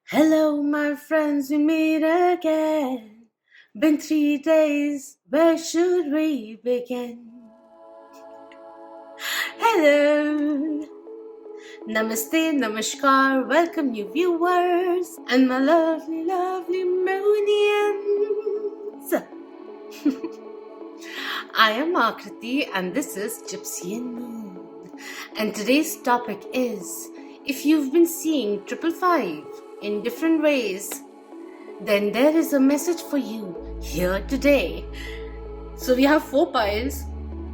Hello, my friends, we meet again. Been 3 days, where should we begin? Hello, namaste, namaskar, welcome new viewers, and my lovely, lovely Moonians. I am Akriti, and this is Gypsianmoon. And today's topic is if you've been seeing 555 in different ways, then there is a message for you here today. So we have 4 piles.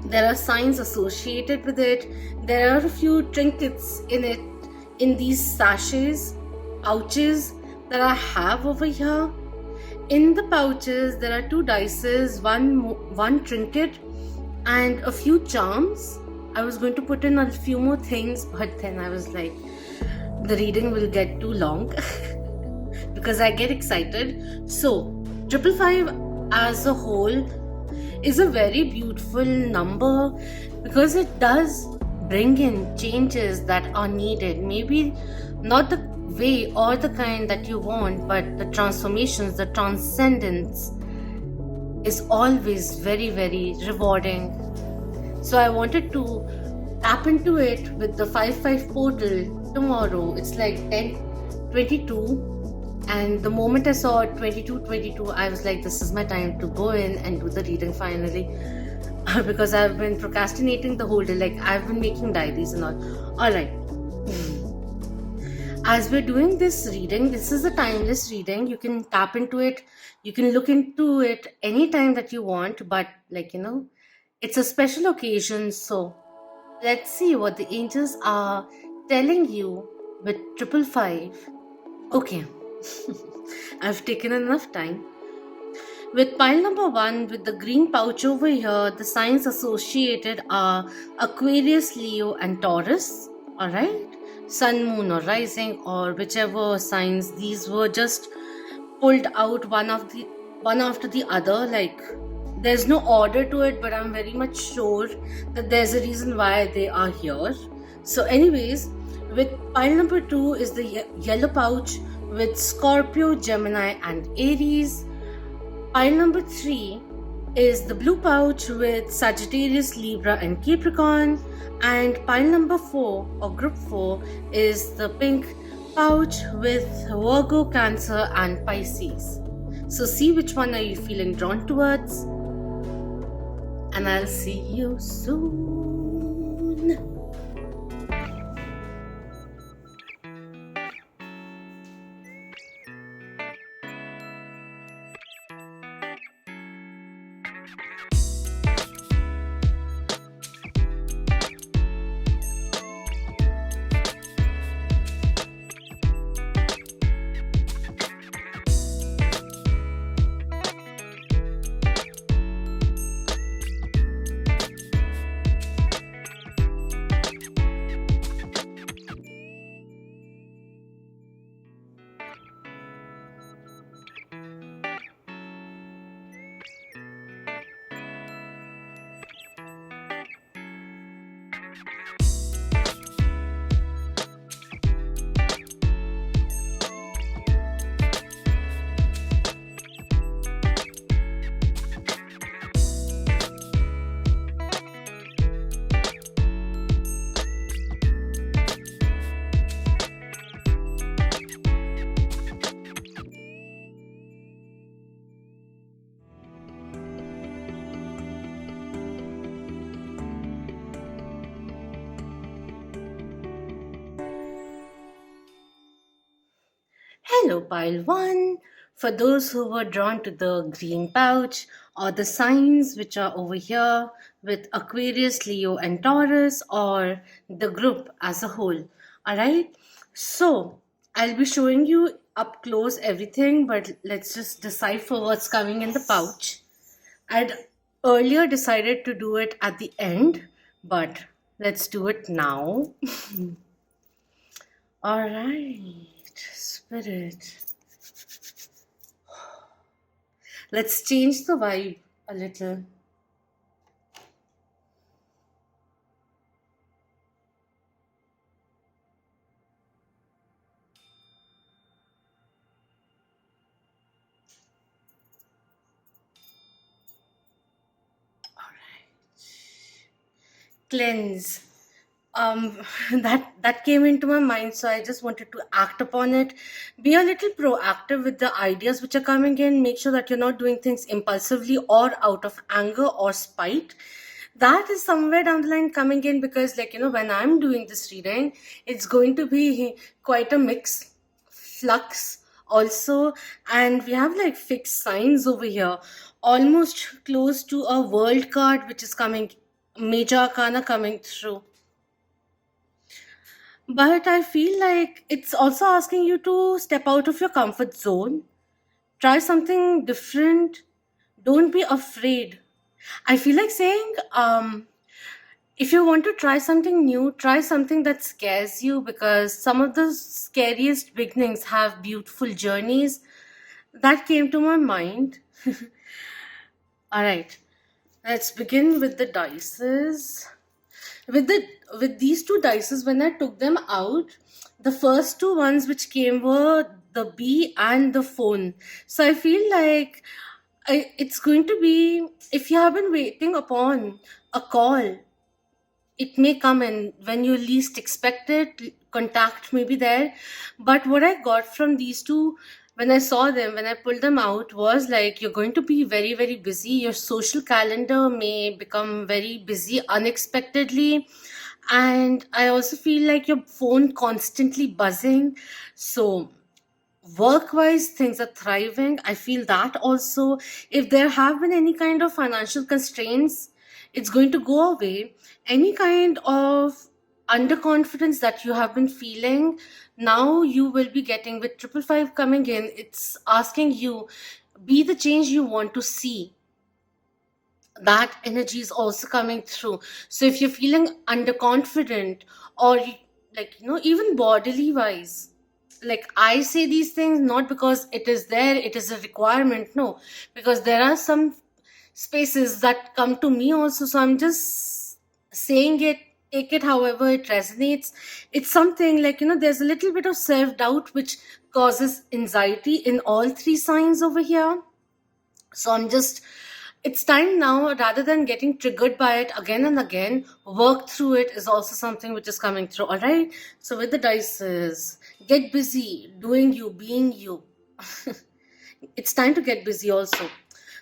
There are signs associated with it. There are a few trinkets in it, in these sachets, pouches that I have over here. In the pouches, there are 2 dices, one trinket, and a few charms. I was going to put in a few more things, but then I was like, the reading will get too long because I get excited. So 555 as a whole is a very beautiful number because it does bring in changes that are needed. Maybe not the way or the kind that you want, but the transformations, the transcendence is always very, very rewarding. So I wanted to tap into it with the 5-5 portal tomorrow. It's like 10:22, and the moment I saw 22:22, I was like, this is my time to go in and do the reading finally. Because I've been procrastinating the whole day. Like, I've been making diaries and all. Alright. As we're doing this reading, this is a timeless reading. You can tap into it. You can look into it anytime that you want. But, it's a special occasion. So, let's see what the angels are telling you with 555. Okay. I've taken enough time. With pile number 1, with the green pouch over here, the signs associated are Aquarius, Leo, and Taurus. Alright? Sun, moon, or rising, or whichever signs. These were just pulled out one after the other. Like, there's no order to it, but I'm very much sure that there's a reason why they are here. So, anyways, with pile number 2 is the yellow pouch with Scorpio, Gemini, and Aries. Pile number 3 is the blue pouch with Sagittarius, Libra, and Capricorn. And pile number 4, or group 4, is the pink pouch with Virgo, Cancer, and Pisces. So see which one are you feeling drawn towards. And I'll see you soon. Hello, pile 1. For those who were drawn to the green pouch or the signs which are over here with Aquarius, Leo, and Taurus, or the group as a whole. Alright, so I'll be showing you up close everything, but let's just decipher what's coming in the pouch. I'd earlier decided to do it at the end, but let's do it now. Alright. Spirit. Let's change the vibe a little. cleanse. um that came into my mind, so I just wanted to act upon it. Be a little proactive with the ideas which are coming in. Make sure that you're not doing things impulsively or out of anger or spite. That is somewhere down the line coming in, because when I'm doing this reading, it's going to be quite a mix, flux also. And we have like fixed signs over here, almost close to a world card which is coming, major arcana coming through. But I feel like it's also asking you to step out of your comfort zone, try something different, don't be afraid. I feel like saying, if you want to try something new, try something that scares you, because some of the scariest beginnings have beautiful journeys. That came to my mind. All right, let's begin with the dices. with the with these two dices, when I took them out, the first two ones which came were the bee and the phone. So I feel like it's going to be, if you have been waiting upon a call, it may come in when you least expect it. Contact may be there. But what I got from these two, when I saw them, when I pulled them out, was like, you're going to be very, very busy. Your social calendar may become very busy unexpectedly. And I also feel like your phone constantly buzzing. So work wise, things are thriving. I feel that also. If there have been any kind of financial constraints, it's going to go away. Any kind of underconfidence that you have been feeling, now you will be getting. With triple five coming in, it's asking you, be the change you want to see. That energy is also coming through. So if you're feeling underconfident, or even bodily wise, like, I say these things not because it is there, it is a requirement, no, because there are some spaces that come to me also, so I'm just saying it. Take it however it resonates. It's something like, there's a little bit of self-doubt which causes anxiety in all three signs over here. So I'm just, it's time now, rather than getting triggered by it again and again, work through it is also something which is coming through. All right. So with the dices, get busy doing you, being you. It's time to get busy also.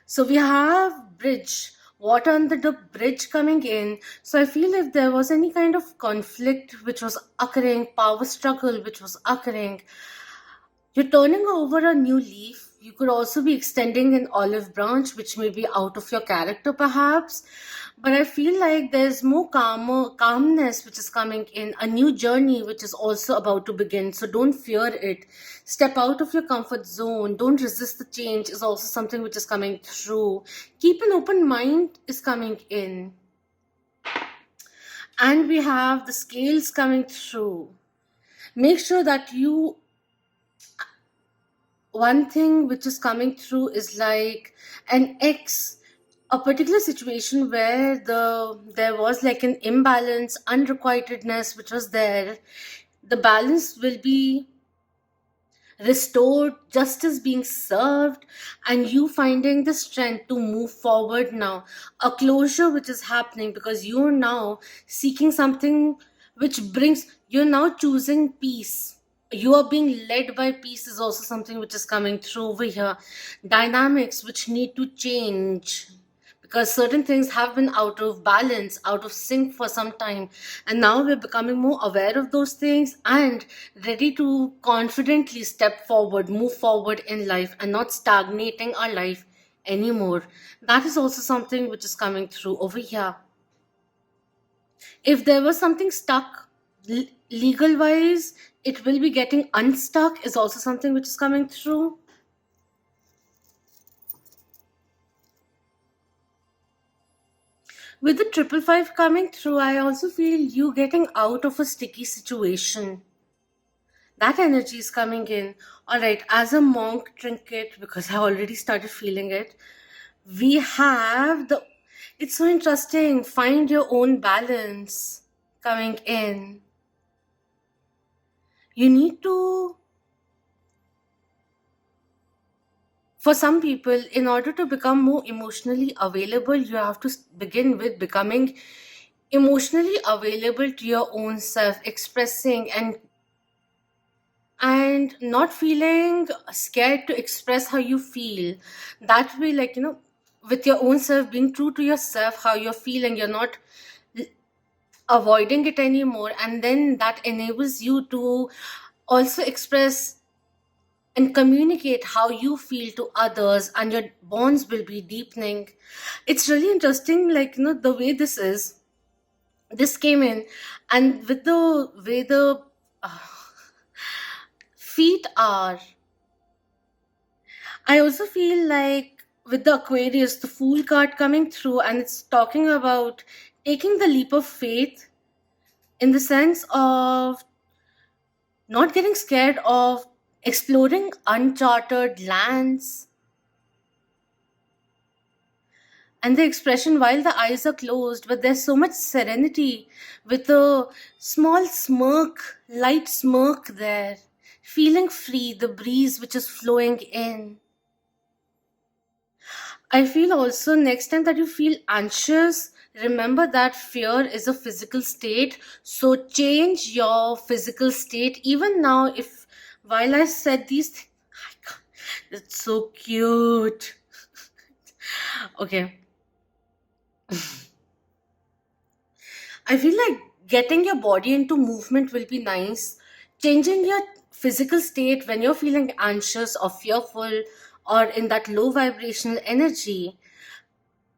So we have bridge, water under the bridge coming in. So I feel if there was any kind of conflict which was occurring, power struggle which was occurring, you're turning over a new leaf. You could also be extending an olive branch, which may be out of your character perhaps. But I feel like there's more calmness which is coming in, a new journey which is also about to begin. So don't fear it. Step out of your comfort zone. Don't resist the change is also something which is coming through. Keep an open mind is coming in. And we have the scales coming through. Make sure that you, one thing which is coming through is like an X, a particular situation where there was like an imbalance, unrequitedness which was there. The balance will be restored, justice being served, and you finding the strength to move forward now. A closure which is happening because you're now seeking something which brings, you're now choosing peace. You are being led by peace is also something which is coming through over here. Dynamics which need to change, because certain things have been out of balance, out of sync for some time, and now we're becoming more aware of those things and ready to confidently step forward, move forward in life, and not stagnating our life anymore. That is also something which is coming through over here. If there was something stuck legal wise, it will be getting unstuck is also something which is coming through. With the triple five coming through, I also feel you getting out of a sticky situation. That energy is coming in. All right, as a monk trinket, because I already started feeling it, we have the, it's so interesting, find your own balance coming in. You need to, for some people, in order to become more emotionally available, you have to begin with becoming emotionally available to your own self, expressing and not feeling scared to express how you feel. That way, like, with your own self, being true to yourself, how you're feeling, you're not avoiding it anymore, and then that enables you to also express and communicate how you feel to others, and your bonds will be deepening. It's really interesting, like, the way this came in, and with the way the uh, feet are. I also feel like with the Aquarius, the Fool card coming through, and it's talking about taking the leap of faith, in the sense of not getting scared of exploring uncharted lands. And the expression, while the eyes are closed, but there's so much serenity, with a small smirk, light smirk there, feeling free, the breeze which is flowing in. I feel also, next time that you feel anxious, remember that fear is a physical state. So change your physical state. Even now, if while I said these things, I can't- it's so cute. Okay. I feel like getting your body into movement will be nice. Changing your physical state when you're feeling anxious or fearful or in that low vibrational energy,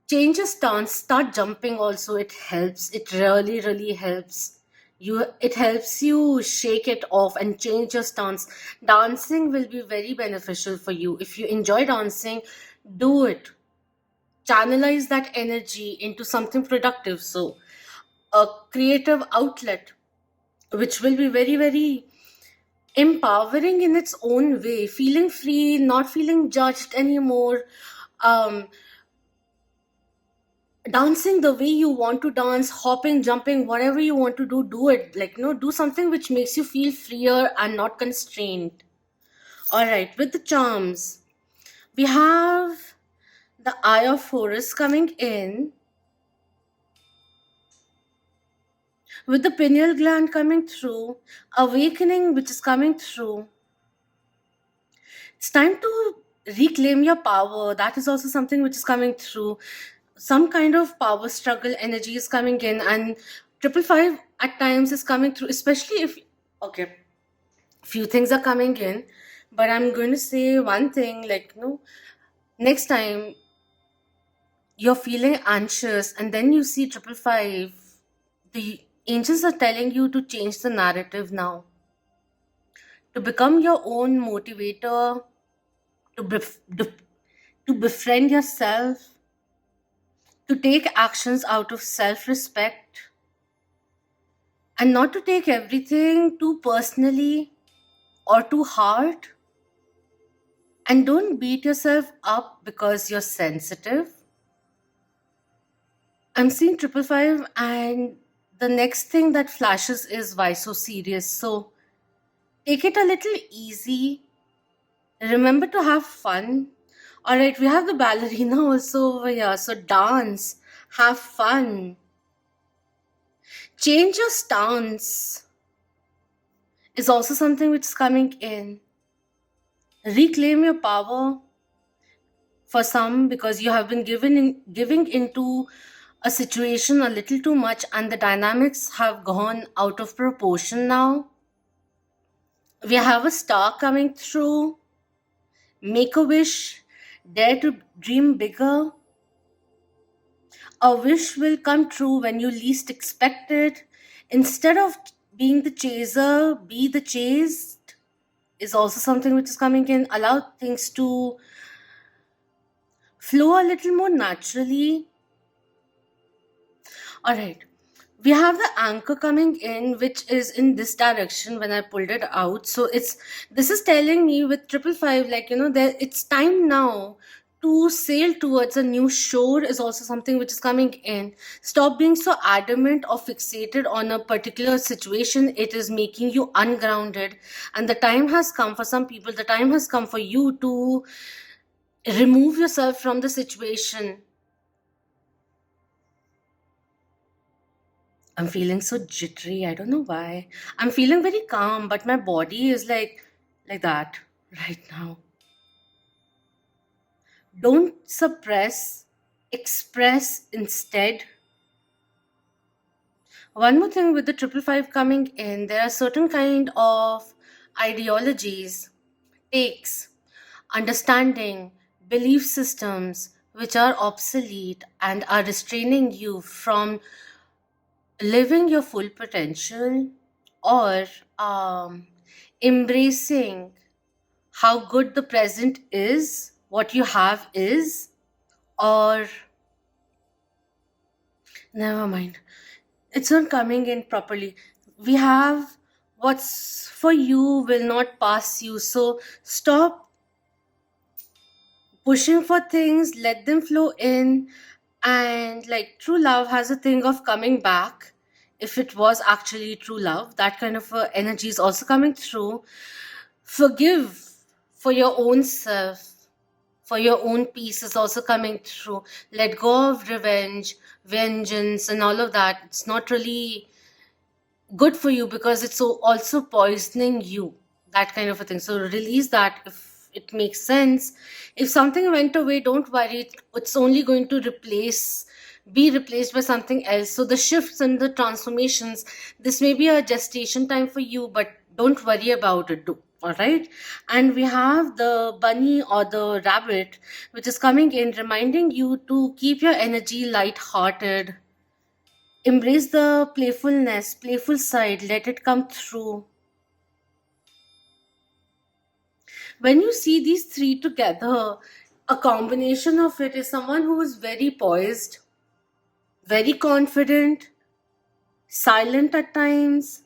change your stance, start jumping also. It helps. It really, really helps. It helps you shake it off and change your stance. Dancing will be very beneficial for you. If you enjoy dancing, do it. Channelize that energy into something productive. So a creative outlet which will be very, very empowering in its own way, feeling free, not feeling judged anymore, um, dancing the way you want to dance, hopping, jumping, whatever you want to do it. Like, do something which makes you feel freer and not constrained. All right, with the charms, we have the Eye of Horus coming in, with the pineal gland coming through, awakening which is coming through. It's time to reclaim your power. That is also something which is coming through. Some kind of power struggle energy is coming in, and 555 at times is coming through, especially if, okay, few things are coming in, but I'm going to say one thing, like, next time you're feeling anxious and then you see 555, the angels are telling you to change the narrative now, to become your own motivator, to, to befriend yourself, to take actions out of self respect, and not to take everything too personally or too hard. And don't beat yourself up because you're sensitive. I'm seeing 555, and the next thing that flashes is why so serious. So take it a little easy. Remember to have fun. All right, we have the ballerina also over here. So dance, have fun, change your stance is also something which is coming in. Reclaim your power for some, because you have been giving into a situation a little too much, and the dynamics have gone out of proportion now. We have a star coming through. Make a wish, dare to dream bigger. A wish will come true when you least expect it. Instead of being the chaser, be the chased is also something which is coming in. Allow things to flow a little more naturally. All right. We have the anchor coming in, which is in this direction when I pulled it out. So this is telling me with 555, like, there it's time now to sail towards a new shore is also something which is coming in. Stop being so adamant or fixated on a particular situation. It is making you ungrounded. And the time has come for some people, the time has come for you to remove yourself from the situation. I'm feeling so jittery. I don't know why. I'm feeling very calm, but my body is like that right now. Don't suppress, express instead. One more thing with the triple five coming in, there are certain kind of ideologies, takes, understanding, belief systems which are obsolete and are restraining you from living your full potential or embracing how good the present is, what you have is, or never mind. It's not coming in properly. We have what's for you will not pass you. So stop pushing for things, let them flow in. And like true love has a thing of coming back. If it was actually true love, that kind of energy is also coming through. Forgive for your own self, for your own peace is also coming through. Let go of revenge, vengeance, and all of that. It's not really good for you because it's also poisoning you, that kind of a thing. So release that if it makes sense. If something went away, don't worry, it's only going to be replaced by something else. So the shifts and the transformations, this may be a gestation time for you, but don't worry about it too. All right. And we have the bunny or the rabbit which is coming in reminding you to keep your energy light-hearted. Embrace the playfulness, playful side, let it come through. When you see these three together, a combination of it is someone who is very poised, very confident, silent at times,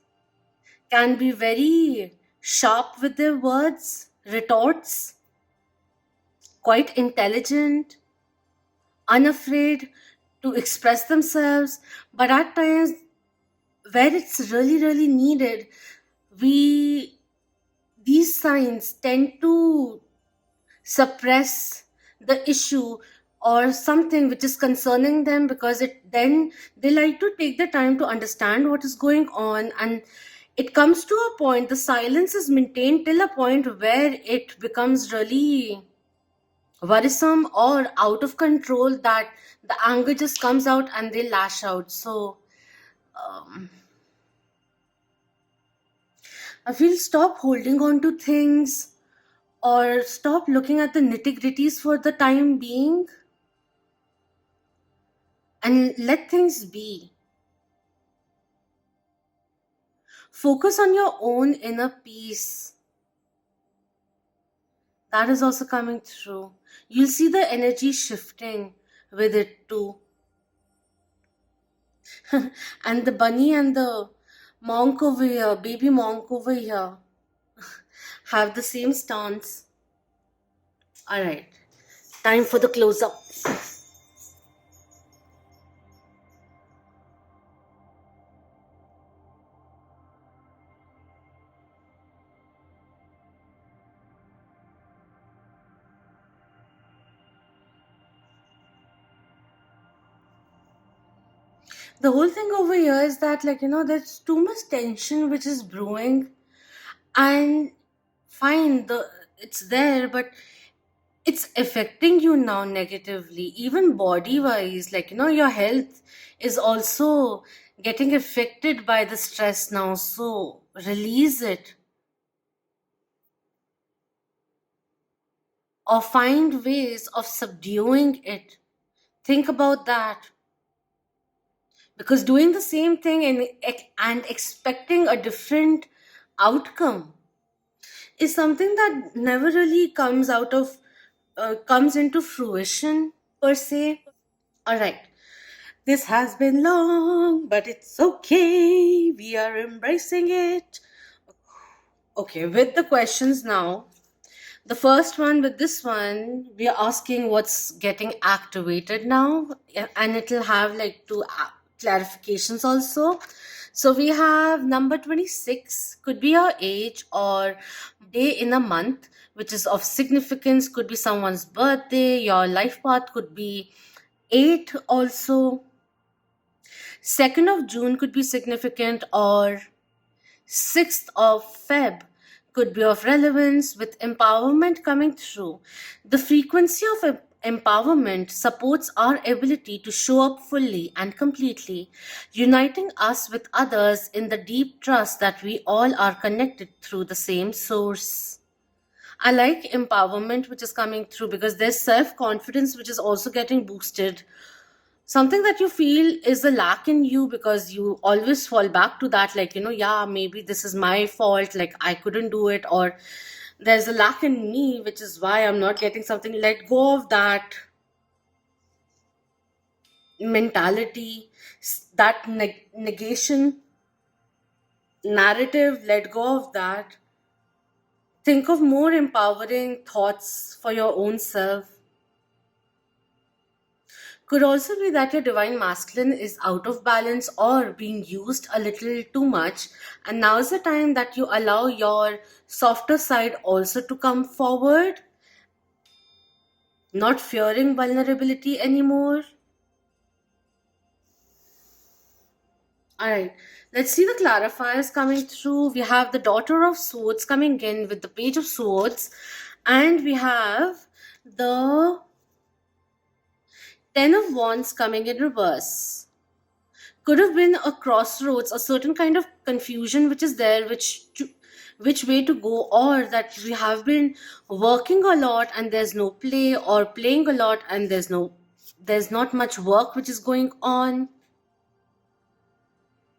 can be very sharp with their words, retorts, quite intelligent, unafraid to express themselves, but at times where it's really, really needed, we these signs tend to suppress the issue or something which is concerning them because it then they like to take the time to understand what is going on, and it comes to a point, the silence is maintained till a point where it becomes really worrisome or out of control, that the anger just comes out and they lash out. So um, I feel stop holding on to things or stop looking at the nitty gritties for the time being and let things be. Focus on your own inner peace. That is also coming through. You'll see the energy shifting with it too. And the bunny and the monk over here, baby monk over here, have the same stance. Alright, time for the close up. The whole thing over here is that, like, there's too much tension which is brewing, and fine, it's there, but it's affecting you now negatively, even body wise. Like, your health is also getting affected by the stress now. So release it or find ways of subduing it. Think about that. Because doing the same thing and expecting a different outcome is something that never really comes into fruition per se. All right. This has been long, but it's okay. We are embracing it. Okay, with the questions now. The first one, with this one, we are asking what's getting activated now, and it'll have like two clarifications also. So we have number 26, could be your age or day in a month, which is of significance, could be someone's birthday, your life path could be 8 also. 2nd of June could be significant, or 6th of Feb could be of relevance with empowerment coming through. The frequency of empowerment supports our ability to show up fully and completely, uniting us with others in the deep trust that we all are connected through the same source. I like empowerment which is coming through because there's self confidence which is also getting boosted. Something that you feel is a lack in you because you always fall back to that, like, yeah, maybe this is my fault, like I couldn't do it, or there's a lack in me, which is why I'm not getting something. Let go of that mentality, that negation narrative, let go of that. Think of more empowering thoughts for your own self. Could also be that your divine masculine is out of balance or being used a little too much, and now is the time that you allow your softer side also to come forward, not fearing vulnerability anymore. All right, let's see the clarifiers coming through. We have the Daughter of Swords coming in with the Page of Swords, and we have the Ten of Wands coming in reverse. Could have been a crossroads, a certain kind of confusion which is there, which way to go, or that we have been working a lot and there's no play, or playing a lot and there's not much work which is going on.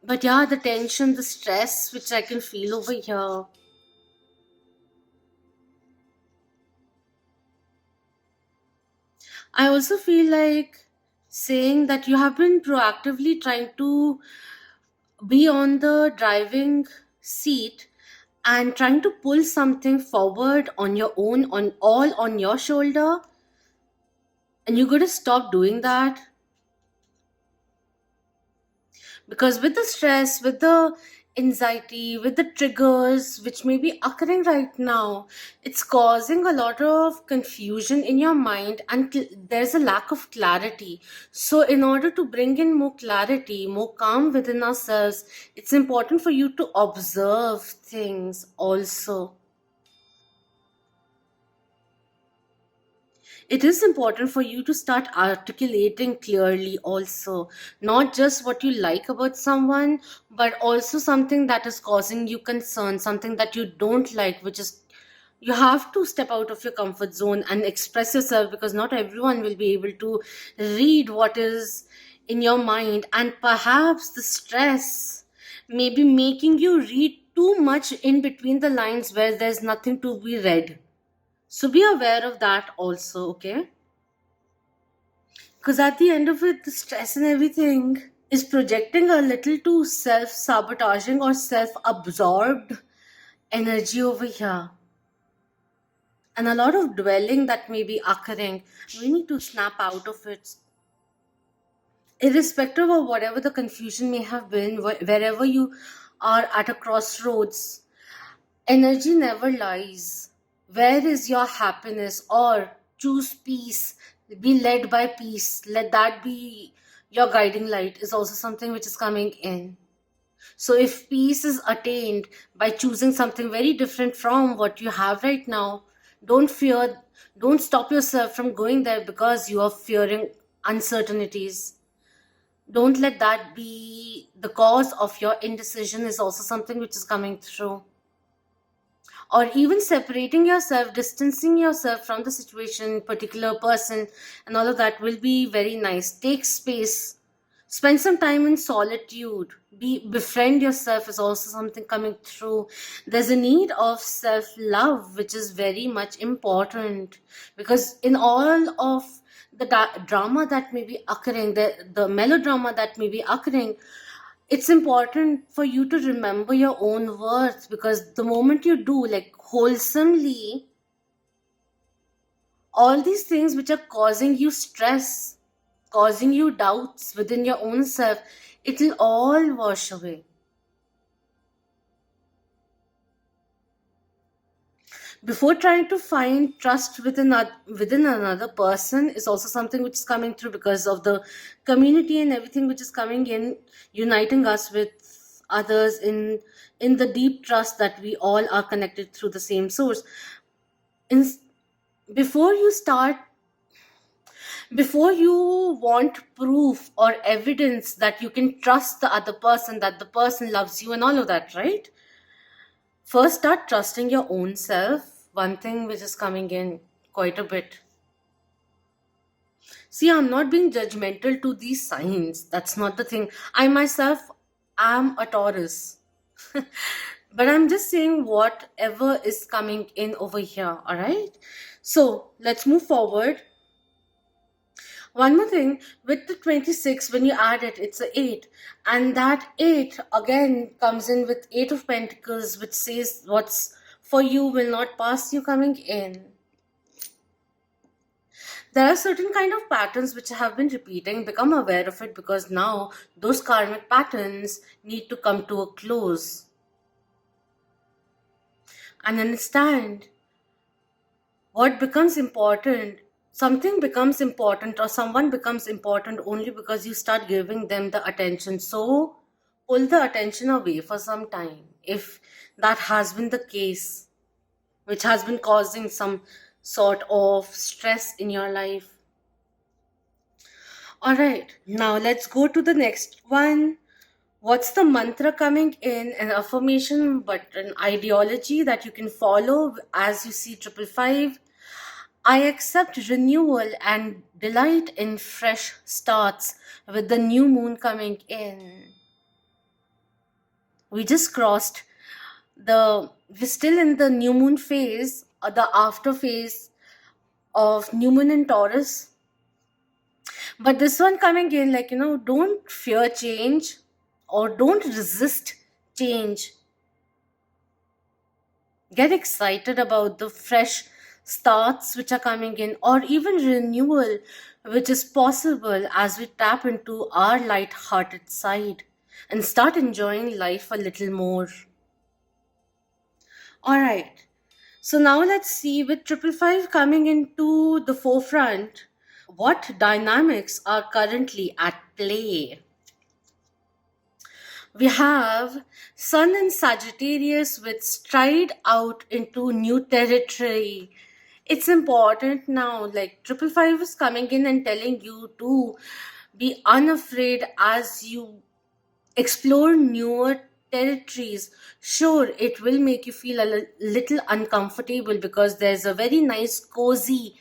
But yeah, the tension, the stress which I can feel over here. I also feel like saying that you have been proactively trying to be on the driving seat and trying to pull something forward on your own, on all on your shoulder, and you got to stop doing that. Because with the stress, with the anxiety, with the triggers which may be occurring right now, it's causing a lot of confusion in your mind, and there's a lack of clarity. So in order to bring in more clarity, more calm within ourselves, it's important for you to observe things also. It is important for you to start articulating clearly also, not just what you like about someone, but also something that is causing you concern, something that you don't like, which is, you have to step out of your comfort zone and express yourself, because not everyone will be able to read what is in your mind, and perhaps the stress may be making you read too much in between the lines where there's nothing to be read. So be aware of that also, okay? Because at the end of it, the stress and everything is projecting a little too self sabotaging or self absorbed energy over here. And a lot of dwelling that may be occurring. We need to snap out of it. Irrespective of whatever the confusion may have been, wherever you are at a crossroads, energy never lies. Where is your happiness? Or choose peace. Be led by peace. Let that be your guiding light, is also something which is coming in. So if peace is attained by choosing something very different from what you have right now, don't fear, don't stop yourself from going there because you are fearing uncertainties. Don't let that be the cause of your indecision, is also something which is coming through. Or even separating yourself, distancing yourself from the situation, particular person, and all of that will be very nice. Take space, spend some time in solitude, befriend yourself, is also something coming through. There's a need of self love which is very much important, because in all of the drama that may be occurring, the melodrama that may be occurring, it's important for you to remember your own worth, because the moment you do, like, wholesomely, all these things which are causing you stress, causing you doubts within your own self, it'll all wash away. Before trying to find trust within another person is also something which is coming through because of the community and everything which is coming in, uniting us with others in the deep trust that we all are connected through the same source. in, before you start before you want proof or evidence that you can trust the other person, that the person loves you and all of that, right? First, start trusting your own self. One thing which is coming in quite a bit. See, I'm not being judgmental to these signs. That's not the thing. I myself am a Taurus. But I'm just saying whatever is coming in over here, alright? So let's move forward. One more thing, with the 26, when you add it, it's a 8. And that 8 again comes in with 8 of Pentacles, which says what's for you will not pass you coming in. There are certain kind of patterns which have been repeating. Become aware of it, because now those karmic patterns need to come to a close. And understand what becomes important. Something becomes important or someone becomes important only because you start giving them the attention. So pull the attention away for some time if that has been the case, which has been causing some sort of stress in your life. All right, now let's go to the next one. What's the mantra coming in? An affirmation, but an ideology that you can follow as you see 555. I accept renewal and delight in fresh starts with the new moon coming in. We just crossed we're still in the new moon phase, or the after phase of new moon in Taurus. But this one coming in, like, don't fear change or don't resist change. Get excited about the fresh starts which are coming in, or even renewal which is possible as we tap into our light-hearted side and start enjoying life a little more. All right. So now let's see, with 555 coming into the forefront, what dynamics are currently at play. We have Sun in Sagittarius with stride out into new territory. It's important now, like 555 is coming in and telling you to be unafraid as you explore newer territories. Sure, it will make you feel a little uncomfortable because there's a very nice, cozy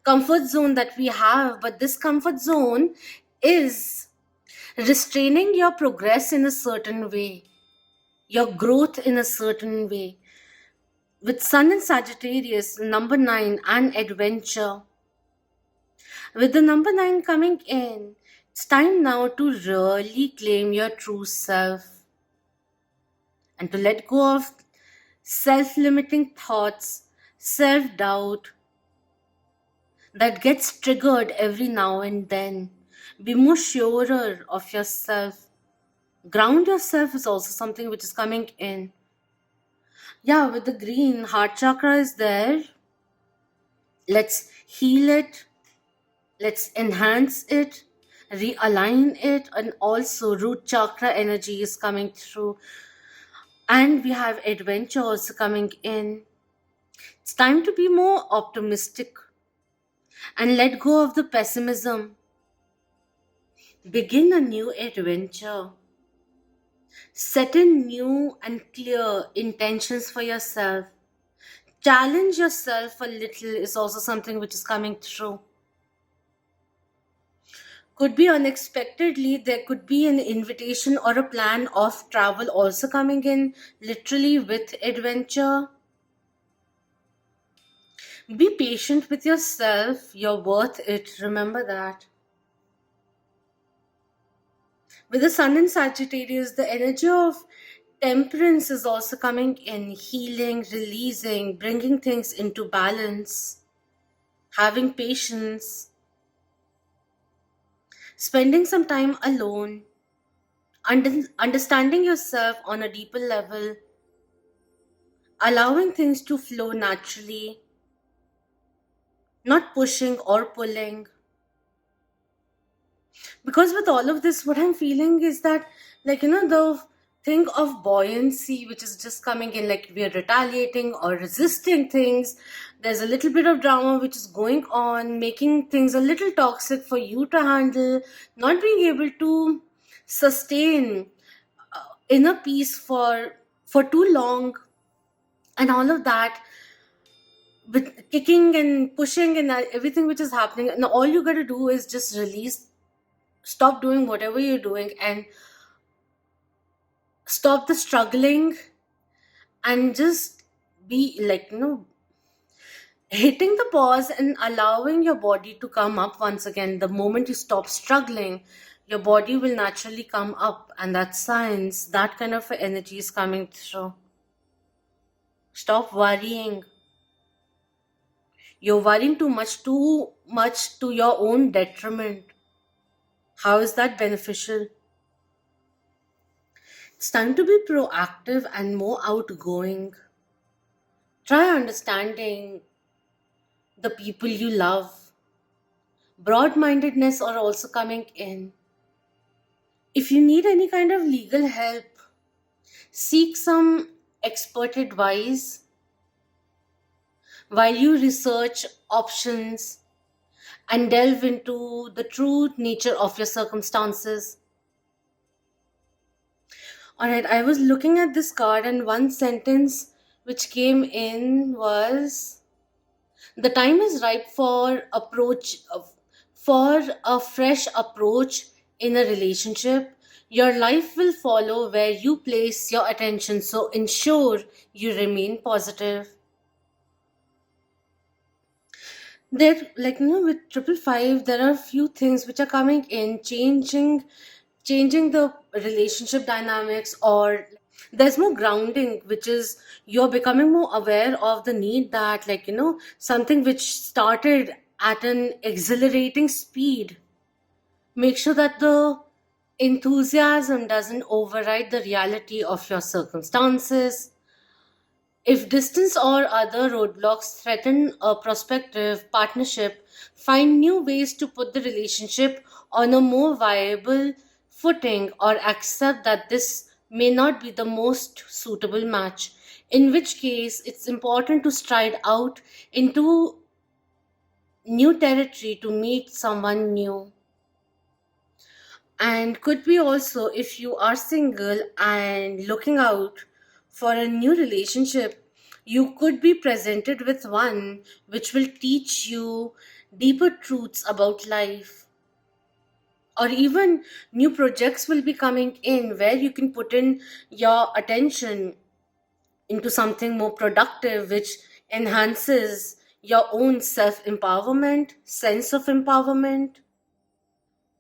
comfort zone that we have, but this comfort zone is restraining your progress in a certain way, your growth in a certain way. With Sun in Sagittarius, number 9, and adventure. With the number 9 coming in, it's time now to really claim your true self and to let go of self limiting thoughts, self doubt that gets triggered every now and then. Be more surer of yourself. Ground yourself is also something which is coming in. Yeah, with the green, heart chakra is there. Let's heal it. Let's enhance it, realign it, and also root chakra energy is coming through. And we have adventure also coming in. It's time to be more optimistic and let go of the pessimism. Begin a new adventure. Set in new and clear intentions for yourself. Challenge yourself a little is also something which is coming through. Could be unexpectedly, there could be an invitation or a plan of travel also coming in, literally with adventure. Be patient with yourself, you're worth it, remember that. With the Sun in Sagittarius, the energy of temperance is also coming in, healing, releasing, bringing things into balance, having patience, spending some time alone, understanding yourself on a deeper level, allowing things to flow naturally, not pushing or pulling. Because with all of this, what I'm feeling is that, the thing of buoyancy which is just coming in, like we are retaliating or resisting things, there's a little bit of drama which is going on, making things a little toxic for you to handle, not being able to sustain inner peace for too long, and all of that, with kicking and pushing and everything which is happening, and all you got to do is just release, stop doing whatever you're doing, and stop the struggling, and just be hitting the pause and allowing your body to come up once again. The moment you stop struggling, your body will naturally come up, and that's science. That kind of energy is coming through. Stop worrying. You're worrying too much to your own detriment. How is that beneficial? It's time to be proactive and more outgoing. Try understanding the people you love. Broad mindedness are also coming in. If you need any kind of legal help, seek some expert advice while you research options and delve into the true nature of your circumstances. Alright, I was looking at this card, and one sentence which came in was, the time is ripe for a fresh approach in a relationship. Your life will follow where you place your attention, so ensure you remain positive. There, with triple five, there are a few things which are coming in, changing the relationship dynamics, or there's more grounding, which is you're becoming more aware of the need that, something which started at an exhilarating speed, make sure that the enthusiasm doesn't override the reality of your circumstances. If distance or other roadblocks threaten a prospective partnership, find new ways to put the relationship on a more viable footing, or accept that this may not be the most suitable match. In which case, it's important to stride out into new territory to meet someone new. And could be also, if you are single and looking out for a new relationship, you could be presented with one which will teach you deeper truths about life. Or even new projects will be coming in where you can put in your attention into something more productive, which enhances your own self empowerment, sense of empowerment.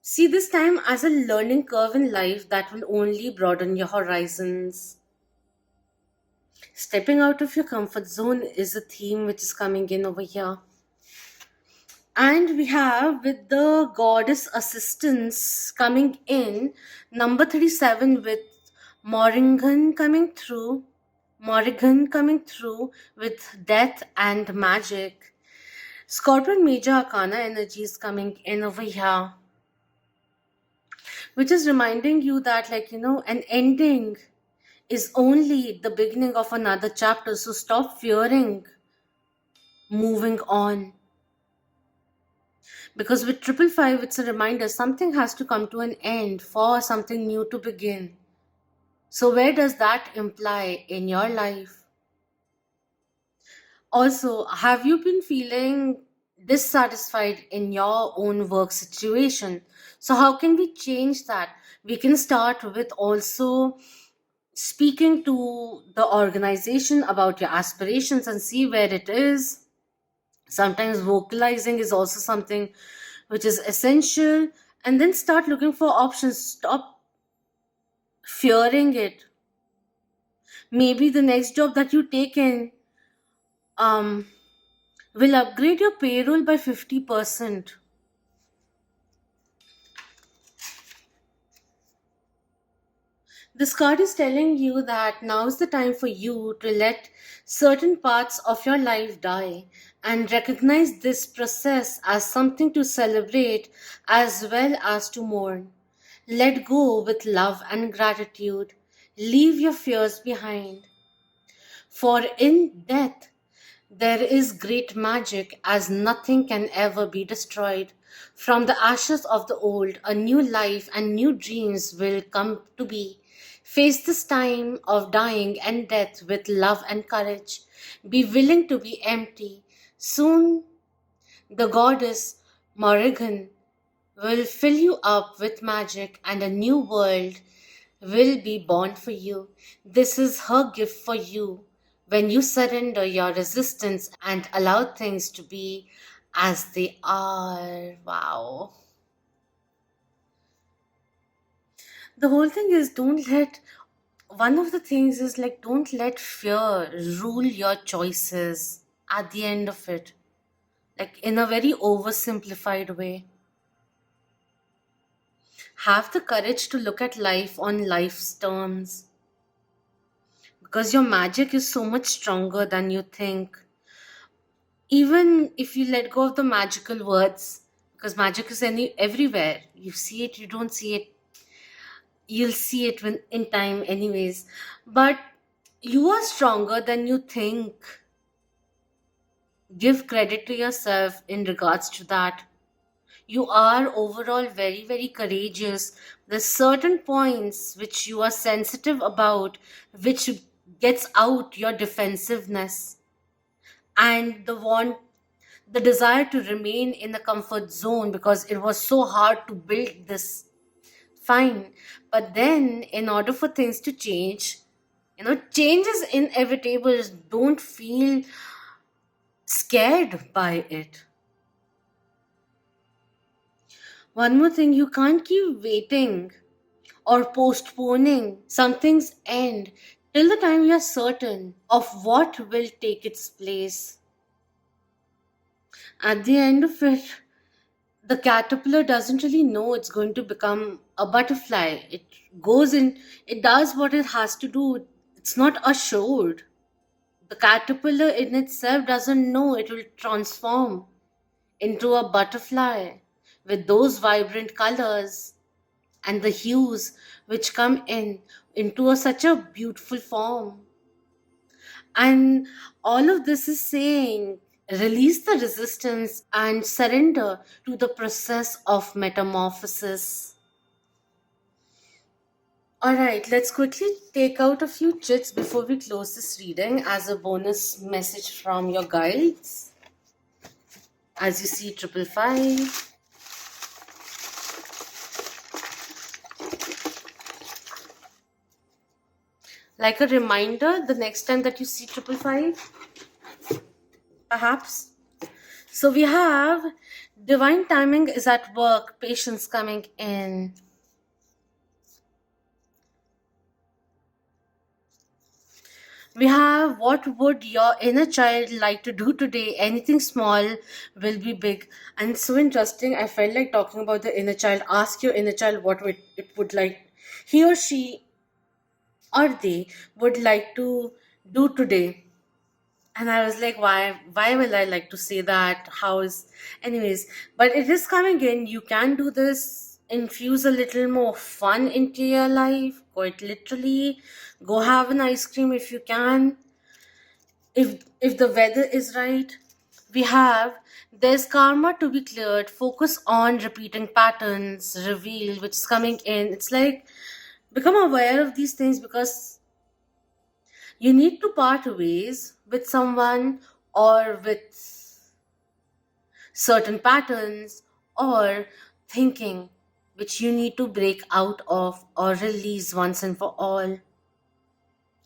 See this time as a learning curve in life that will only broaden your horizons. Stepping out of your comfort zone is a theme which is coming in over here. And we have, with the goddess assistance coming in, number 37 with Morrigan coming through. Morrigan coming through with death and magic. Scorpion major arcana energy is coming in over here, which is reminding you that, an ending is only the beginning of another chapter. So stop fearing moving on. Because with triple five, it's a reminder something has to come to an end for something new to begin. So where does that imply in your life? Also, have you been feeling dissatisfied in your own work situation? So how can we change that? We can start with also speaking to the organization about your aspirations and see where it is. Sometimes vocalizing is also something which is essential, and then start looking for options. Stop fearing it. Maybe the next job that you take in um, will upgrade your payroll by 50%. This card is telling you that now is the time for you to let certain parts of your life die and recognize this process as something to celebrate as well as to mourn. Let go with love and gratitude. Leave your fears behind. For in death, there is great magic, as nothing can ever be destroyed. From the ashes of the old, a new life and new dreams will come to be. Face this time of dying and death with love and courage. Be willing to be empty. Soon, the goddess Morrigan will fill you up with magic and a new world will be born for you. This is her gift for you when you surrender your resistance and allow things to be as they are. Wow. The whole thing is one of the things is like, don't let fear rule your choices at the end of it, like in a very oversimplified way. Have the courage to look at life on life's terms because your magic is so much stronger than you think. Even if you let go of the magical words, because magic is everywhere. You see it, you don't see it, you'll see it when in time anyways. But you are stronger than you think. Give credit to yourself in regards to that. You are overall very, very courageous. There's certain points which you are sensitive about, which gets out your defensiveness and the desire to remain in the comfort zone because it was so hard to build this. Fine. But then, in order for things to change, change is inevitable. Don't feel scared by it. One more thing, you can't keep waiting or postponing something's end till the time you're certain of what will take its place. At the end of it, the caterpillar doesn't really know it's going to become a butterfly. It goes in, it does what it has to do. It's not assured. The caterpillar in itself doesn't know it will transform into a butterfly with those vibrant colors and the hues which come in into such a beautiful form. And all of this is saying release the resistance and surrender to the process of metamorphosis. All right, let's quickly take out a few chits before we close this reading as a bonus message from your guides. As you see, 555. Like a reminder, the next time that you see 555, perhaps. So we have divine timing is at work, patience coming in. We have what would your inner child like to do today? Anything small will be big. And it's so interesting. I felt like talking about the inner child. Ask your inner child what it would like, he or she or they would like to do today. And I was like, why will I like to say that? How is, anyways, but it is coming in. You can do this, infuse a little more fun into your life, quite literally. Go have an ice cream if you can. If the weather is right, we have there's karma to be cleared. Focus on repeating patterns, reveal which is coming in. It's like become aware of these things because you need to part ways with someone or with certain patterns or thinking which you need to break out of or release once and for all.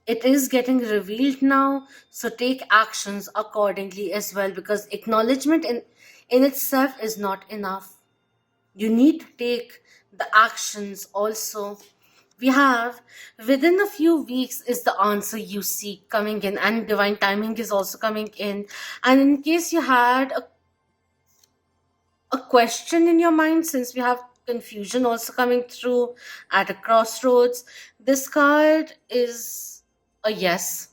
It is getting revealed now, so take actions accordingly as well because acknowledgement in itself is not enough. You need to take the actions also. We have within a few weeks is the answer you seek coming in, and divine timing is also coming in. And in case you had a question in your mind, since we have confusion also coming through at a crossroads. This card is a yes.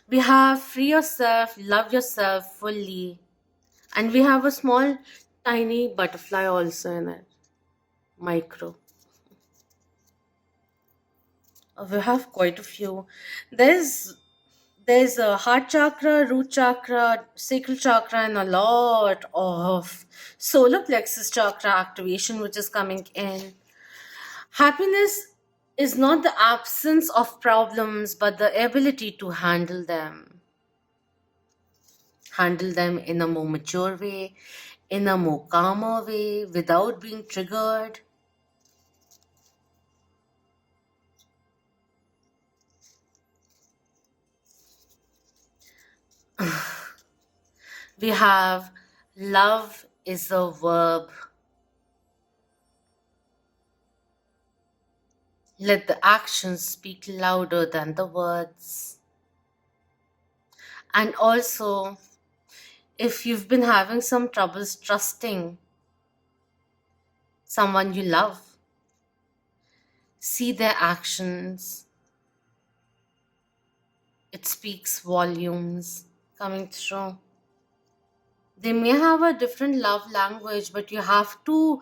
We have free yourself, love yourself fully. And we have a small, tiny butterfly also in it. Micro. We have quite a few. There's a heart chakra, root chakra, sacral chakra, and a lot of solar plexus chakra activation which is coming in. Happiness is not the absence of problems, but the ability to handle them. Handle them in a more mature way, in a more calmer way, without being triggered. We have love is a verb. Let the actions speak louder than the words. And also, if you've been having some troubles trusting someone you love, see their actions. It speaks volumes coming through. They may have a different love language, but you have to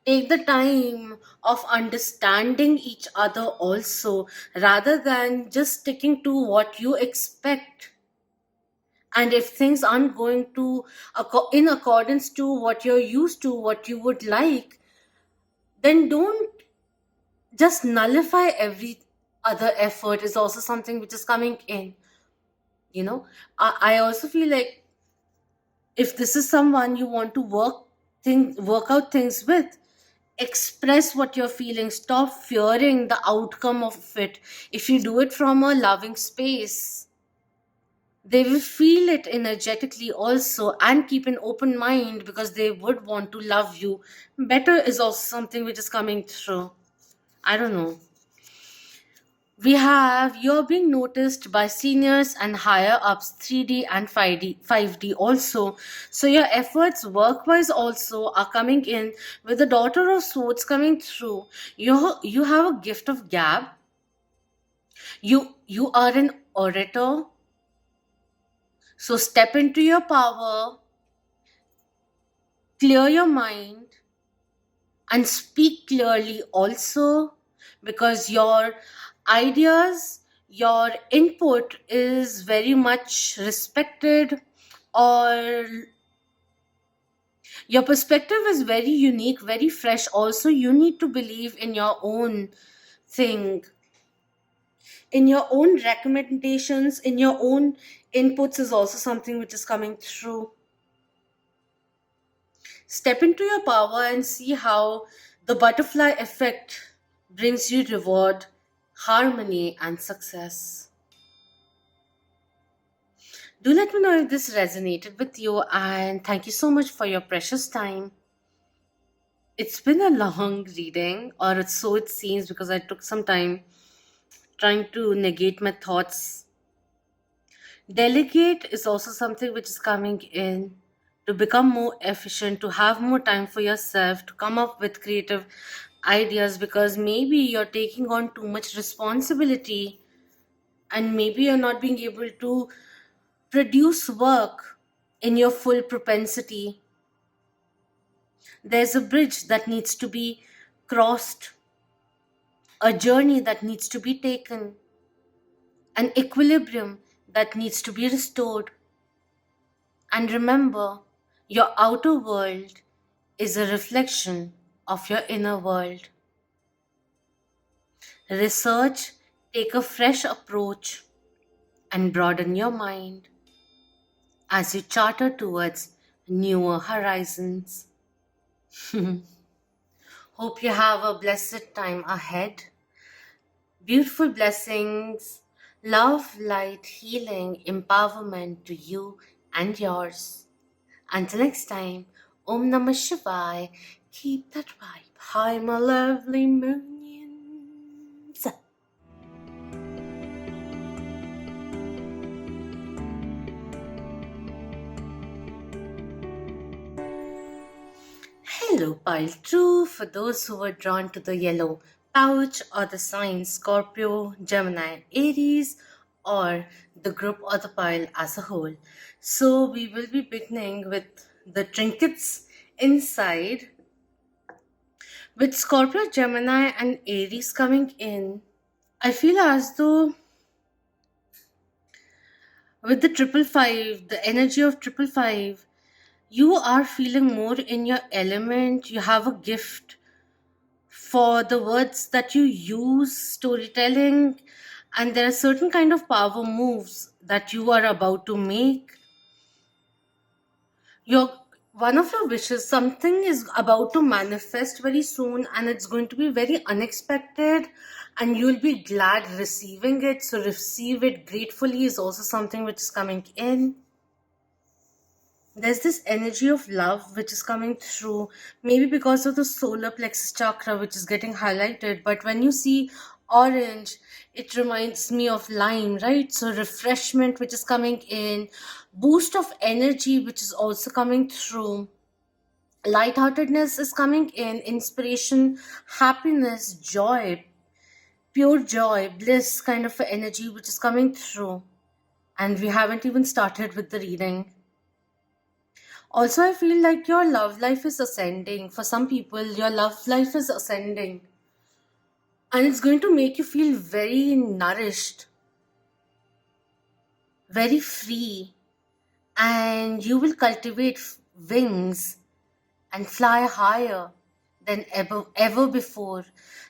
take the time of understanding each other also, rather than just sticking to what you expect. And if things aren't going to in accordance to what you're used to, what you would like, then don't just nullify every other effort is also something which is coming in. I also feel like if this is someone you want to work out things with, express what you're feeling. Stop fearing the outcome of it. If you do it from a loving space, they will feel it energetically also, and keep an open mind because they would want to love you better is also something which is coming through. I don't know. We have you're being noticed by seniors and higher ups, 3D and 5D also. So your efforts work-wise also are coming in, with the Daughter of Swords coming through. You have a gift of gab. You are an orator. So step into your power, clear your mind, and speak clearly also, because your ideas, your input is very much respected, or your perspective is very unique, very fresh also. You need to believe in your own thing, in your own recommendations, in your own inputs is also something which is coming through. Step into your power and see how the butterfly effect brings you reward, harmony, and success. Do let me know if this resonated with you, and thank you so much for your precious time. It's been a long reading, or so it seems, because I took some time trying to negate my thoughts. Delegate is also something which is coming in, to become more efficient, to have more time for yourself, to come up with creative ideas, because maybe you're taking on too much responsibility, and maybe you're not being able to produce work in your full propensity. There's a bridge that needs to be crossed, a journey that needs to be taken, an equilibrium that needs to be restored. And remember, your outer world is a reflection of your inner world. Research, take a fresh approach, and broaden your mind as you charter towards newer horizons. Hope you have a blessed time ahead. Beautiful blessings, love, light, healing, empowerment to you and yours. Until next time, Om Namah Shivaya. Keep that vibe high, my lovely moonians. Hello, pile true. For those who were drawn to the yellow pouch or the sign Scorpio, Gemini, and Aries, or the group or the pile as a whole. So, we will be beginning with the trinkets inside, with Scorpio, Gemini, and Aries coming in. I feel as though with the triple five, the energy of triple five, you are feeling more in your element. You have a gift for the words that you use, storytelling, and there are certain kind of power moves that you are about to make. Your one of your wishes, something is about to manifest very soon, and it's going to be very unexpected, and you'll be glad receiving it. So receive it gratefully is also something which is coming in. There's this energy of love which is coming through, maybe because of the solar plexus chakra which is getting highlighted. But when you see orange, it reminds me of lime, right? So refreshment which is coming in, boost of energy which is also coming through, lightheartedness is coming in, inspiration, happiness, joy, pure joy, bliss kind of energy which is coming through. And we haven't even started with the reading. Also, I feel like your love life is ascending. For some people, your love life is ascending. And it's going to make you feel very nourished, very free. And you will cultivate wings and fly higher than ever before.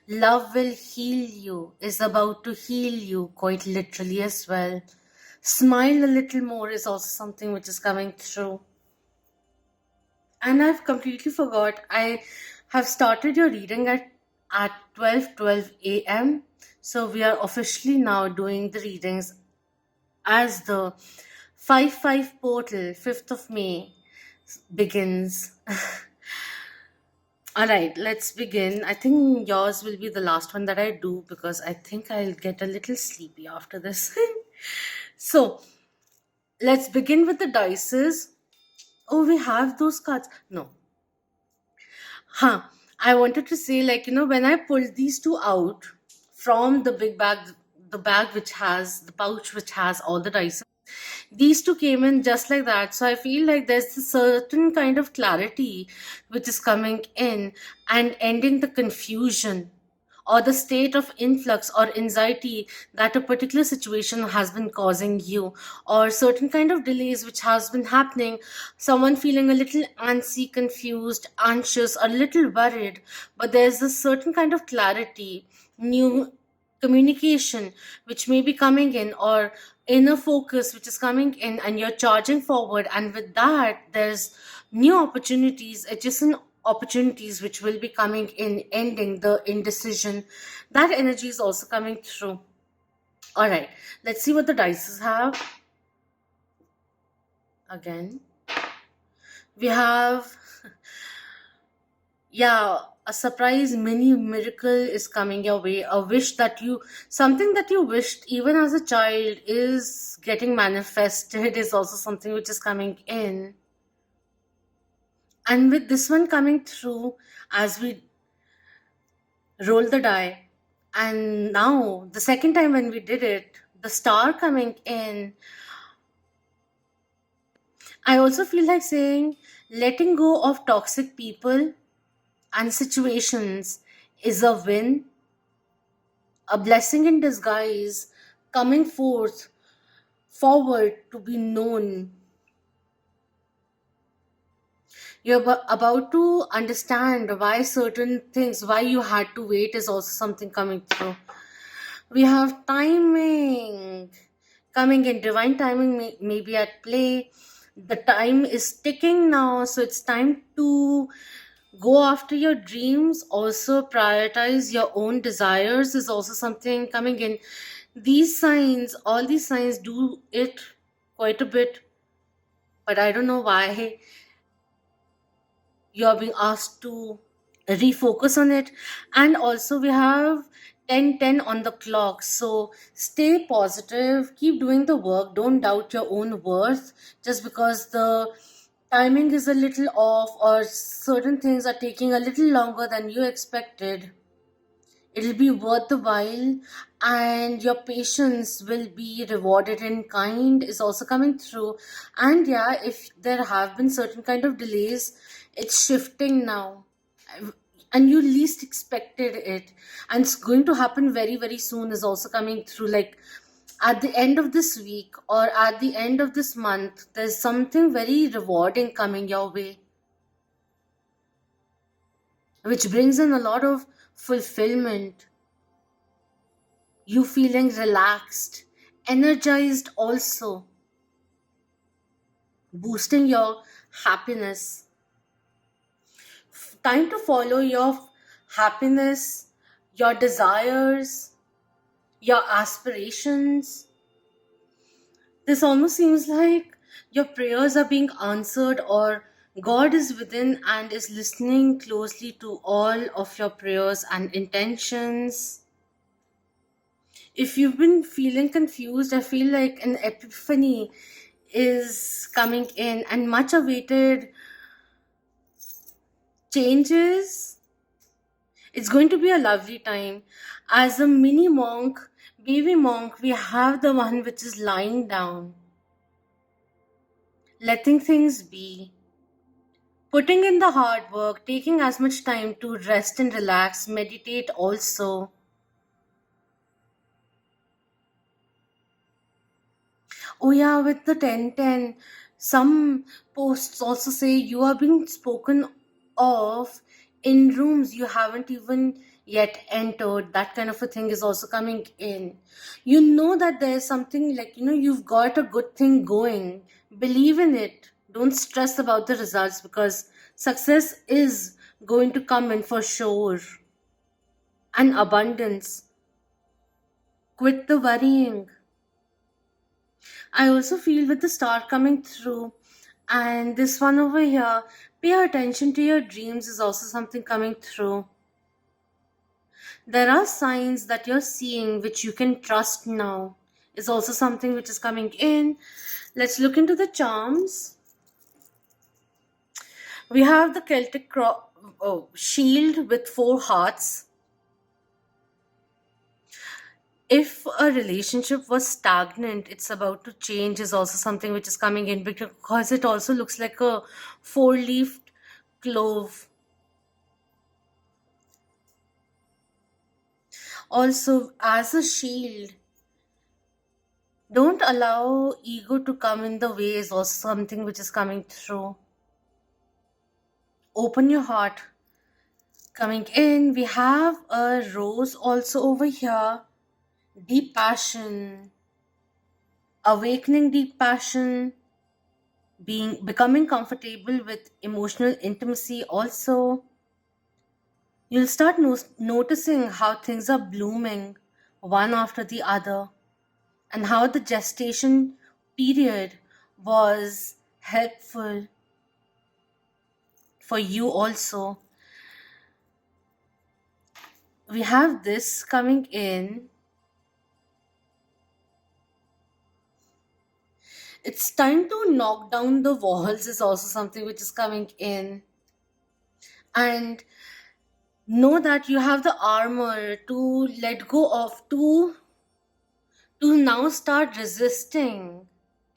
Love will heal you, is about to heal you quite literally as well. Smile a little more is also something which is coming through. And I've completely forgot. I have started your reading at 12:12 a.m. So we are officially now doing the readings as the 5/5 portal, 5th of May, begins. All right, let's begin. I think yours will be the last one that I do because I think I'll get a little sleepy after this. So let's begin with the dices. Oh, we have those cards. No. Huh. I wanted to say, like, when I pulled these two out from the big bag, the bag which has the pouch which has all the dice, these two came in just like that. So I feel like there's a certain kind of clarity which is coming in and ending the confusion or the state of influx or anxiety that a particular situation has been causing you, or certain kind of delays which has been happening, someone feeling a little antsy, confused, anxious, or a little worried. But there's a certain kind of clarity, new communication which may be coming in, or inner focus which is coming in, and you're charging forward, and with that there's new opportunities, adjacent opportunities which will be coming in, ending the indecision. That energy is also coming through. All right, let's see what the dice have. Again, we have yeah, a surprise mini miracle is coming your way. A wish that you, something that you wished even as a child is getting manifested, is also something which is coming in. And with this one coming through, as we roll the die, and now the second time when we did it, the star coming in, I also feel like saying letting go of toxic people and situations is a win, a blessing in disguise, coming forward to be known. You're about to understand why certain things, why you had to wait, is also something coming through. We have timing coming in, divine timing may be at play. The time is ticking now, so it's time to go after your dreams. Also prioritize your own desires is also something coming in. These signs, all these signs do it quite a bit, but I don't know why you're being asked to refocus on it. And also we have 10:10 on the clock, so stay positive, keep doing the work, don't doubt your own worth just because the timing is a little off, or certain things are taking a little longer than you expected, it'll be worth the while, and your patience will be rewarded in kind is also coming through. And yeah, if there have been certain kind of delays, it's shifting now, and you least expected it, and it's going to happen very very soon is also coming through. Like at the end of this week or at the end of this month, there's something very rewarding coming your way, which brings in a lot of fulfillment. You feeling relaxed, energized, also boosting your happiness. Time to follow your happiness, your desires, your aspirations. This almost seems like your prayers are being answered, or God is within and is listening closely to all of your prayers and intentions. If you've been feeling confused, I feel like an epiphany is coming in, and much awaited changes. It's going to be a lovely time. As a mini monk, baby monk, we have the one which is lying down, letting things be, putting in the hard work, taking as much time to rest and relax, meditate also. Oh yeah, with the 1010, some posts also say you are being spoken of in rooms you haven't even yet entered. That kind of a thing is also coming in. You know that there's something like, you've got a good thing going. Believe in it. Don't stress about the results, because success is going to come in for sure. And abundance. Quit the worrying. I also feel with the star coming through, and this one over here, pay attention to your dreams is also something coming through. There are signs that you're seeing which you can trust now, is also something which is coming in. Let's look into the charms. We have the shield with 4 hearts. If a relationship was stagnant, it's about to change is also something which is coming in, because it also looks like a 4-leafed clove. Also, as a shield, don't allow ego to come in the way is also something which is coming through. Open your heart. Coming in, we have a rose also over here. Deep passion, awakening deep passion, becoming comfortable with emotional intimacy also. You'll start noticing how things are blooming one after the other, and how the gestation period was helpful for you also. We have this coming in. It's time to knock down the walls is also something which is coming in. And know that you have the armor to let go of, to now start resisting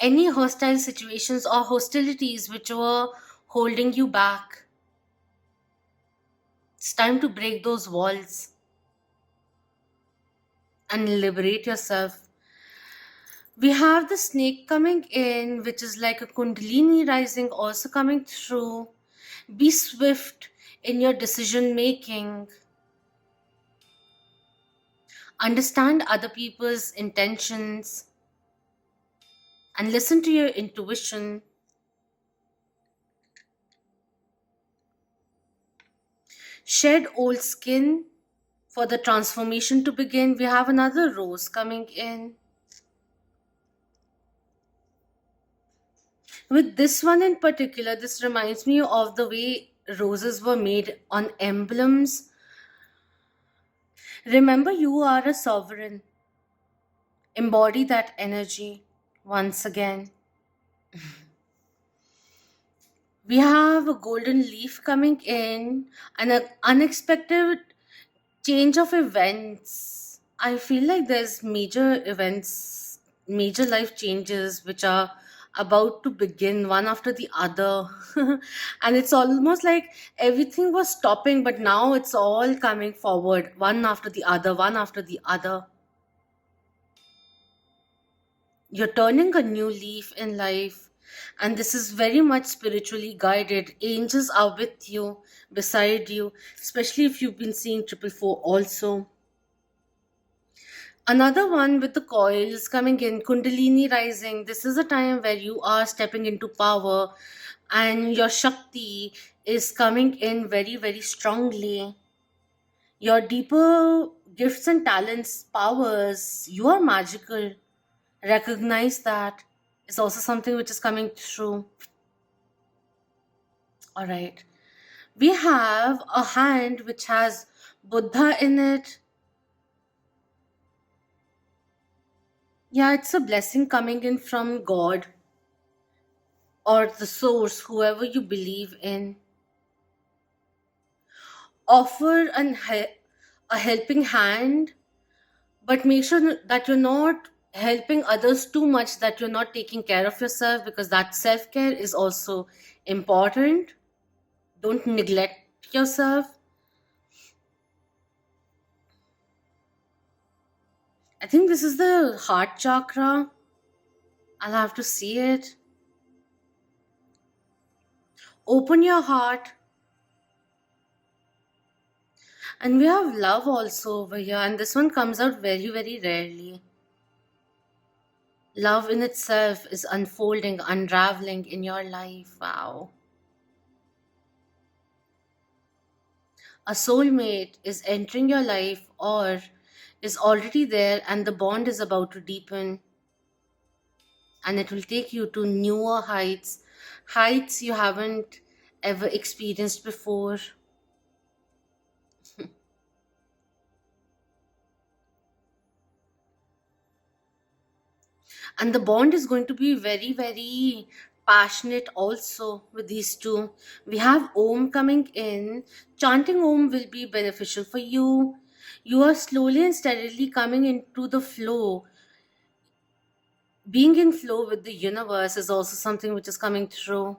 any hostile situations or hostilities which were holding you back. It's time to break those walls and liberate yourself. We have the snake coming in, which is like a kundalini rising also coming through. Be swift in your decision making. Understand other people's intentions and listen to your intuition. Shed old skin for the transformation to begin. We have another rose coming in. With this one in particular, this reminds me of the way roses were made on emblems. Remember, you are a sovereign. Embody that energy once again. We have a golden leaf coming in and an unexpected change of events. I feel like there's major events, major life changes which are about to begin one after the other. And it's almost like everything was stopping, but now it's all coming forward, one after the other, one after the other. You're turning a new leaf in life, and this is very much spiritually guided. Angels are with you, beside you, especially if you've been seeing triple four also. Another one with the coils coming in, Kundalini rising. This is a time where you are stepping into power and your Shakti is coming in very, very strongly. Your deeper gifts and talents, powers, you are magical. Recognize that is also something which is coming through. All right. We have a hand which has Buddha in it. Yeah, it's a blessing coming in from God or the source, whoever you believe in. Offer a helping hand, but make sure that you're not helping others too much, that you're not taking care of yourself, because that self care is also important. Don't neglect yourself. I think this is the heart chakra. I'll have to see it. Open your heart. And we have love also over here, and this one comes out very, very rarely. Love in itself is unfolding, unraveling in your life. Wow. A soulmate is entering your life or is already there, and the bond is about to deepen, and it will take you to newer heights, heights you haven't ever experienced before. And the bond is going to be very, very passionate also with these two. We have Om coming in. Chanting Om will be beneficial for you. You are slowly and steadily coming into the flow. Being in flow with the universe is also something which is coming through.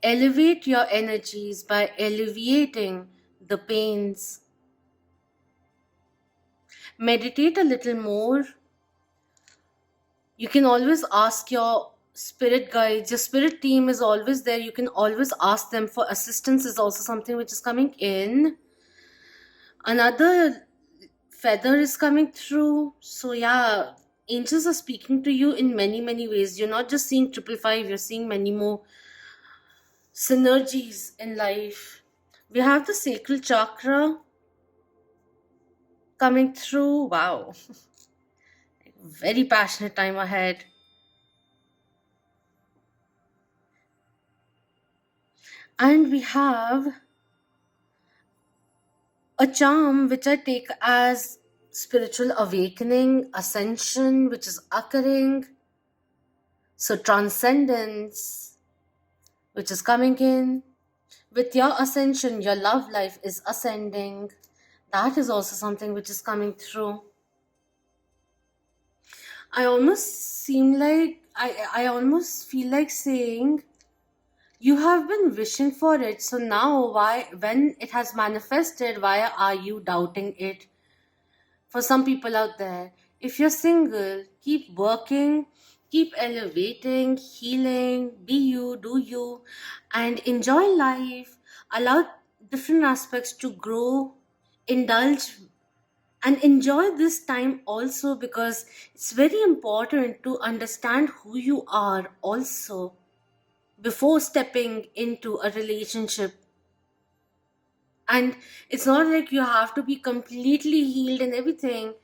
Elevate your energies by alleviating the pains. Meditate a little more. You can always ask your spirit guides. Your spirit team is always there. You can always ask them for assistance, is also something which is coming in. Another feather is coming through. So yeah, angels are speaking to you in many, many ways. You're not just seeing triple five, you're seeing many more synergies in life. We have the sacral chakra coming through. Wow. Very passionate time ahead. And we have a charm which I take as spiritual awakening, ascension, which is occurring. So, transcendence, which is coming in. With your ascension, your love life is ascending. That is also something which is coming through. I almost seem like, I almost feel like saying, you have been wishing for it. So now, why, when it has manifested, why are you doubting it? For some people out there, if you're single, keep working, keep elevating, healing, be you, do you, and enjoy life. Allow different aspects to grow, indulge, and enjoy this time also, because it's very important to understand who you are also before stepping into a relationship. And it's not like you have to be completely healed and everything.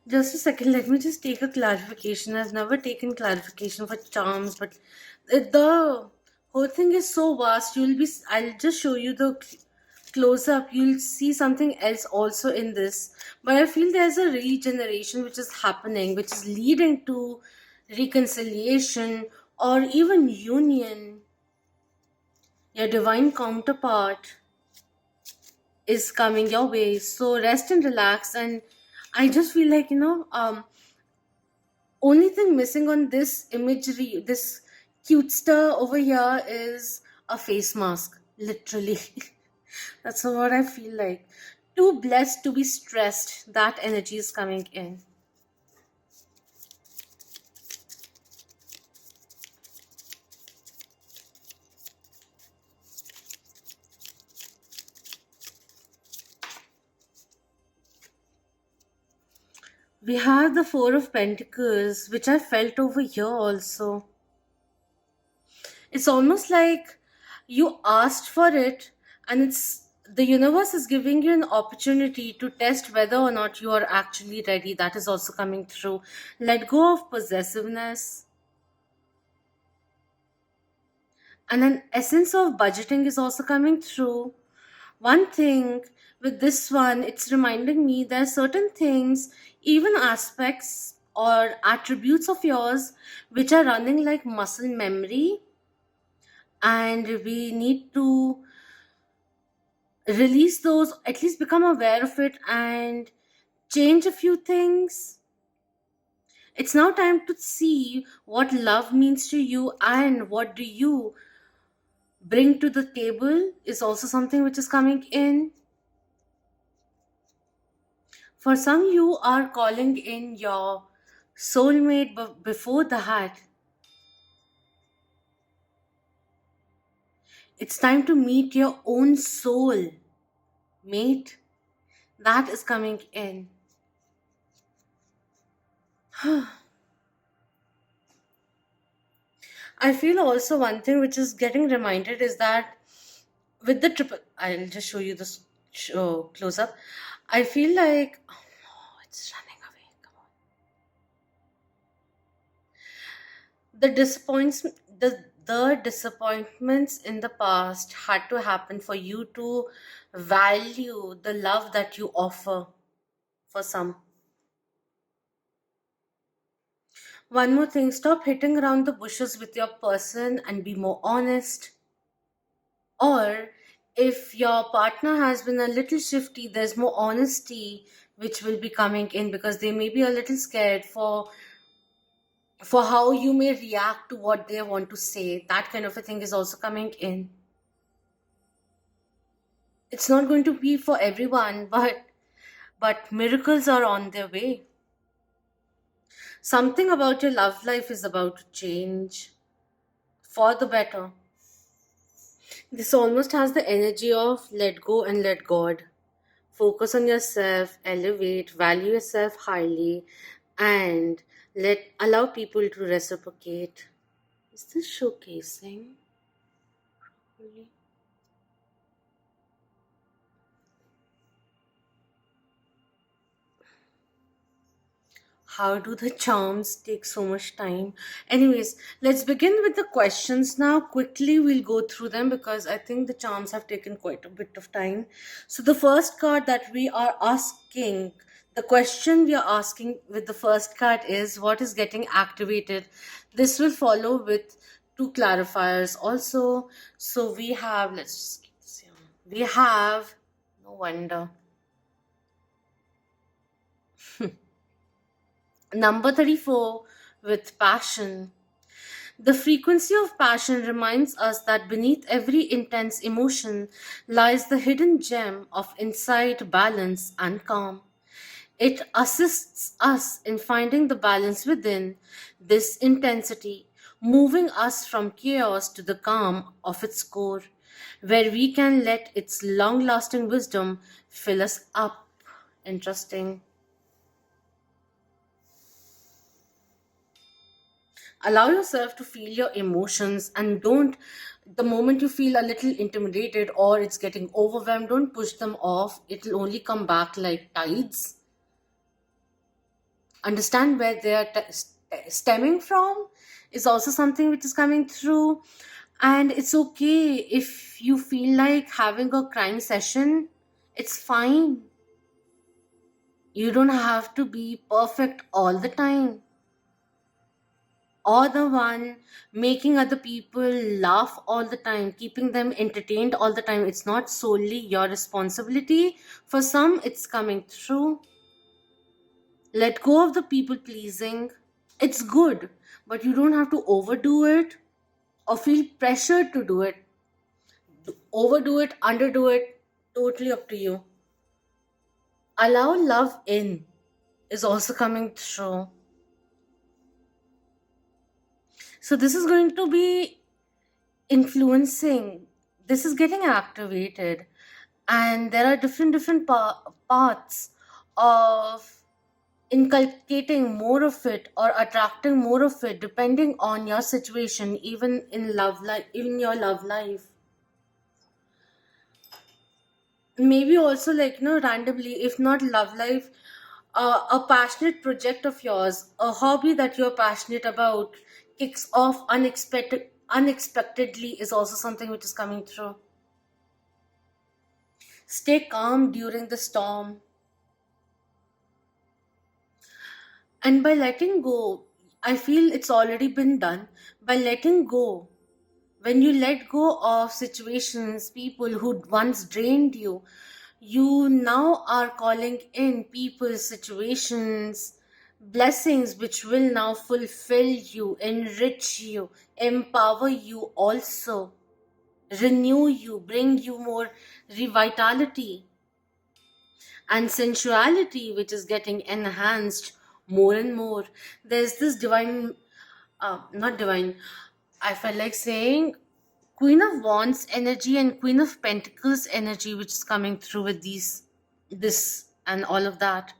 Just a second, let me just take a clarification. I've never taken clarification for charms, but the whole thing is so vast. I'll just show you the close up. You'll see something else also in this. But I feel there's a regeneration which is happening, which is leading to reconciliation or even union, your divine counterpart is coming your way. So rest and relax. And I just feel like, only thing missing on this imagery, this cute star over here, is a face mask. Literally. That's what I feel like. Too blessed to be stressed. That energy is coming in. We have the Four of Pentacles, which I felt over here also. It's almost like you asked for it, and it's the universe is giving you an opportunity to test whether or not you are actually ready. That is also coming through. Let go of possessiveness. And an essence of budgeting is also coming through. One thing with this one, it's reminding me there are certain things, even aspects or attributes of yours, which are running like muscle memory, and we need to release those, at least become aware of it and change a few things. It's now time to see what love means to you and what do you bring to the table is also something which is coming in. For some, you are calling in your soulmate, but before that, it's time to meet your own soul mate. That is coming in. I feel also one thing which is getting reminded is that with the triple, I'll just show you this close up. I feel like, oh, it's running away. Come on. The disappointments in the past had to happen for you to value the love that you offer for some. One more thing, stop hitting around the bushes with your person and be more honest. Or if your partner has been a little shifty, there's more honesty which will be coming in because they may be a little scared for how you may react to what they want to say. That kind of a thing is also coming in. It's not going to be for everyone, but miracles are on their way. Something about your love life is about to change for the better. This almost has the energy of let go and let God. Focus on yourself, elevate, value yourself highly, and allow people to reciprocate. Is this showcasing? Really? How do the charms take so much time? Anyways, let's begin with the questions now. Quickly, we'll go through them because I think the charms have taken quite a bit of time. So, the first card that we are asking, the question we are asking with the first card is what is getting activated? This will follow with two clarifiers also. So, we have, let's just keep this here. We have, no wonder. Number 34 with passion. The frequency of passion reminds us that beneath every intense emotion lies the hidden gem of insight, balance, and calm. It assists us in finding the balance within this intensity, moving us from chaos to the calm of its core, where we can let its long lasting wisdom fill us up. Interesting. Allow yourself to feel your emotions and don't, the moment you feel a little intimidated or it's getting overwhelmed, don't push them off. It'll only come back like tides. Understand where they are stemming from is also something which is coming through. And it's okay if you feel like having a crying session. It's fine. You don't have to be perfect all the time. or the one making other people laugh all the time, keeping them entertained all the time. It's not solely your responsibility. For some, it's coming through. Let go of the people pleasing. It's good, but you don't have to overdo it or feel pressured to do it. Overdo it, underdo it, totally up to you. Allow love in is also coming through. So this is going to be influencing, this is getting activated, and there are different paths of inculcating more of it or attracting more of it depending on your situation, even in love life, in your love life. Maybe also, like, randomly, if not love life, a passionate project of yours, a hobby that you're passionate about, kicks off unexpectedly is also something which is coming through. Stay calm during the storm. And by letting go, I feel it's already been done. By letting go, when you let go of situations, people who once drained you, you now are calling in people, situations, blessings which will now fulfill you, enrich you, empower you also, renew you, bring you more revitality and sensuality, which is getting enhanced more and more. There's this divine, not divine, I felt like saying Queen of Wands energy and Queen of Pentacles energy, which is coming through with this and all of that.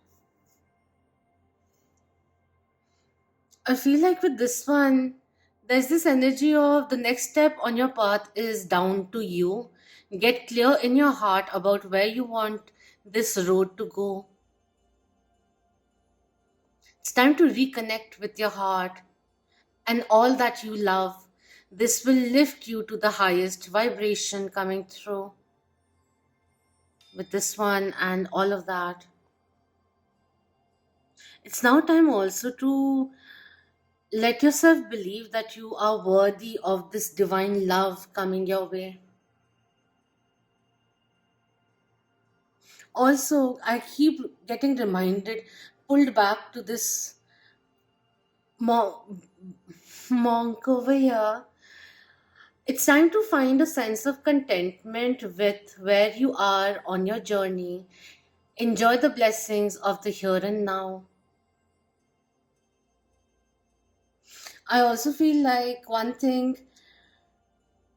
I feel like with this one, there's this energy of the next step on your path is down to you. Get clear in your heart about where you want this road to go. It's time to reconnect with your heart and all that you love. This will lift you to the highest vibration coming through with this one and all of that. It's now time also to let yourself believe that you are worthy of this divine love coming your way. Also, I keep getting reminded, pulled back to this monk over here. It's time to find a sense of contentment with where you are on your journey. Enjoy the blessings of the here and now. I also feel like one thing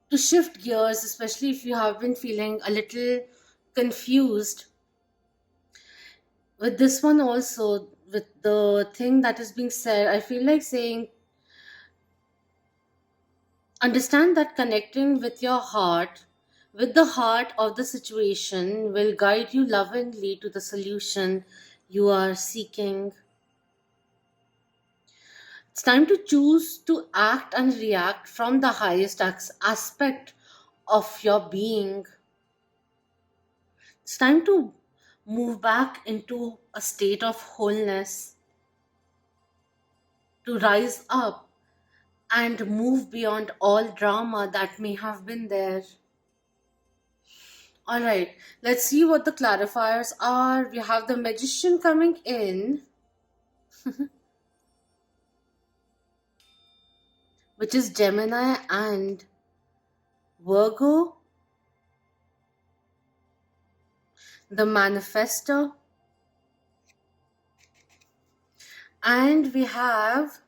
to shift gears, especially if you have been feeling a little confused with this one, also with the thing that is being said, I feel like saying, understand that connecting with your heart, with the heart of the situation, will guide you lovingly to the solution you are seeking. It's time to choose to act and react from the highest aspect of your being. It's time to move back into a state of wholeness, to rise up and move beyond all drama that may have been there. All right, let's see what the clarifiers are. We have the Magician coming in, which is Gemini and Virgo, the Manifestor, and we have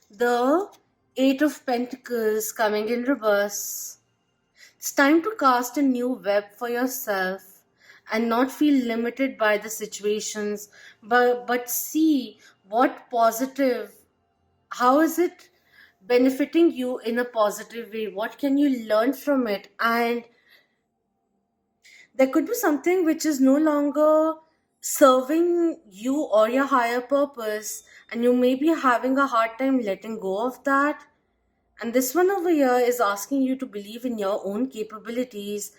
the Eight of Pentacles coming in reverse. It's time to cast a new web for yourself and not feel limited by the situations, but see what positive, how is it benefiting you in a positive way? What can you learn from it? And there could be something which is no longer serving you or your higher purpose, and you may be having a hard time letting go of that. And this one over here is asking you to believe in your own capabilities,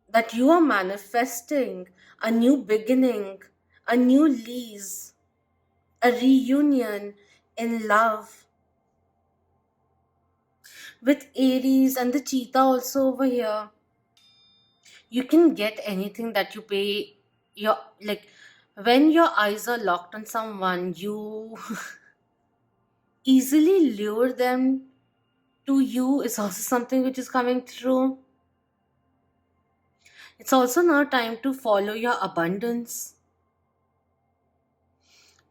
that you are manifesting a new beginning, a new lease, a reunion in love. With Aries and the cheetah also over here, you can get anything that you pay your, like, when your eyes are locked on someone, you easily lure them to you is also something which is coming through. It's also now time to follow your abundance.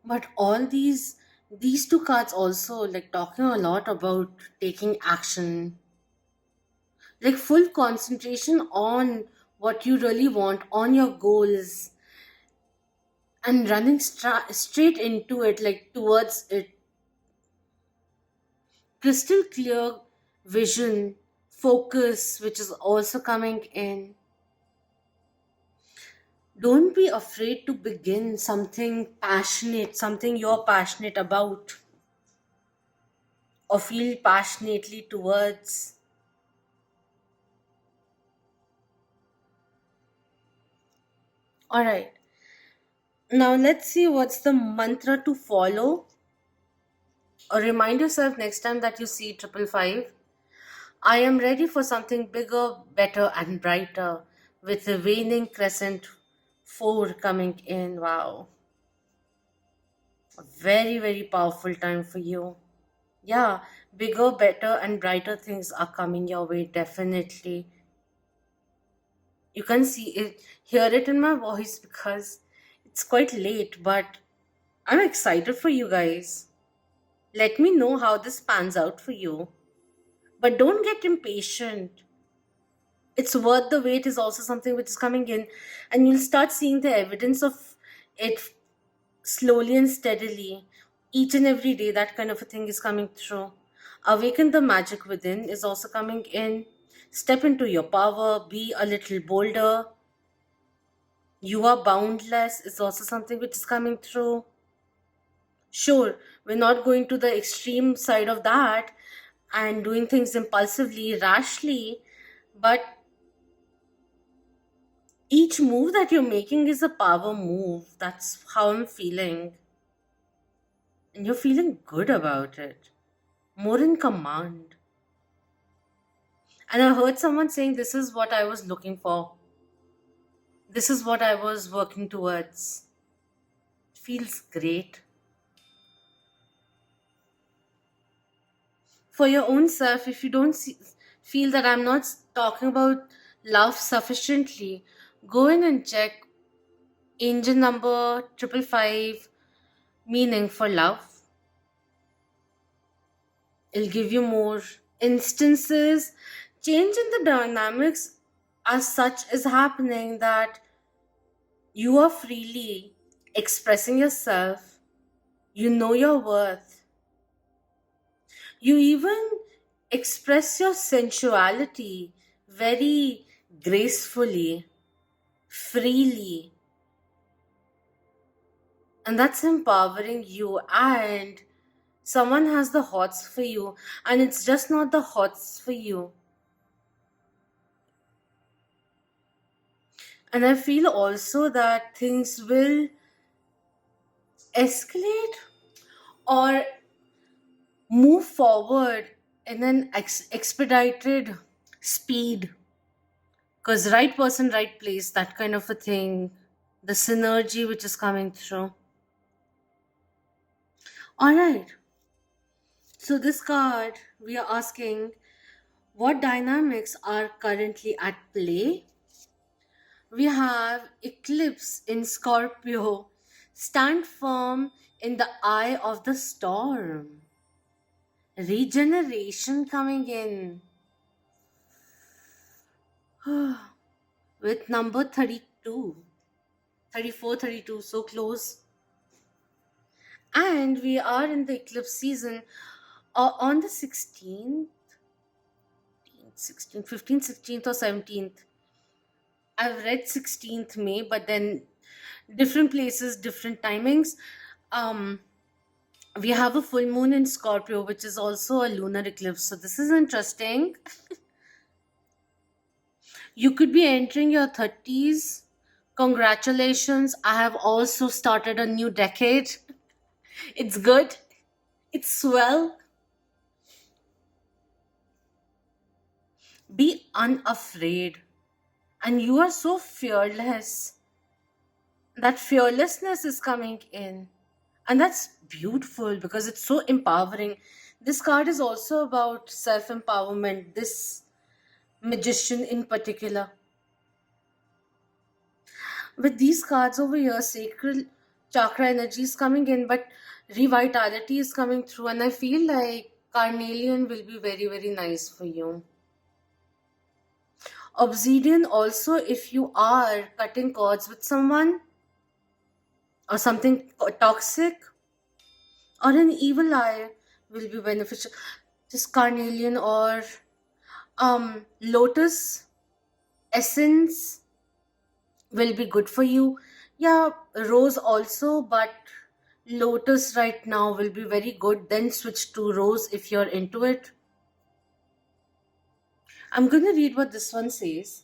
But all these two cards also like talking a lot about taking action, like full concentration on what you really want, on your goals, and running straight into it, like towards it. Crystal clear vision, focus, which is also coming in. Don't be afraid to begin something passionate, something you're passionate about or feel passionately towards. All right. Now let's see what's the mantra to follow. Or remind yourself next time that you see 555. I am ready for something bigger, better, and brighter. With the waning crescent 4 coming in. Wow. A very, very powerful time for you. Yeah, bigger, better, and brighter things are coming your way, definitely. You can see it, hear it in my voice because it's quite late, but I'm excited for you guys. Let me know how this pans out for you. But don't get impatient. It's worth the wait is also something which is coming in, and you'll start seeing the evidence of it slowly and steadily. Each and every day, that kind of a thing is coming through. Awaken the magic within is also coming in. Step into your power, be a little bolder. You are boundless is also something which is coming through. Sure, we're not going to the extreme side of that and doing things impulsively, rashly, but each move that you're making is a power move. That's how I'm feeling. And you're feeling good about it, more in command. And I heard someone saying, this is what I was looking for. This is what I was working towards. It feels great. For your own self, if you don't feel that I'm not talking about love sufficiently, go in and check angel number 555, meaning for love. It'll give you more instances. Change in the dynamics as such is happening that you are freely expressing yourself. You know your worth. You even express your sensuality very gracefully, freely. And that's empowering you. And someone has the hots for you. And it's just not the hots for you. And I feel also that things will escalate or move forward in an expedited speed. Because right person, right place, that kind of a thing. The synergy which is coming through. Alright. So this card, we are asking what dynamics are currently at play. We have eclipse in Scorpio. Stand firm in the eye of the storm. Regeneration coming in. With number 32. 34, 32, so close. And we are in the eclipse season on the 16th, 16th, 15th, 16th, or 17th. I've read 16th May, but then different places, different timings. Um, we have a full moon in Scorpio, which is also a lunar eclipse. So this is interesting. You could be entering your 30s. Congratulations. I have also started a new decade. It's good. It's swell. Be unafraid. And you are so fearless. That fearlessness is coming in. And that's beautiful because it's so empowering. This card is also about self empowerment, this magician in particular. With these cards over here, sacral chakra energy is coming in, but revitality is coming through, and I feel like carnelian will be very, very nice for you. Obsidian also, if you are cutting cords with someone or something toxic or an evil eye, will be beneficial. Just carnelian or lotus essence will be good for you. Yeah, rose also, but lotus right now will be very good. Then switch to rose if you're into it. I'm going to read what this one says,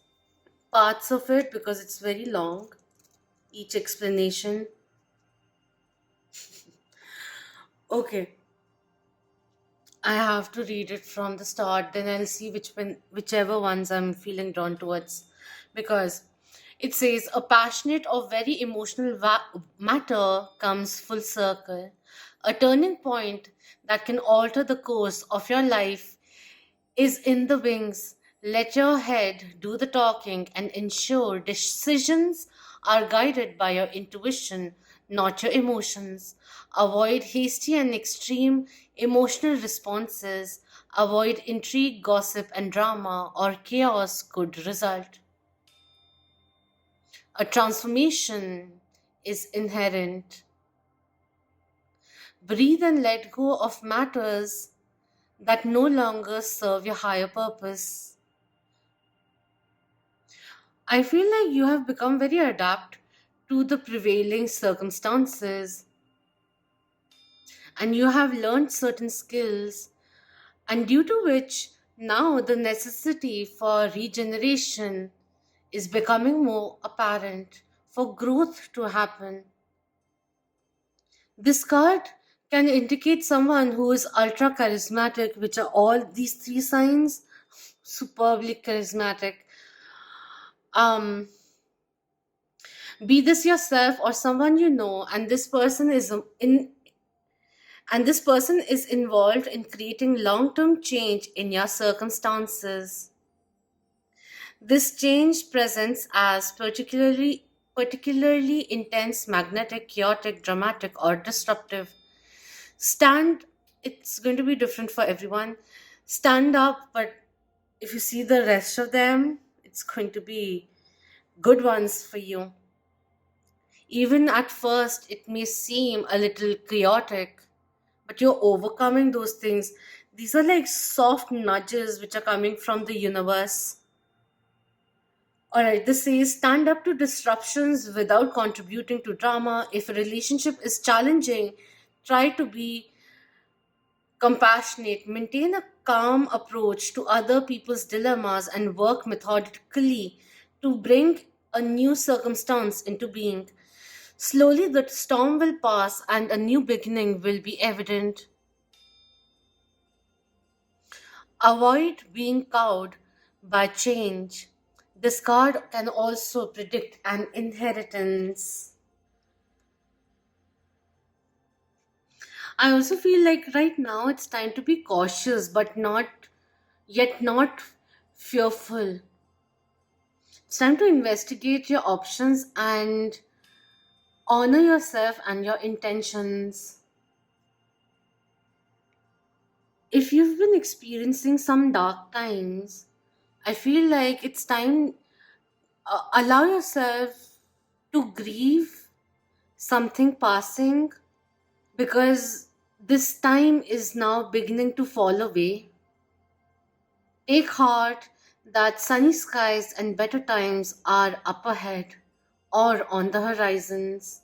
parts of it, because it's very long, each explanation. Okay, I have to read it from the start, then I'll see whichever ones I'm feeling drawn towards. Because it says, a passionate or very emotional matter comes full circle. A turning point that can alter the course of your life is in the wings. Let your head do the talking and ensure decisions are guided by your intuition, not your emotions. Avoid hasty and extreme emotional responses. Avoid intrigue, gossip, and drama, or chaos could result. A transformation is inherent. Breathe and let go of matters that no longer serve your higher purpose. I feel like you have become very adept to the prevailing circumstances and you have learned certain skills, and due to which now the necessity for regeneration is becoming more apparent for growth to happen. This card can indicate someone who is ultra charismatic, which are all these three signs superbly charismatic. Um, be this yourself or someone you know, and this person is involved in creating long-term change in your circumstances. This change presents as particularly intense, magnetic, chaotic, dramatic, or disruptive. Stand, it's going to be different for everyone. Stand up, but if you see the rest of them, it's going to be good ones for you. Even at first, it may seem a little chaotic, but you're overcoming those things. These are like soft nudges which are coming from the universe. Alright, this says stand up to disruptions without contributing to drama. If a relationship is challenging, try to be compassionate, maintain a calm approach to other people's dilemmas, and work methodically to bring a new circumstance into being. Slowly, the storm will pass and a new beginning will be evident. Avoid being cowed by change. This card can also predict an inheritance. I also feel like right now it's time to be cautious but not fearful. It's time to investigate your options and honor yourself and your intentions. If you've been experiencing some dark times, I feel like it's time, allow yourself to grieve something passing, because this time is now beginning to fall away. Take heart that sunny skies and better times are up ahead or on the horizons.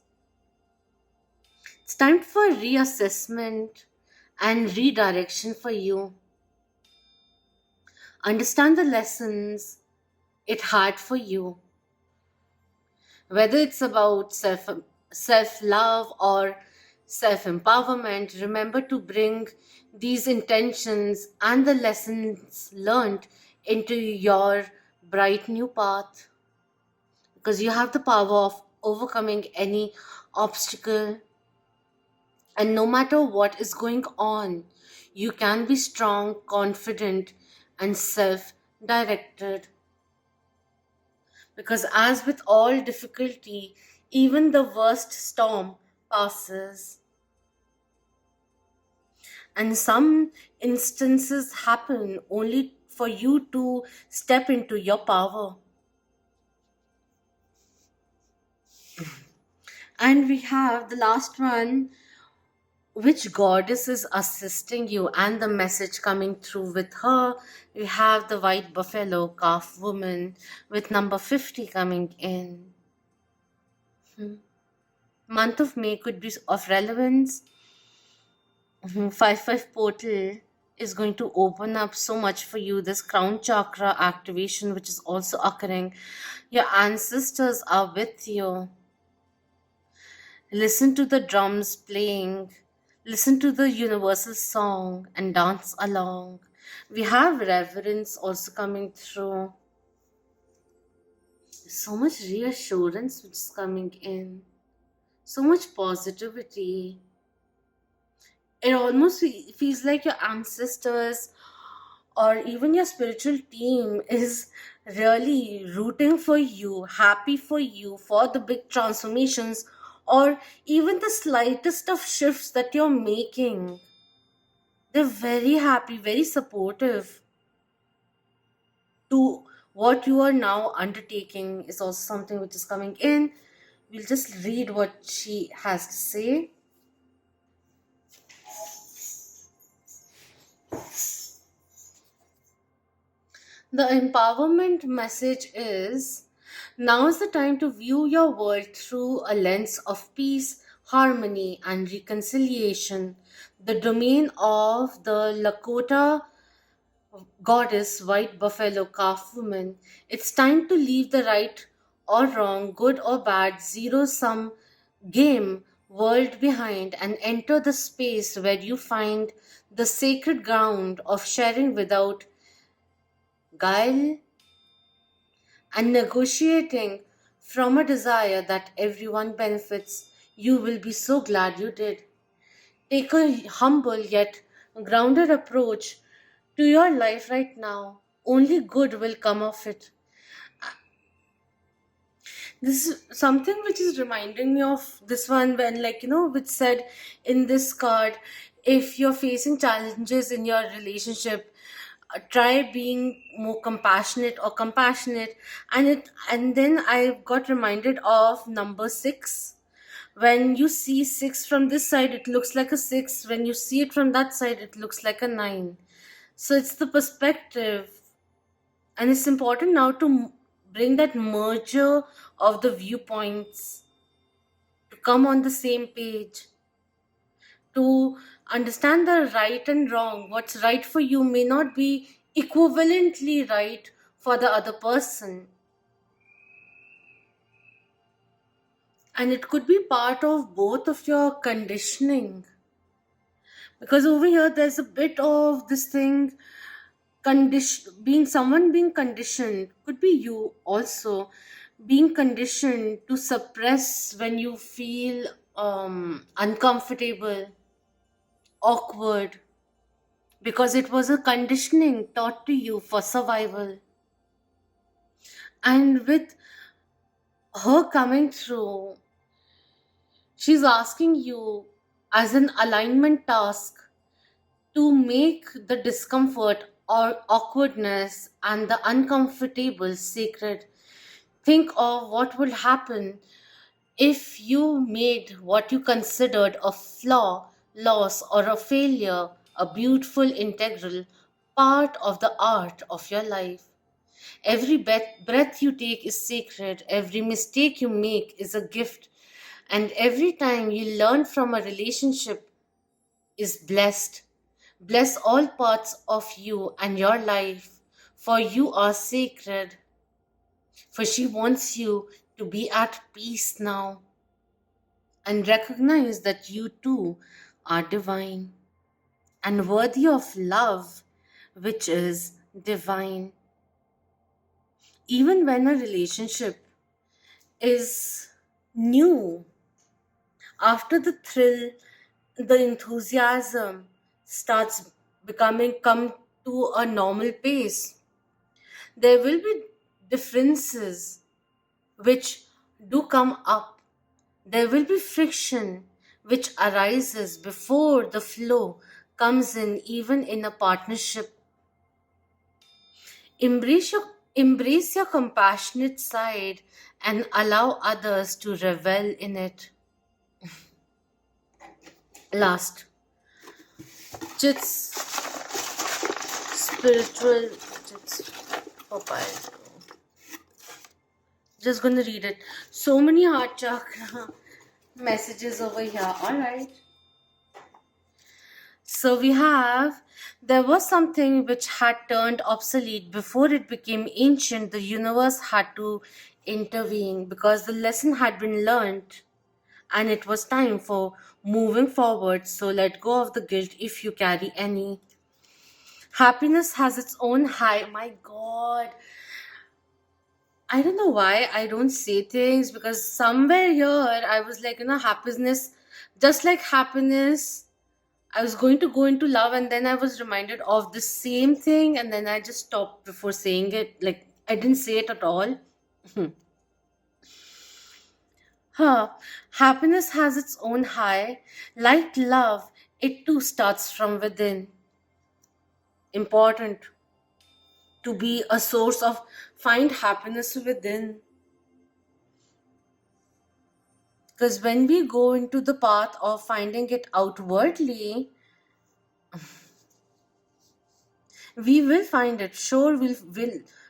It's time for reassessment and redirection for you. Understand the lessons it had for you, whether it's about self love or self empowerment. Remember to bring these intentions and the lessons learned into your bright new path, because you have the power of overcoming any obstacle. And no matter what is going on, you can be strong, confident, and self directed. Because, as with all difficulty, even the worst storm passes. And some instances happen only for you to step into your power. And we have the last one, which goddess is assisting you, and the message coming through with her. We have the white buffalo calf woman with number 50 coming in. Month of May could be of relevance. 5-5 portal is going to open up so much for you. This crown chakra activation, which is also occurring. Your ancestors are with you. Listen to the drums playing. Listen to the universal song and dance along. We have reverence also coming through. So much reassurance which is coming in. So much positivity. It almost feels like your ancestors or even your spiritual team is really rooting for you, happy for you, for the big transformations, or even the slightest of shifts that you're making. They're very happy, very supportive to what you are now undertaking, is also something which is coming in. We'll just read what she has to say. The empowerment message is: now is the time to view your world through a lens of peace, harmony, and reconciliation. The domain of the Lakota goddess, white buffalo calf woman. It's time to leave the right or wrong, good or bad, zero sum game world behind and enter the space where you find the sacred ground of sharing without guile and negotiating from a desire that everyone benefits. You will be so glad you did. Take a humble yet grounded approach to your life right now. Only good will come of it. This is something which is reminding me of this one when, like, which said in this card, if you're facing challenges in your relationship, try being more compassionate or compassionate. And then I got reminded of number 6. When you see 6 from this side, it looks like a 6. When you see it from that side, it looks like a 9. So it's the perspective. And it's important now to bring that merger of the viewpoints, to come on the same page, to understand the right and wrong. What's right for you may not be equivalently right for the other person. And it could be part of both of your conditioning. Because over here, there's a bit of this thing, being conditioned, could be you also being conditioned to suppress when you feel uncomfortable, awkward, because it was a conditioning taught to you for survival. And with her coming through, she's asking you as an alignment task to make the discomfort or awkwardness and the uncomfortable sacred. Think of what would happen if you made what you considered a flaw, loss, or a failure a beautiful, integral part of the art of your life. Every breath you take is sacred, every mistake you make is a gift, and every time you learn from a relationship is blessed. Bless all parts of you and your life, for you are sacred. For she wants you to be at peace now and recognize that you too are divine and worthy of love, which is divine. Even when a relationship is new, after the thrill, the enthusiasm starts becoming come to a normal pace, there will be differences which do come up. There will be friction which arises before the flow comes in, even in a partnership. Embrace your compassionate side and allow others to revel in it. Last, Jits spiritual Jits Popeye. Just gonna read it. So many heart chakra messages over here. Alright. So we have, there was something which had turned obsolete before it became ancient. The universe had to intervene because the lesson had been learned and it was time for moving forward. So let go of the guilt if you carry any. Happiness has its own high. My God. I don't know why I don't say things, because somewhere here I was like, happiness, just like happiness, I was going to go into love, and then I was reminded of the same thing, and then I just stopped before saying it. Like, I didn't say it at all. Huh. Happiness has its own high. Like love, it too starts from within. Important to be a source of find happiness within. Because when we go into the path of finding it outwardly, we will find it. Sure, will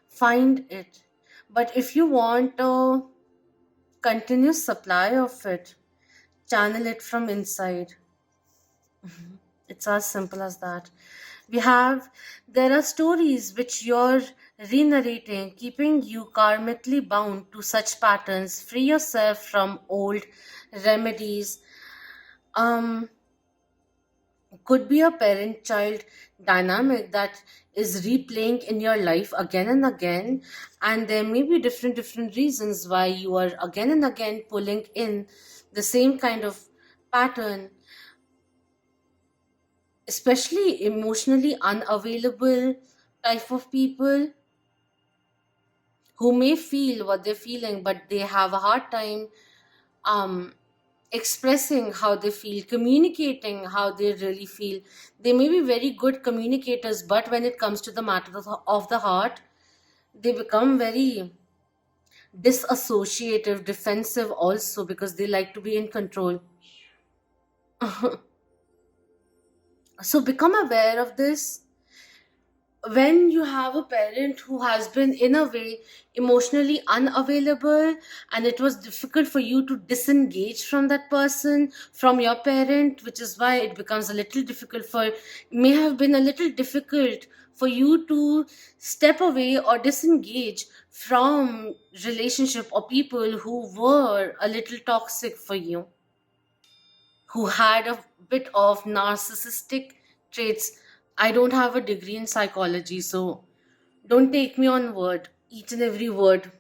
find it. But if you want a continuous supply of it, channel it from inside. It's as simple as that. We have, there are stories which you're re-narrating, keeping you karmically bound to such patterns. Free yourself from old remedies. Um, could be a parent child dynamic that is replaying in your life again and again, and there may be different reasons why you are again and again pulling in the same kind of pattern, especially emotionally unavailable type of people who may feel what they're feeling, but they have a hard time um expressing how they feel, communicating how they really feel. They may be very good communicators, but when it comes to the matter of the heart, they become very disassociative, defensive also, because they like to be in control. So become aware of this. When you have a parent who has been in a way emotionally unavailable, and it was difficult for you to disengage from that person, from your parent, which is why it becomes a little difficult for, may have been a little difficult for you to step away or disengage from relationship or people who were a little toxic for you, who had a bit of narcissistic traits. I don't have a degree in psychology, so don't take me on word, each and every word.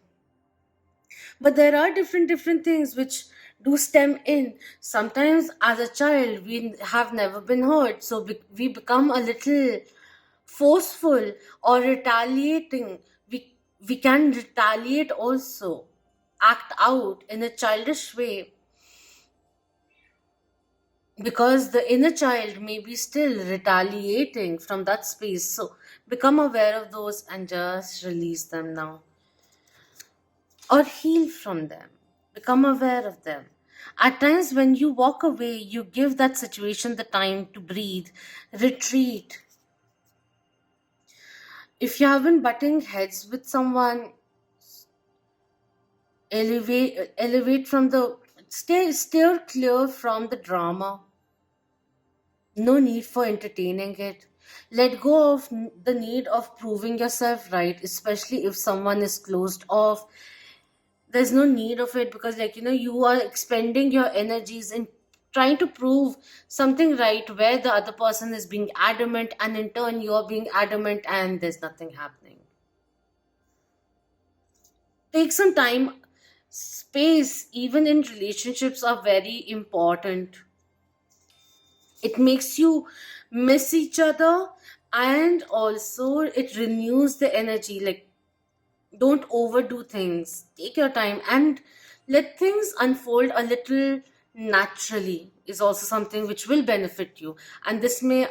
But there are different things which do stem in. Sometimes as a child we have never been heard, so we become a little forceful or retaliating. We can retaliate also, act out in a childish way, because the inner child may be still retaliating from that space. So become aware of those and just release them now, or heal from them. Become aware of them. At times when you walk away, you give that situation the time to breathe, retreat. If you have been butting heads with someone, elevate from the, steer clear from the drama. No need for entertaining it. Let go of the need of proving yourself right, especially if someone is closed off. There's no need of it, because, like, you are expending your energies in trying to prove something right where the other person is being adamant, and in turn, you're being adamant, and there's nothing happening. Take some time. Space, even in relationships, are very important. It makes you miss each other, and also it renews the energy. Like, don't overdo things. Take your time and let things unfold a little naturally, is also something which will benefit you. And this may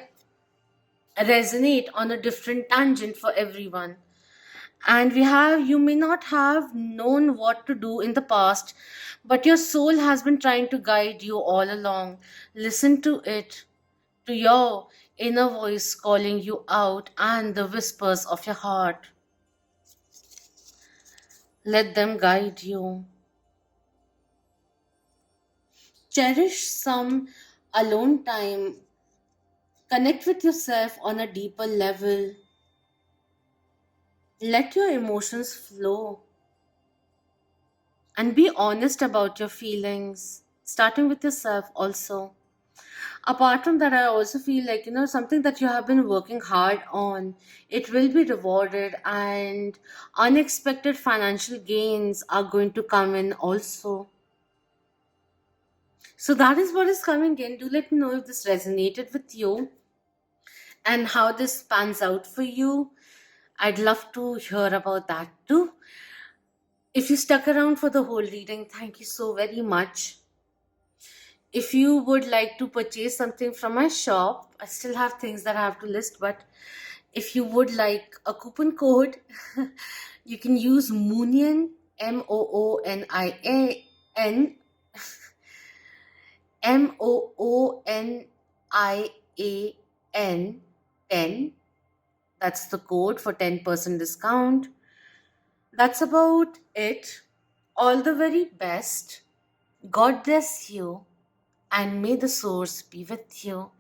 resonate on a different tangent for everyone. And we have, you may not have known what to do in the past, but your soul has been trying to guide you all along. Listen to it, to your inner voice calling you out and the whispers of your heart. Let them guide you. Cherish some alone time. Connect with yourself on a deeper level. Let your emotions flow and be honest about your feelings, starting with yourself also. Apart from that, I also feel like, something that you have been working hard on, it will be rewarded, and unexpected financial gains are going to come in also. So that is what is coming in. Do let me know if this resonated with you and how this pans out for you. I'd love to hear about that too. If you stuck around for the whole reading, thank you so very much. If you would like to purchase something from my shop, I still have things that I have to list, but if you would like a coupon code, you can use Moonian, Moonian, Moonian 10. That's the code for 10% discount. That's about it. All the very best. God bless you, and may the source be with you.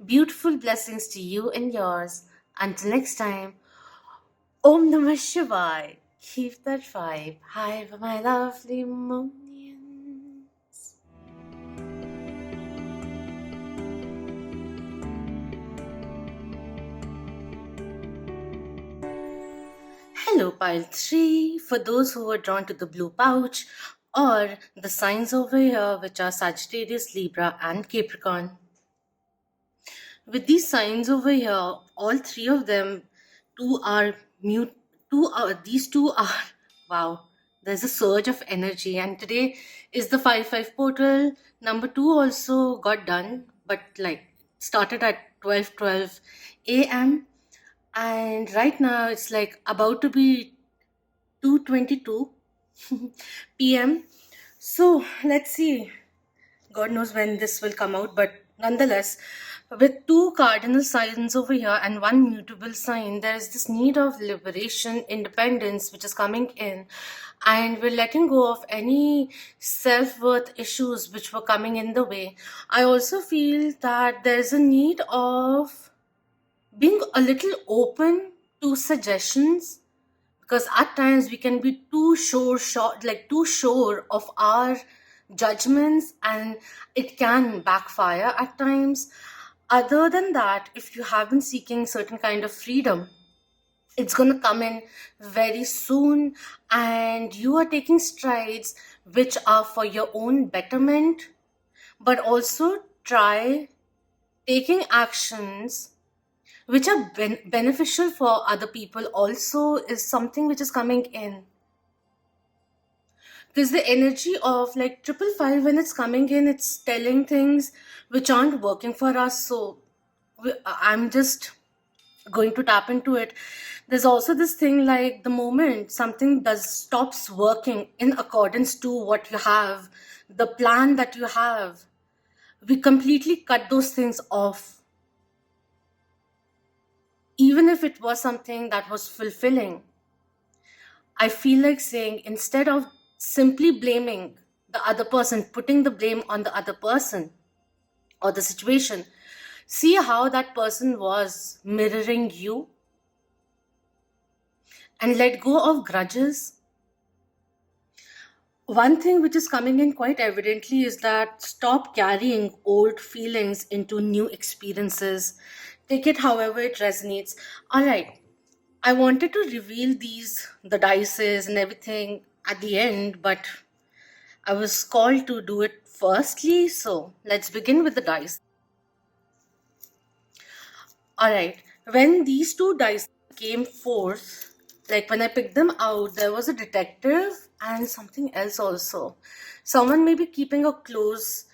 Beautiful blessings to you and yours. Until next time, Om Namah Shivaya. Keep that vibe high for my lovely Moonians. Hello, pile 3. For those who are drawn to the blue pouch, or the signs over here, which are Sagittarius, Libra, and Capricorn. With these signs over here, all three of them, two are mute. These two are wow. There's a surge of energy, and today is the 5-5 portal. Number 2 also got done, but like started at 12:12 a.m. and right now it's like about to be 2:22 p.m. So let's see. God knows when this will come out, but nonetheless, with two cardinal signs over here and one mutable sign, there is this need of liberation, independence, which is coming in, and we're letting go of any self worth issues which were coming in the way. I also feel that there's a need of being a little open to suggestions, because at times we can be too sure of our judgments, and it can backfire at times. Other than that, if you have been seeking certain kind of freedom, it's going to come in very soon, and you are taking strides which are for your own betterment, but also try taking actions which are beneficial for other people also, is something which is coming in. Because the energy of like 555, when it's coming in, it's telling things which aren't working for us. So I'm just going to tap into it. There's also this thing like the moment something does stops working in accordance to what you have, the plan that you have, we completely cut those things off. Even if it was something that was fulfilling, I feel like saying, instead of simply blaming the other person, putting the blame on the other person or the situation, see how that person was mirroring you, and let go of grudges. One thing which is coming in quite evidently is that stop carrying old feelings into new experiences. Take it however it resonates. All right. I wanted to reveal the dices and everything at the end, but I was called to do it firstly. So let's begin with the dice. All right. When these two dice came forth, like when I picked them out, there was a detective and something else also. Someone may be keeping a close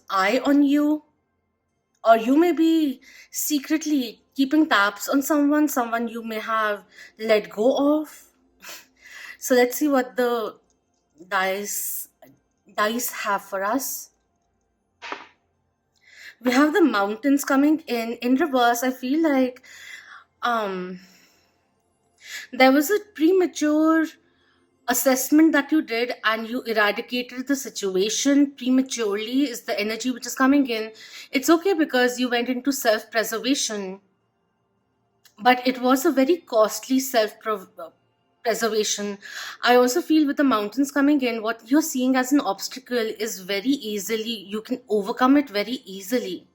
eye on you, or you may be secretly keeping tabs on someone you may have let go of. So let's see what the dice dice have for us. We have the mountains coming in reverse. I feel like um there was a premature assessment that you did and you eradicated the situation prematurely, is the energy which is coming in. It's okay because you went into self preservation, but it was a very costly preservation. I also feel with the mountains coming in, what you're seeing as an obstacle is very easily, you can overcome it very easily.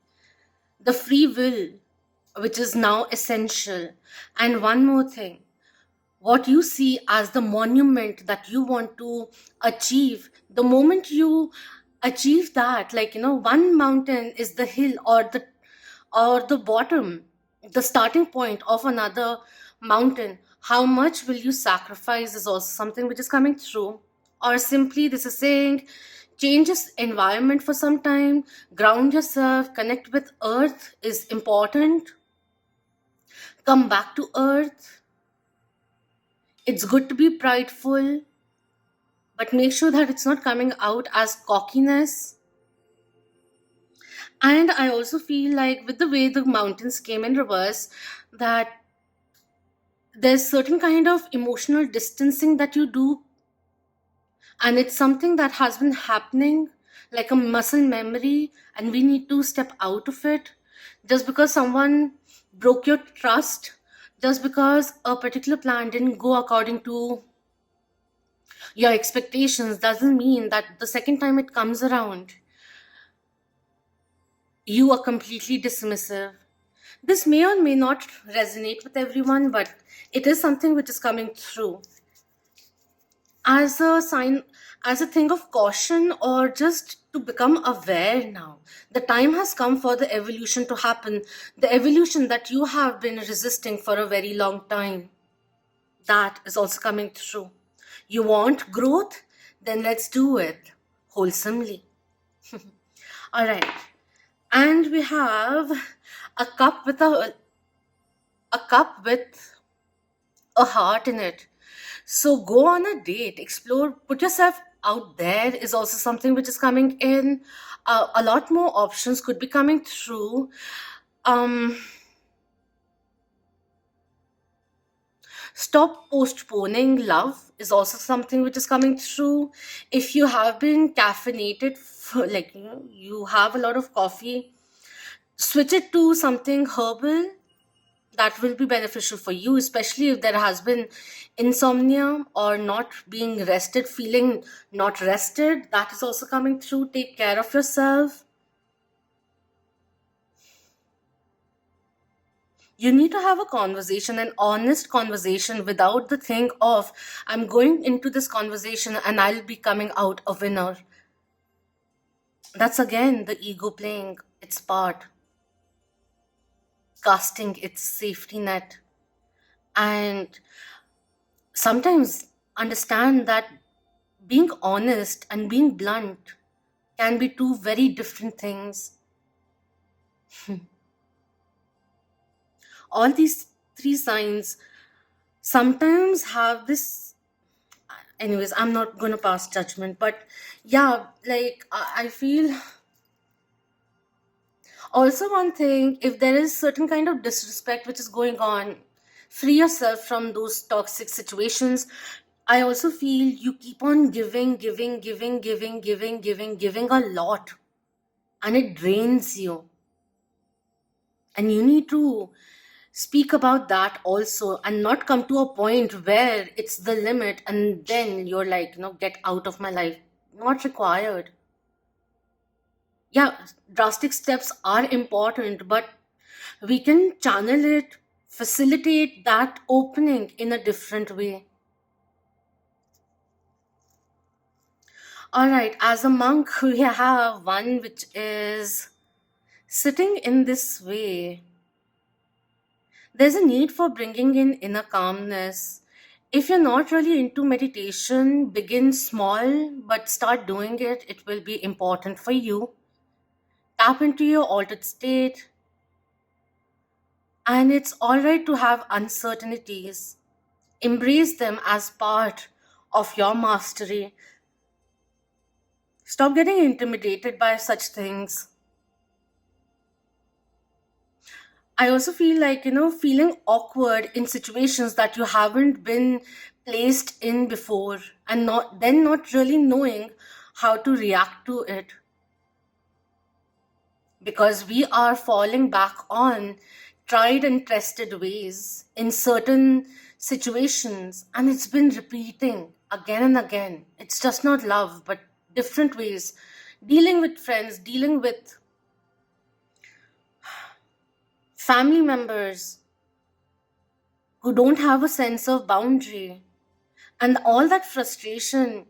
The free will, which is now essential. And one more thing, what you see as the monument that you want to achieve, the moment you achieve that, like, one mountain is the hill or the bottom, the starting point of another mountain. How much will you sacrifice is also something which is coming through. Or simply this is saying, change your environment for some time, ground yourself, connect with earth is important, come back to earth. It's good to be prideful, but make sure that it's not coming out as cockiness. And I also feel like with the way the mountains came in reverse, that there's certain kind of emotional distancing that you do, and it's something that has been happening like a muscle memory, and we need to step out of it. Just because someone broke your trust, just because a particular plan didn't go according to your expectations, doesn't mean that the second time it comes around you are completely dismissive. This may or may not resonate with everyone, but it is something which is coming through as a sign, as a thing of caution, or just to become aware now. The time has come for the evolution to happen, the evolution that you have been resisting for a very long time. That is also coming through. You want growth? Then let's do it wholesomely. All right. And we have a cup with a cup with a heart in it. So go on a date, explore, put yourself out there is also something which is coming in. A lot more options could be coming through. Um, Stop postponing love is also something which is coming through. If you have been caffeinated, for, like, you have a lot of coffee, switch it to something herbal. That will be beneficial for you, especially if there has been insomnia or not being rested, feeling not rested. That is also coming through. Take care of yourself. You need to have a conversation, an honest conversation, without the thing of, I'm going into this conversation and I'll be coming out a winner. That's again the ego playing its part, casting its safety net. And sometimes understand that being honest and being blunt can be two very different things. All these three signs sometimes have this. Anyways, I'm not going to pass judgment, but yeah, like I feel also one thing, if there is certain kind of disrespect which is going on, free yourself from those toxic situations. I also feel you keep on giving a lot, and it drains you. And you need to speak about that also, and not come to a point where it's the limit and then you're like, get out of my life. Not required. Yeah, drastic steps are important, but we can channel it, facilitate that opening in a different way. All right, as a monk, we have one which is sitting in this way. There's a need for bringing in inner calmness. If you're not really into meditation, begin small, but start doing it. It will be important for you. Tap into your altered state, and it's all right to have uncertainties. Embrace them as part of your mastery. Stop getting intimidated by such things. I also feel like, feeling awkward in situations that you haven't been placed in before and not really knowing how to react to it, because we are falling back on tried and tested ways in certain situations, and it's been repeating again and again. It's just not love, but different ways. Dealing with friends, dealing with family members who don't have a sense of boundary, and all that frustration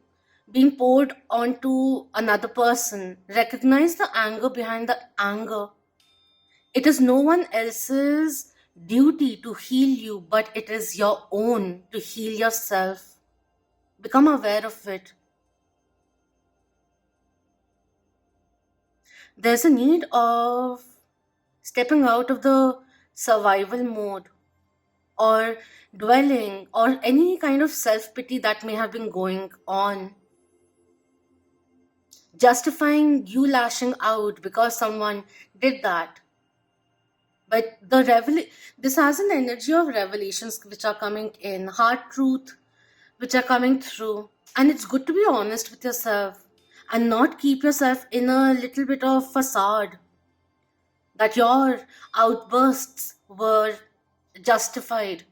being poured onto another person. Recognize the anger behind the anger. It is no one else's duty to heal you, but it is your own to heal yourself. Become aware of it. There's a need of stepping out of the survival mode, or dwelling, or any kind of self pity that may have been going on, justifying you lashing out because someone did that. But this has an energy of revelations which are coming in, hard truth which are coming through. And it's good to be honest with yourself and not keep yourself in a little bit of facade that your outbursts were justified.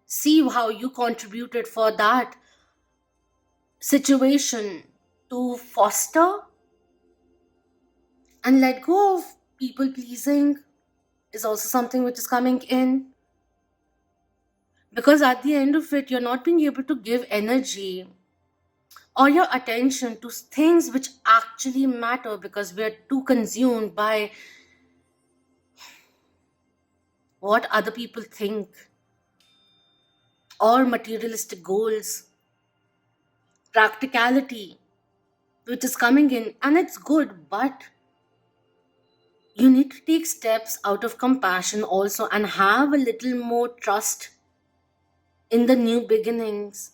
See how you contributed for that situation to foster, and let go of people pleasing is also something which is coming in, because at the end of it, you're not being able to give energy or your attention to things which actually matter, because we're too consumed by what other people think or materialistic goals, practicality which is coming in, and it's good, but you need to take steps out of compassion also, and have a little more trust in the new beginnings.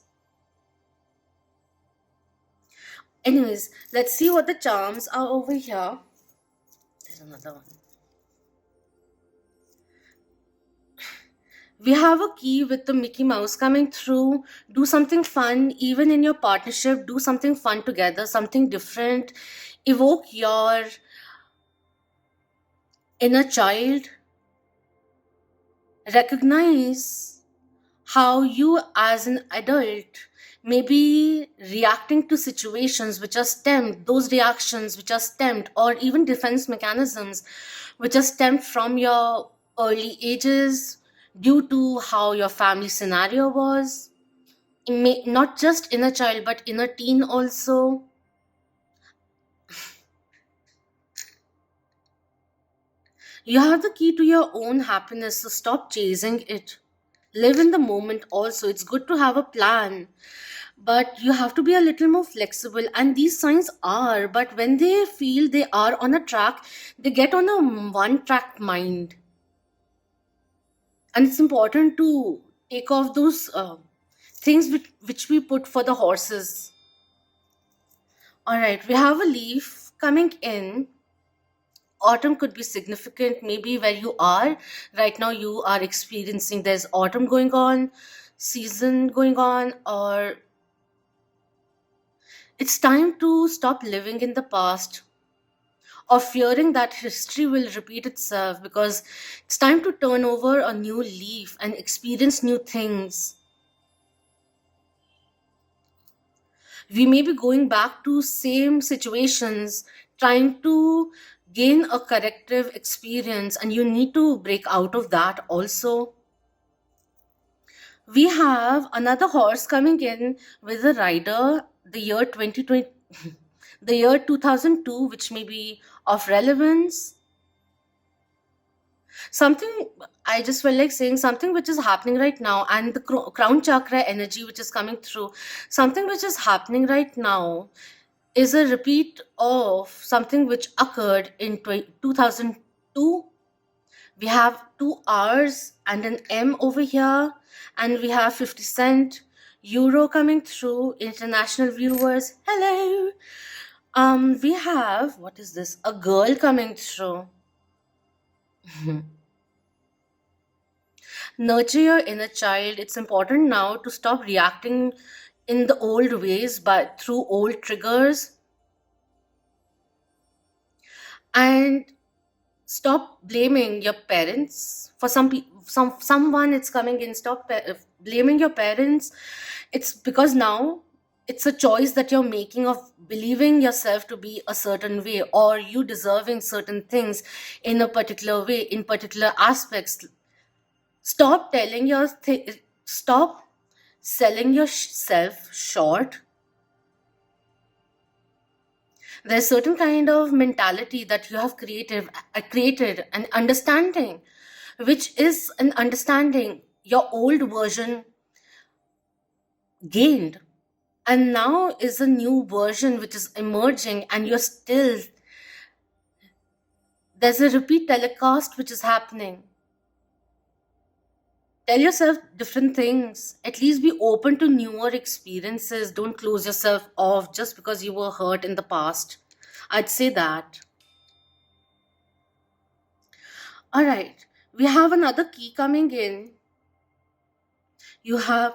Anyways, let's see what the charms are over here. There's another one. We have a key with the Mickey Mouse coming through. Do something fun, even in your partnership. Do something fun together, something different. Evoke your inner child. Recognize how you, as an adult, may be reacting to situations which are stemmed, those reactions which are stemmed, or even defense mechanisms which are stemmed from your early ages, due to how your family scenario was. Not just inner child, but inner teen also. You have the key to your own happiness, so stop chasing it. Live in the moment also. It's good to have a plan, but you have to be a little more flexible. And these signs are, but when they feel they are on a track, they get on a one track mind. And it's important to take off those things which we put for the horses. All right, we have a leaf coming in. Autumn could be significant, maybe where you are right now. You are experiencing there's autumn going on, season going on, or it's time to stop living in the past or fearing that history will repeat itself, because it's time to turn over a new leaf and experience new things. We may be going back to same situations, trying to gain a corrective experience, and you need to break out of that also. We have another horse coming in with a rider, the year 2020, the year 2002, which may be of relevance. Something I just felt like saying, something which is happening right now, and the crown chakra energy which is coming through, something which is happening right now is a repeat of something which occurred in 2002. We have two R's and an M over here, and we have 50 cent euro coming through. International viewers, hello. We have, what is this, a girl coming through. Nurture your inner child. It's important now to stop reacting in the old ways, but through old triggers, and stop blaming your parents for some people. Someone it's coming in. Stop blaming your parents. It's because now it's a choice that you're making of believing yourself to be a certain way, or you deserving certain things in a particular way, in particular aspects. Stop telling your stop selling yourself short. There's certain kind of mentality that you have created an understanding, which is an understanding your old version gained, and now is a new version which is emerging, and you're still, there's a repeat telecast which is happening. Tell yourself different things. At least be open to newer experiences. Don't close yourself off just because you were hurt in the past. I'd say that. All right. We have another key coming in. You have,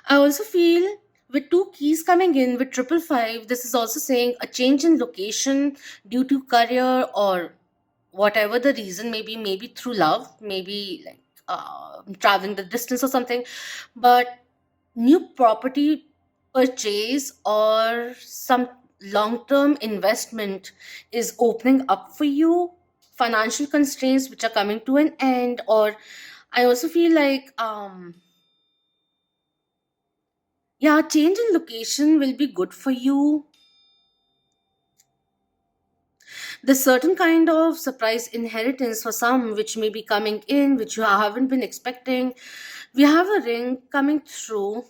I also feel with two keys coming in with 555, this is also saying a change in location due to career or whatever the reason may be, maybe through love, maybe like traveling the distance or something, but new property purchase or some long term investment is opening up for you. Financial constraints which are coming to an end, or I also feel like yeah, change in location will be good for you. There's certain kind of surprise inheritance for some which may be coming in, which you haven't been expecting. We have a ring coming through.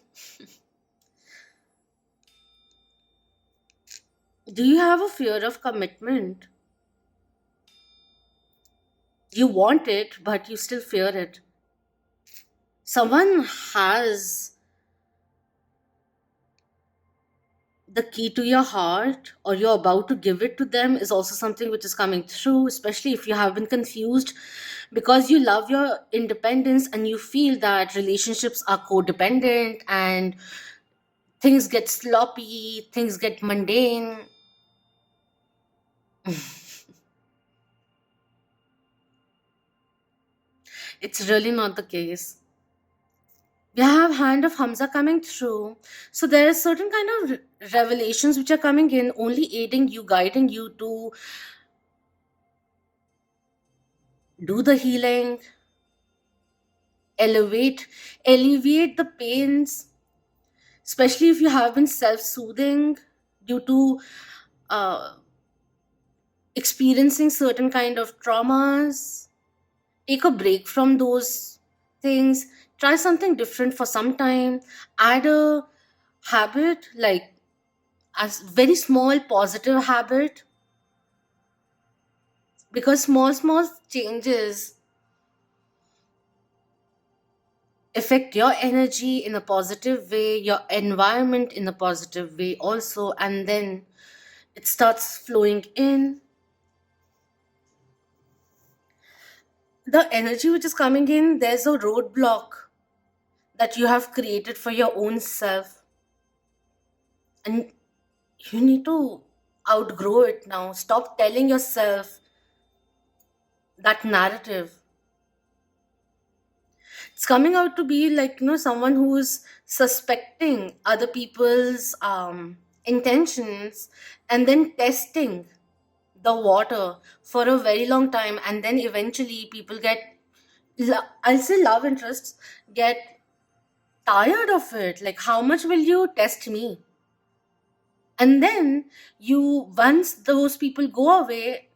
Do you have a fear of commitment? You want it, but you still fear it. Someone has the key to your heart, or you're about to give it to them, is also something which is coming through, especially if you have been confused because you love your independence and you feel that relationships are codependent and things get sloppy, things get mundane. It's really not the case. We have hand of Hamza coming through. So there are certain kind of revelations which are coming in, only aiding you, guiding you to do the healing, alleviate the pains, especially if you have been self-soothing due to uh, experiencing certain kind of traumas. Take a break from those things, try something different for some time, add a habit, like a very small positive habit, because small changes affect your energy in a positive way, your environment in a positive way also, and then it starts flowing in. The energy which is coming in, there's a roadblock that you have created for your own self, and you need to outgrow it now. Stop telling yourself that narrative. It's coming out to be like, someone who's suspecting other people's intentions, and then testing the water for a very long time, and then eventually people get, I'll say love interests get tired of it. Like, how much will you test me? And then once those people go away,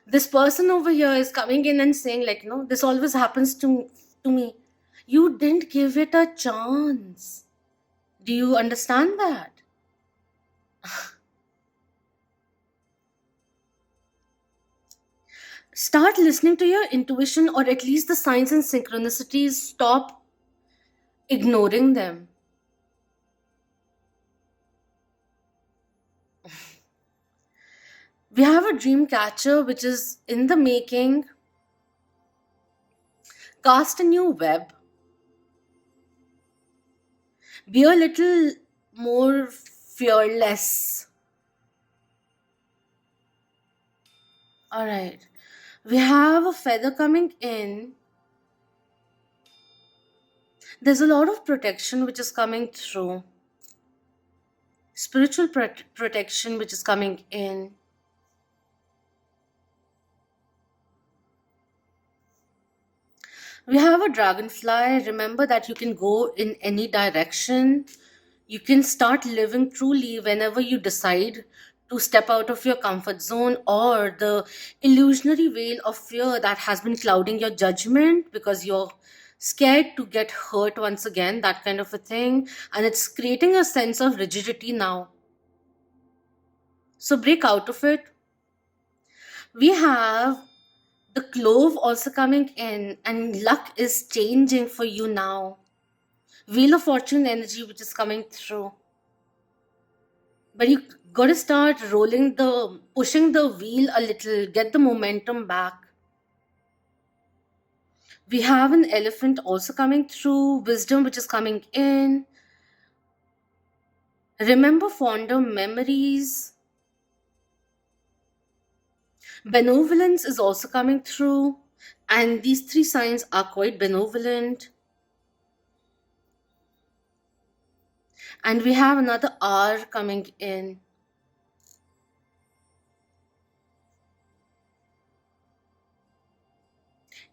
this person over here is coming in and saying, like, no, this always happens to me. You didn't give it a chance. Do you understand that? Start listening to your intuition, or at least the signs and synchronicities. Stop ignoring them. We have a dream catcher which is in the making. Cast a new web. Be a little more fearless. All right. We have a feather coming in. There's a lot of protection which is coming through. Spiritual protection which is coming in. We have a dragonfly. Remember that you can go in any direction. You can start living truly whenever you decide to step out of your comfort zone, or the illusionary veil of fear that has been clouding your judgment because you're scared to get hurt once again, that kind of a thing. And it's creating a sense of rigidity now. So break out of it. We have the clove also coming in, and luck is changing for you now. Wheel of Fortune energy which is coming through. But you gotta start pushing the wheel a little, get the momentum back. We have an elephant also coming through, wisdom which is coming in. Remember fonder memories. Benevolence is also coming through, and these three signs are quite benevolent. And we have another R coming in.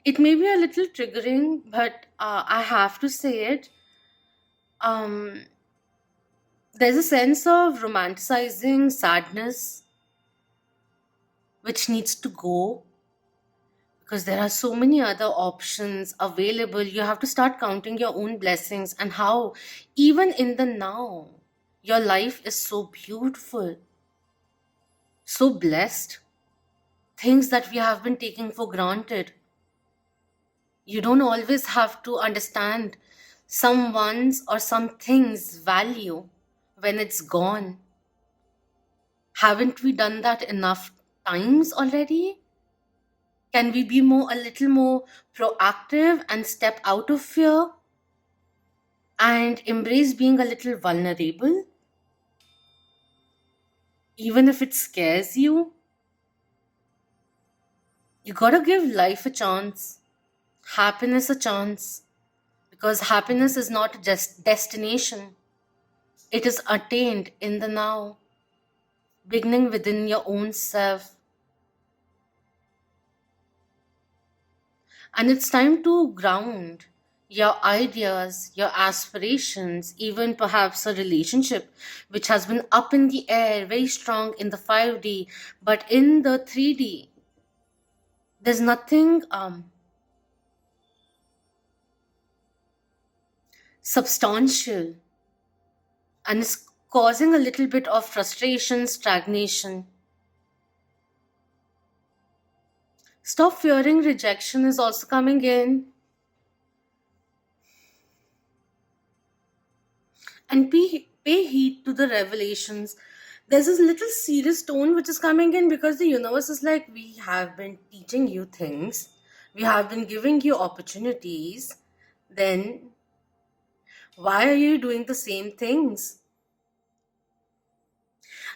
It may be a little triggering, but I have to say it. Um, there's a sense of romanticizing sadness which needs to go, because there are so many other options available. You have to start counting your own blessings and how, even in the now, your life is so beautiful, so blessed. Things that we have been taking for granted. You don't always have to understand someone's or something's value when it's gone. Haven't we done that enough times already? Can we be a little more proactive and step out of fear and embrace being a little vulnerable? Even if it scares you, you gotta give life a chance, happiness a chance, because happiness is not just destination. It is attained in the now, beginning within your own self. And it's time to ground your ideas, your aspirations, even perhaps a relationship which has been up in the air, very strong in the 5D, but in the 3D, there's nothing substantial, and it's causing a little bit of frustration, stagnation. Stop fearing rejection is also coming in. And pay heed to the revelations. There's this little serious tone which is coming in, because the universe is like, we have been teaching you things, we have been giving you opportunities, then why are you doing the same things?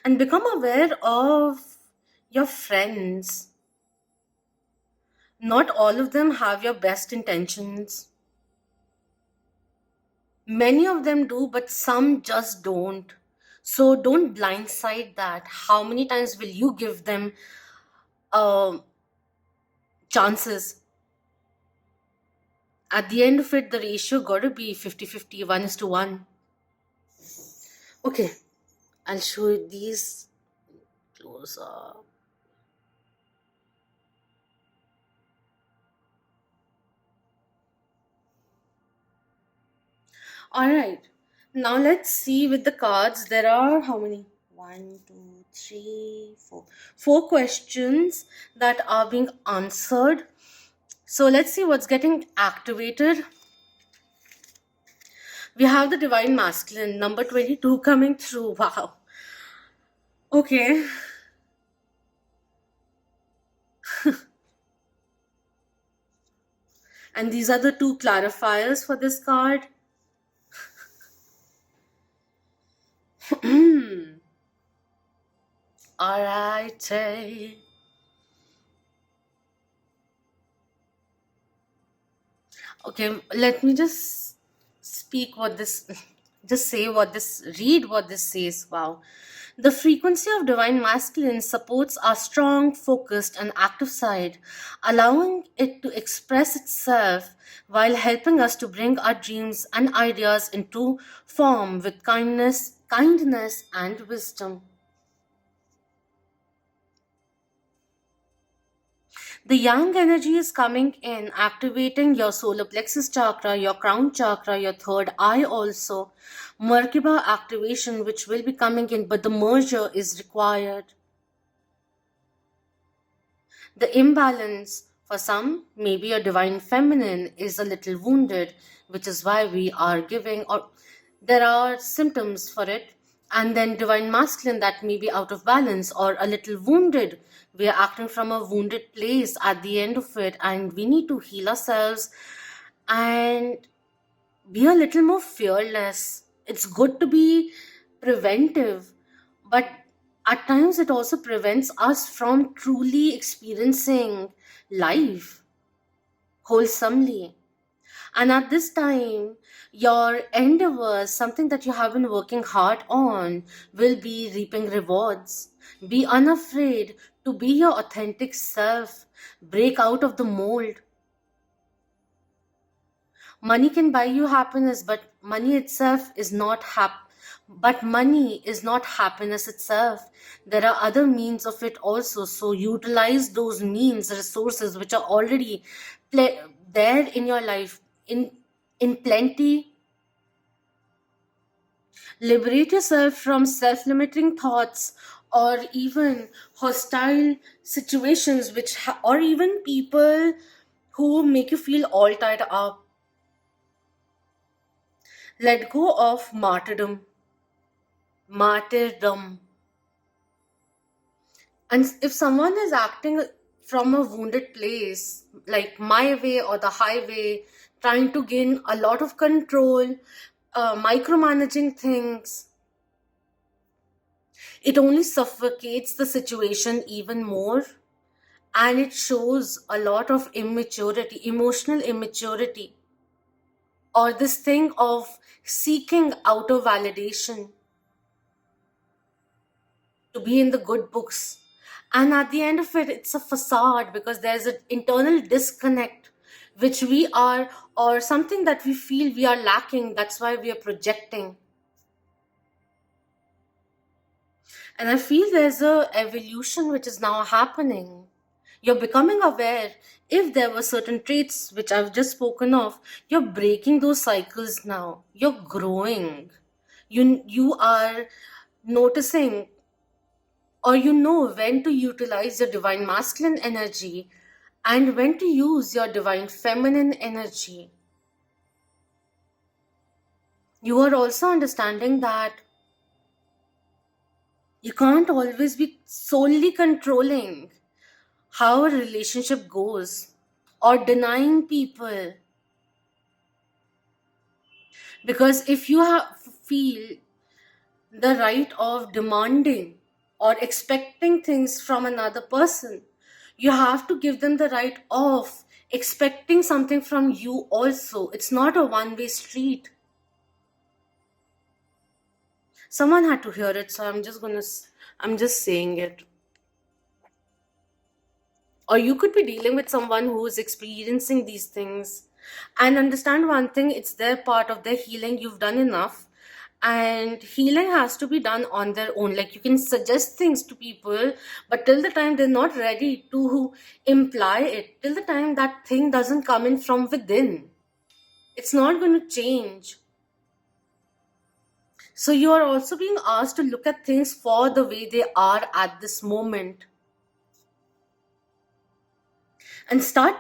And become aware of your friends. Not all of them have your best intentions. Many of them do, but some just don't. So don't blindside that. How many times will you give them chances? At the end of it, the ratio gotta be 50-50, 1:1. Okay, I'll show you these close up. Alright, now let's see with the cards. There are how many? One, two, three, four. Four questions that are being answered. So let's see what's getting activated. We have the Divine Masculine, number 22 coming through. Wow. Okay. And these are the two clarifiers for this card. Alright. Okay, let me just speak what this, just say what this, read what this says. Wow. The frequency of Divine Masculine supports our strong, focused, and active side, allowing it to express itself while helping us to bring our dreams and ideas into form with kindness, and wisdom. The yang energy is coming in, activating your solar plexus chakra, your crown chakra, your third eye also. Merkaba activation, which will be coming in, but the merger is required. The imbalance for some, maybe a divine feminine is a little wounded, which is why we are giving, or there are symptoms for it. And then divine masculine that may be out of balance or a little wounded. We are acting from a wounded place at the end of it, and we need to heal ourselves and be a little more fearless. It's good to be preventive, but at times it also prevents us from truly experiencing life wholesomely. And at this time, your endeavors, something that you have been working hard on, will be reaping rewards. Be unafraid to be your authentic self. Break out of the mold. Money can buy you happiness, but money itself is not but money is not happiness itself. There are other means of it also. So utilize those means, resources which are already there in your life in plenty. Liberate yourself from self-limiting thoughts or even hostile situations or even people who make you feel all tied up. Let go of martyrdom. And if someone is acting from a wounded place, like my way or the highway, trying to gain a lot of control, micromanaging things, it only suffocates the situation even more, and it shows a lot of immaturity, emotional immaturity, or this thing of seeking outer validation to be in the good books. And at the end of it, it's a facade because there's an internal disconnect which we are, or something that we feel we are lacking. That's why we are projecting. And I feel there's a evolution which is now happening. You're becoming aware. If there were certain traits which I've just spoken of, you're breaking those cycles now. You're growing. You are noticing, or you know when to utilize your divine masculine energy and when to use your divine feminine energy. You are also understanding that you can't always be solely controlling how a relationship goes or denying people. Because if you feel the right of demanding or expecting things from another person, you have to give them the right of expecting something from you also. It's not a one-way street. Someone had to hear it, so I'm just saying it. Or you could be dealing with someone who is experiencing these things And understand one thing, it's their part of their healing. You've done enough. And healing has to be done on their own. Like, you can suggest things to people, but till the time they're not ready to imply it, till the time that thing doesn't come in from within, it's not going to change. So you are also being asked to look at things for the way they are at this moment and start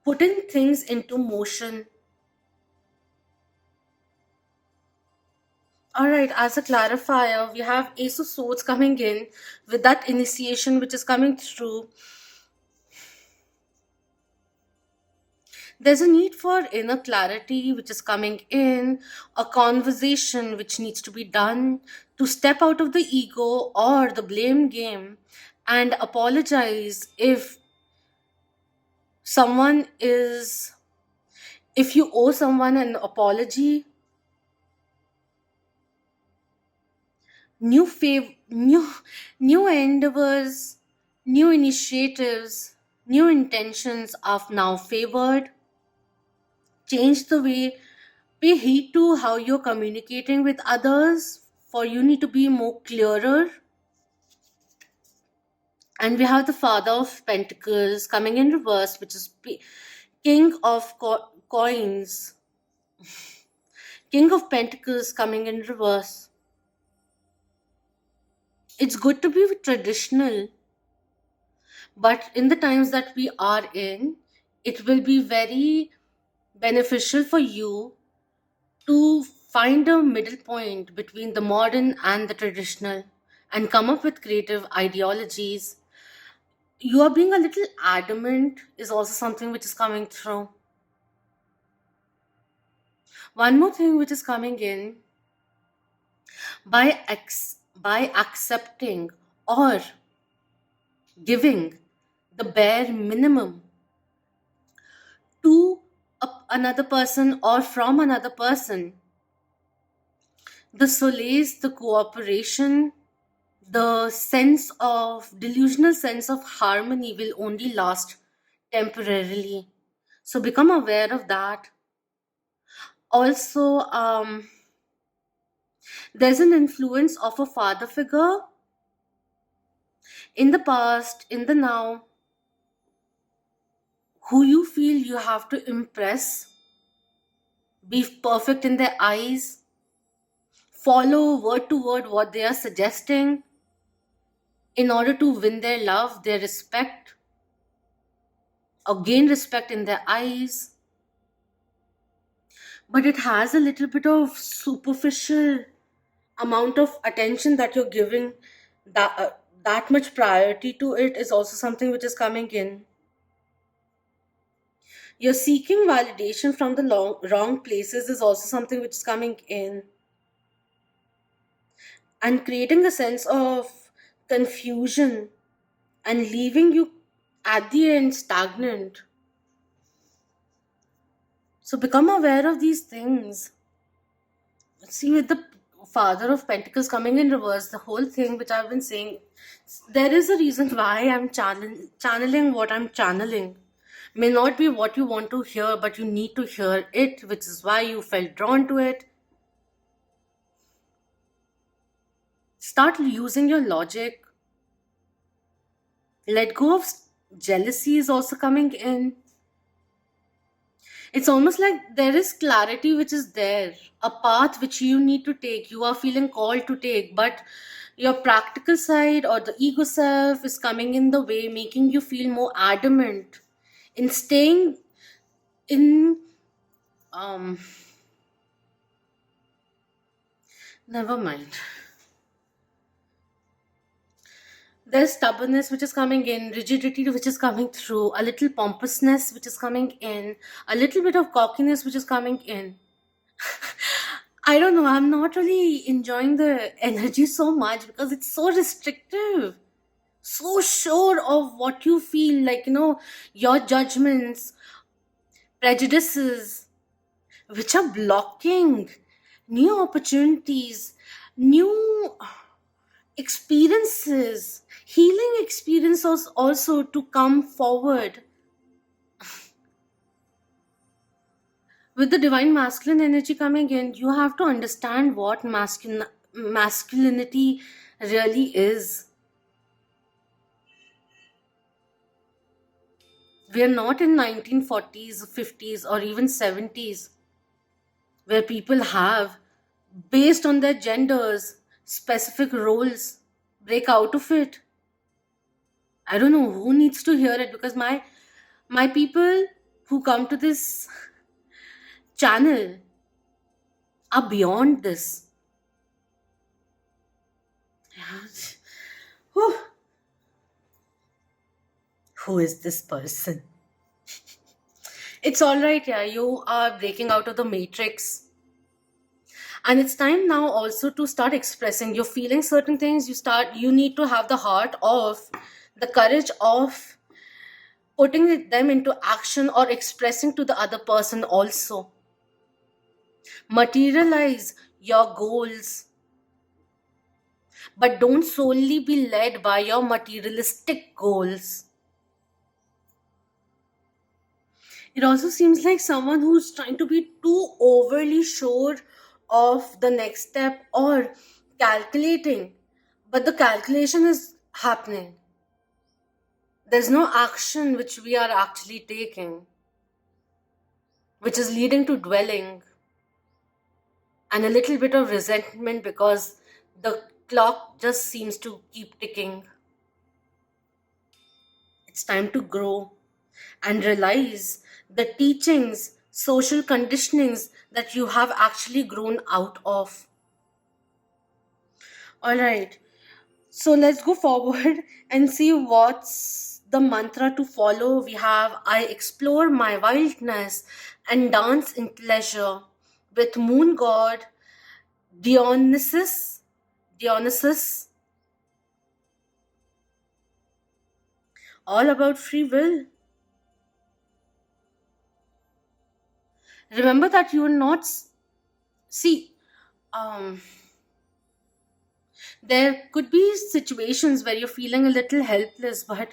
putting things into motion. All right, as a clarifier, we have Ace of Swords coming in with that initiation which is coming through. There's a need for inner clarity which is coming in, a conversation which needs to be done to step out of the ego or the blame game and apologize someone is, if you owe someone an apology. New endeavors, new initiatives, new intentions are now favored. Change the way, pay heed to how you're communicating with others, for you need to be more clearer. And we have the Father of Pentacles coming in reverse, which is King of Coins, King of Pentacles coming in reverse. It's good to be traditional, but in the times that we are in, it will be very beneficial for you to find a middle point between the modern and the traditional and come up with creative ideologies. You are being a little adamant is also something which is coming through. One more thing which is coming in, by accepting or giving the bare minimum to another person or from another person, the solace, the cooperation, the sense of delusional sense of harmony will only last temporarily. So become aware of that. Also, there's an influence of a father figure in the past, in the now, who you feel you have to impress, be perfect in their eyes, follow word to word what they are suggesting in order to win their love, their respect, or gain respect in their eyes. But it has a little bit of superficial amount of attention that you're giving. That much priority to it is also something which is coming in. You're seeking validation from the wrong places is also something which is coming in, and creating a sense of confusion and leaving you at the end stagnant. So become aware of these things. See, with the Father of Pentacles coming in reverse, the whole thing which I've been saying, there is a reason why I'm channeling what I'm channeling. May not be what you want to hear, but you need to hear it, which is why you felt drawn to it. Start using your logic. Let go of jealousy is also coming in. It's almost like there is clarity which is there, a path which you need to take, you are feeling called to take, but your practical side or the ego self is coming in the way, making you feel more adamant in staying in. um Never mind. There's stubbornness which is coming in, rigidity which is coming through, a little pompousness which is coming in, a little bit of cockiness which is coming in. I don't know, I'm not really enjoying the energy so much because it's so restrictive. So sure of what you feel, like, your judgments, prejudices, which are blocking new opportunities, new experiences, healing experiences also to come forward. With the divine masculine energy coming in, you have to understand what masculinity really is. We are not in 1940s, 50s, or even 70s, where people have, based on their genders, specific roles. Break out of it. I don't know who needs to hear it, because my people who come to this channel are beyond this. Whew. Who is this person? It's all right, yeah. You are breaking out of the matrix, and it's time now also to start expressing. You're feeling certain things. You need to have the heart of, the courage of putting them into action or expressing to the other person also. Materialize your goals, but don't solely be led by your materialistic goals. It also seems like someone who's trying to be too overly sure of the next step or calculating, but the calculation is happening. There's no action which we are actually taking, which is leading to dwelling and a little bit of resentment because the clock just seems to keep ticking. It's time to grow and realize the teachings, social conditionings that you have actually grown out of. All right, so let's go forward and see what's the mantra to follow. We have, I explore my wildness and dance in pleasure with moon god Dionysus. Dionysus, all about free will. Remember that you are not. See, um, there could be situations where you're feeling a little helpless, but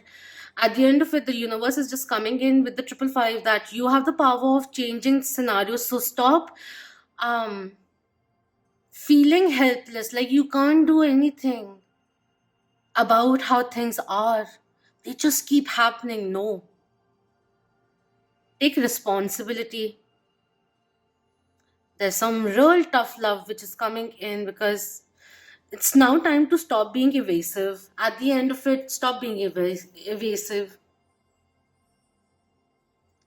at the end of it, the universe is just coming in with the 555 that you have the power of changing scenarios. So stop um, feeling helpless, like you can't do anything about how things are. They just keep happening. No. Take responsibility. There's some real tough love which is coming in, because it's now time to stop being evasive. At the end of it, stop being evasive.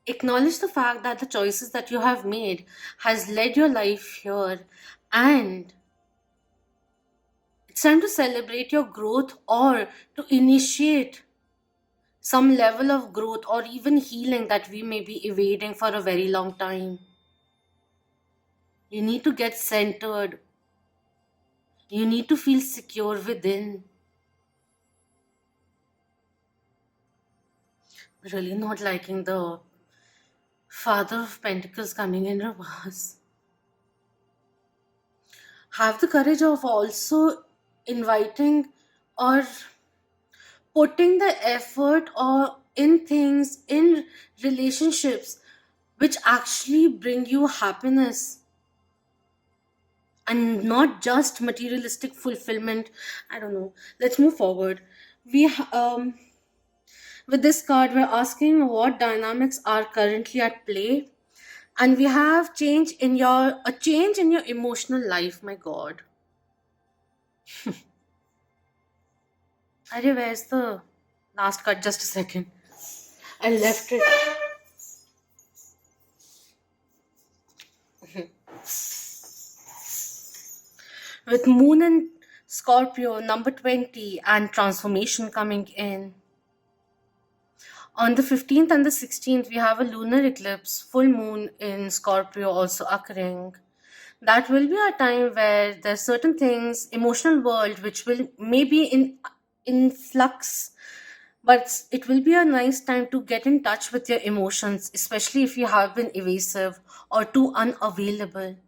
Acknowledge the fact that the choices that you have made has led your life here, and it's time to celebrate your growth or to initiate some level of growth or even healing that we may be evading for a very long time. You need to get centered. You need to feel secure within. Really not liking the Father of Pentacles coming in reverse. Have the courage of also inviting or putting the effort or in things, in relationships which actually bring you happiness and not just materialistic fulfillment. I don't know. Let's move forward. We With this card, we're asking what dynamics are currently at play, and we have a change in your emotional life. My God, Arey, where's the last card? Just a second. I left it. With Moon and Scorpio, number 20, and transformation coming in. On the 15th and the 16th, we have a lunar eclipse, full moon in Scorpio also occurring. That will be a time where there's certain things, emotional world, which will maybe in flux, but it will be a nice time to get in touch with your emotions, especially if you have been evasive or too unavailable.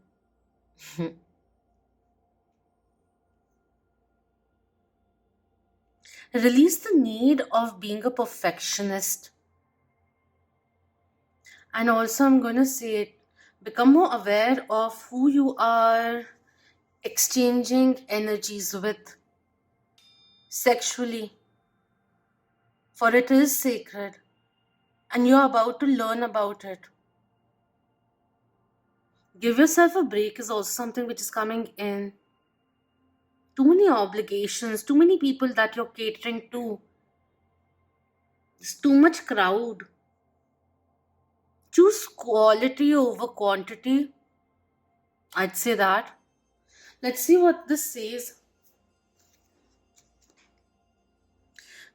Release the need of being a perfectionist. And also, I'm going to say it, become more aware of who you are exchanging energies with sexually, for it is sacred and you're about to learn about it. Give yourself a break is also something which is coming in. Too many obligations, too many people that you're catering to, there's too much crowd. Choose quality over quantity. I'd say that. Let's see what this says.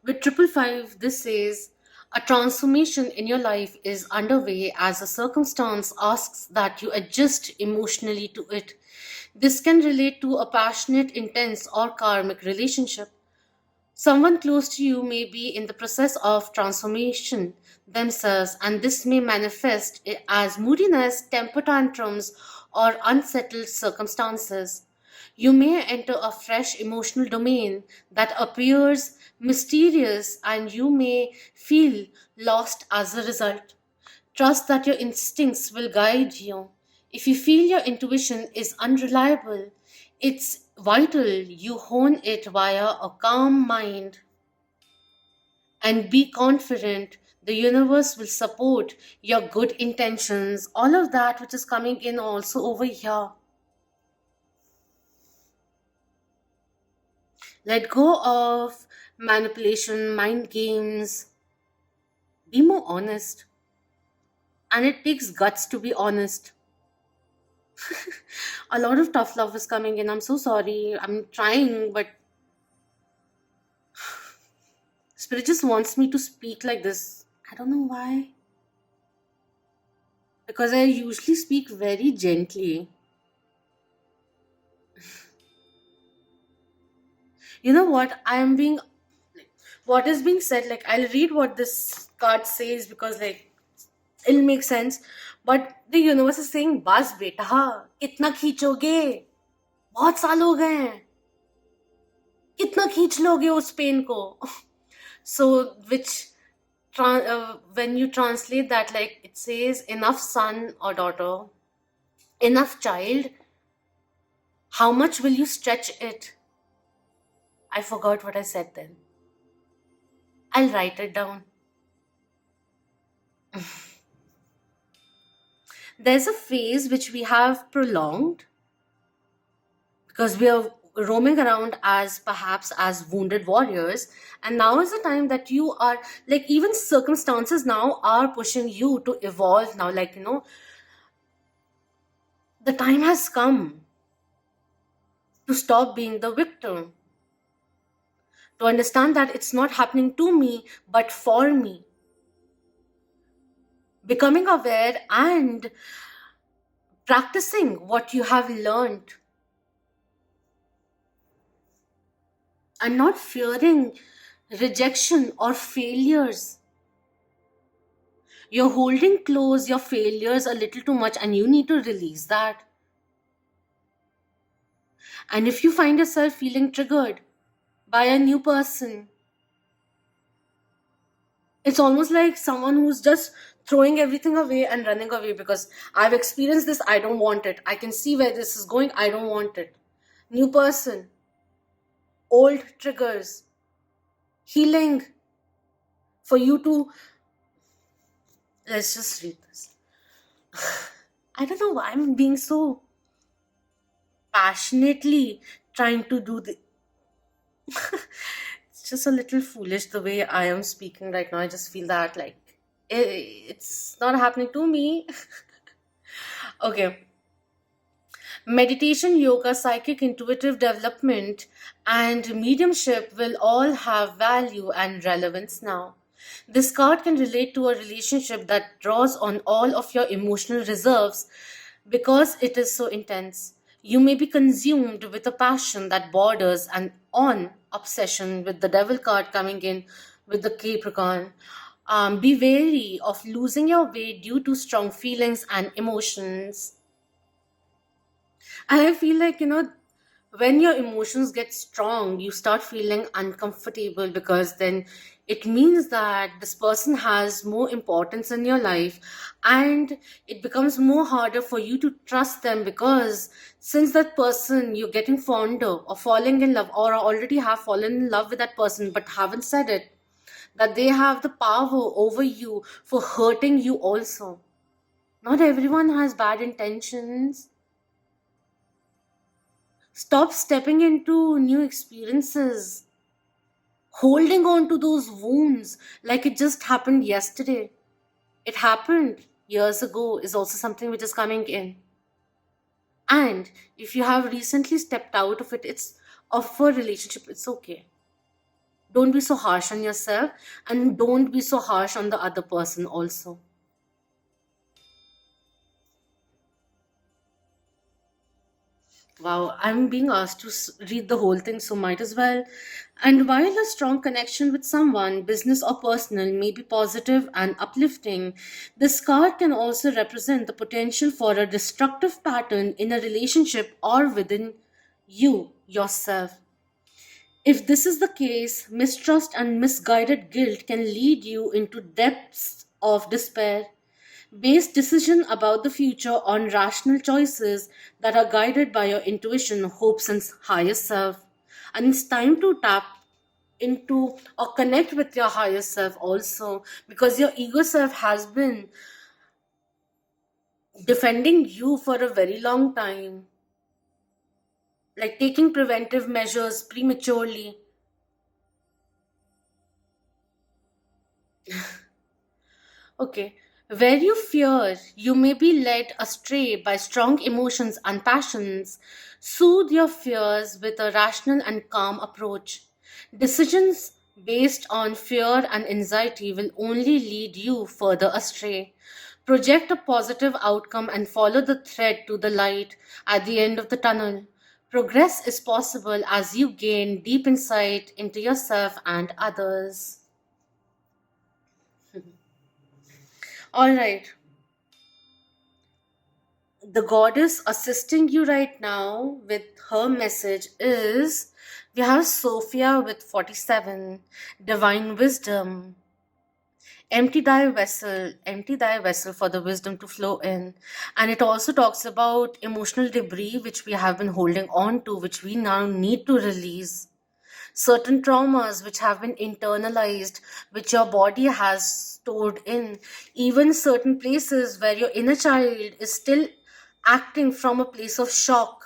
With triple five, this says a transformation in your life is underway as a circumstance asks that you adjust emotionally to it. This can relate to a passionate, intense, or karmic relationship. Someone close to you may be in the process of transformation themselves, and this may manifest as moodiness, temper tantrums, or unsettled circumstances. You may enter a fresh emotional domain that appears mysterious, and you may feel lost as a result. Trust that your instincts will guide you. If you feel your intuition is unreliable, it's vital you hone it via a calm mind and be confident the universe will support your good intentions. All of that which is coming in also over here. Let go of manipulation, mind games. Be more honest. And it takes guts to be honest. A lot of tough love is coming in. I'm so sorry. I'm trying, but Spirit just wants me to speak like this. I don't know why. Because I usually speak very gently. You know what? What is being said, like, I'll read what this card says because, like, it'll make sense. But the universe is saying, बस बेटा, कितना खींचोगे? बहुत साल हो गए हैं. कितना खींच लोगे उस पेन को? So, when you translate that, like, it says, enough son or daughter, enough child, how much will you stretch it? I forgot what I said then. I'll write it down. There's a phase which we have prolonged because we are roaming around as perhaps as wounded warriors, and now is the time that you are, like, even circumstances now are pushing you to evolve now, like, the time has come to stop being the victim, to understand that it's not happening to me but for me. Becoming aware and practicing what you have learned and not fearing rejection or failures. You're holding close your failures a little too much and you need to release that. And if you find yourself feeling triggered by a new person, it's almost like someone who's just throwing everything away and running away because I've experienced this, I don't want it. I can see where this is going, I don't want it. New person, old triggers, healing for you to. Let's just read this. I don't know why I'm being so passionately trying to do the. It's just a little foolish the way I am speaking right now. I just feel that, like, it's not happening to me. Okay. Meditation, yoga, psychic, intuitive development, and mediumship will all have value and relevance now. This card can relate to a relationship that draws on all of your emotional reserves because it is so intense. You may be consumed with a passion that borders on obsession, with the devil card coming in with the Capricorn. Be wary of losing your way due to strong feelings and emotions. And I feel like, When your emotions get strong, you start feeling uncomfortable, because then it means that this person has more importance in your life, and it becomes more harder for you to trust them, because since that person you're getting fonder or falling in love, or already have fallen in love with that person but haven't said it, that they have the power over you for hurting you also. Not everyone has bad intentions. Stop stepping into new experiences, holding on to those wounds like it just happened yesterday. It happened years ago is also something which is coming in. And if you have recently stepped out of it, it's of a relationship, it's okay. Don't be so harsh on yourself, and don't be so harsh on the other person also. Wow, I'm being asked to read the whole thing, so might as well. And while a strong connection with someone, business or personal, may be positive and uplifting, this card can also represent the potential for a destructive pattern in a relationship or within you yourself. If this is the case, mistrust and misguided guilt can lead you into depths of despair. Base decision about the future on rational choices that are guided by your intuition, hopes, and higher self. And it's time to tap into or connect with your higher self also, because your ego self has been defending you for a very long time, like taking preventive measures prematurely. Okay. Where you fear you may be led astray by strong emotions and passions, soothe your fears with a rational and calm approach. Decisions based on fear and anxiety will only lead you further astray. Project a positive outcome and follow the thread to the light at the end of the tunnel. Progress is possible as you gain deep insight into yourself and others. All right. The goddess assisting you right now with her message is, we have Sophia with 47, divine wisdom. Empty thy vessel for the wisdom to flow in. And it also talks about emotional debris which we have been holding on to, which we now need to release. Certain traumas which have been internalized, which your body has stored in, even certain places where your inner child is still acting from a place of shock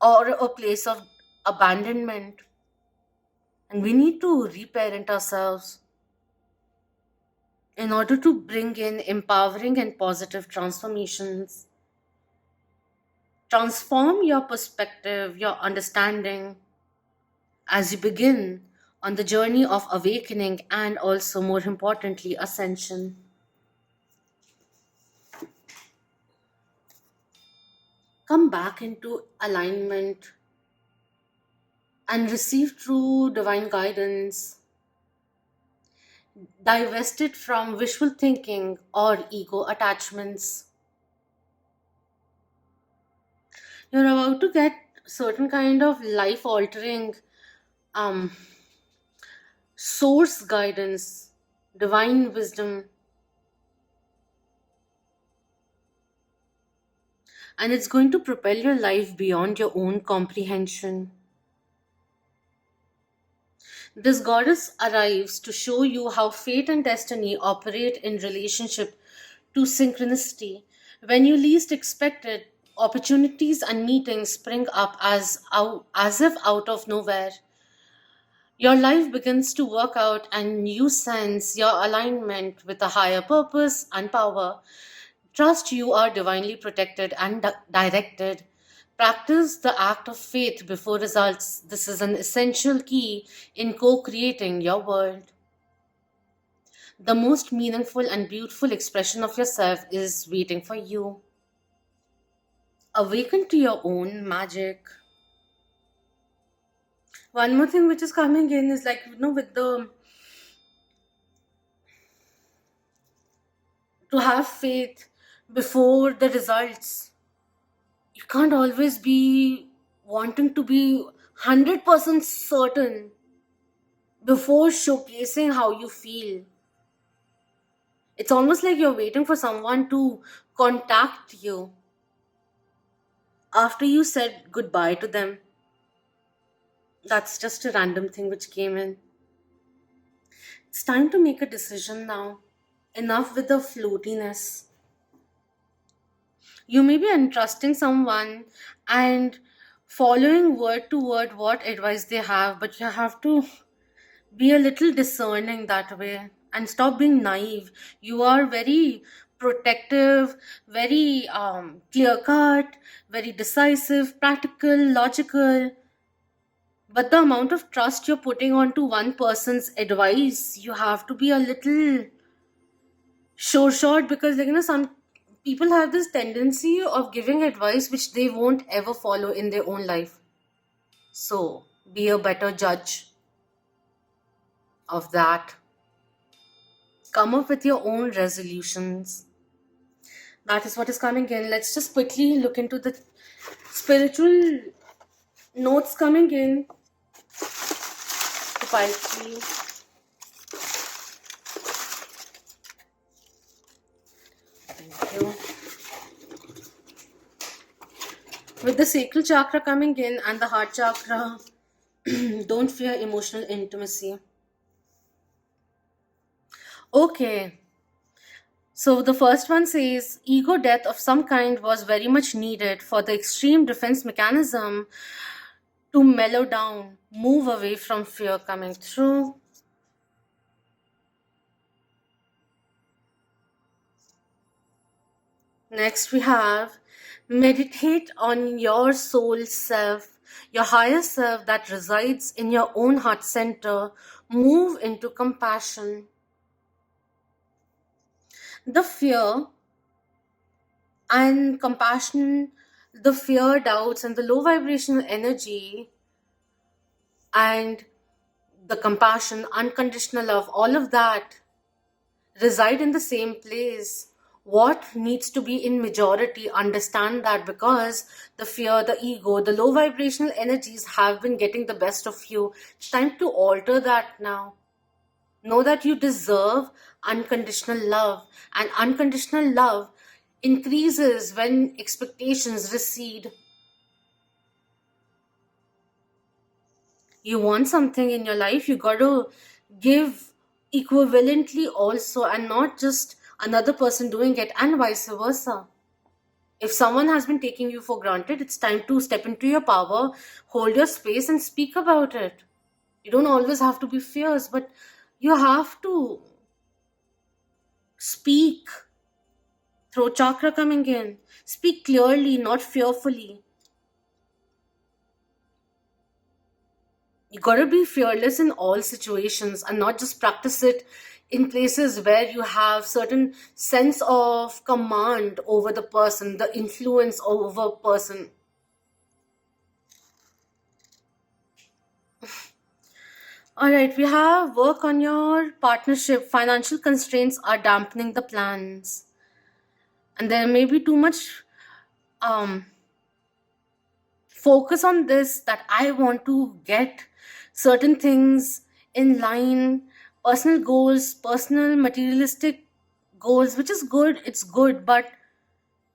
or a place of abandonment. And we need to reparent ourselves in order to bring in empowering and positive transformations. Transform your perspective, your understanding, as you begin on the journey of awakening and also, more importantly, ascension. Come back into alignment and receive true divine guidance, divested from wishful thinking or ego attachments. You're about to get certain kind of life altering um, source guidance, divine wisdom, and it's going to propel your life beyond your own comprehension. This goddess arrives to show you how fate and destiny operate in relationship to synchronicity. When you least expect it, opportunities and meetings spring up as if out of nowhere. Your life begins to work out, and you sense your alignment with a higher purpose and power. Trust you are divinely protected and directed. Practice the act of faith before results. This is an essential key in co creating your world. The most meaningful and beautiful expression of yourself is waiting for you. Awaken to your own magic. One more thing which is coming in is, like, with the to have faith before the results. You can't always be wanting to be 100% certain before showcasing how you feel. It's almost like you're waiting for someone to contact you after you said goodbye to them. That's just a random thing which came in. It's time to make a decision now. Enough with the floatiness. You may be entrusting someone and following word to word what advice they have, but you have to be a little discerning that way and stop being naive. You are very protective, very clear cut, very decisive, practical, logical. But the amount of trust you're putting onto one person's advice, you have to be a little sure shot, because some people have this tendency of giving advice which they won't ever follow in their own life. So be a better judge of that. Come up with your own resolutions. That is what is coming in. Let's just quickly look into the spiritual notes coming in to Pisces. Thank you. With the sacral chakra coming in and the heart chakra, don't fear emotional intimacy. Okay. So the first one says, ego death of some kind was very much needed for the extreme defense mechanism to mellow down, move away from fear coming through. Next we have, meditate on your soul self, your higher self that resides in your own heart center. Move into compassion. The fear and compassion, the fear, doubts, and the low vibrational energy, and the compassion, unconditional love, all of that reside in the same place. What needs to be in majority, understand that, because the fear, the ego, the low vibrational energies have been getting the best of you. It's time to alter that now. Know that you deserve unconditional love, and unconditional love increases when expectations recede. You want something in your life, you got to give equivalently also, and not just another person doing it, and vice versa. If someone has been taking you for granted, it's time to step into your power, hold your space, and speak about it. You don't always have to be fierce, but you have to speak. Throat chakra coming in. Speak clearly, not fearfully. You gotta be fearless in all situations and not just practice it in places where you have certain sense of command over the person, the influence over a person. Alright, we have work on your partnership. Financial constraints are dampening the plans. And there may be too much focus on this, that I want to get certain things in line, personal goals, personal materialistic goals, which is good, it's good, but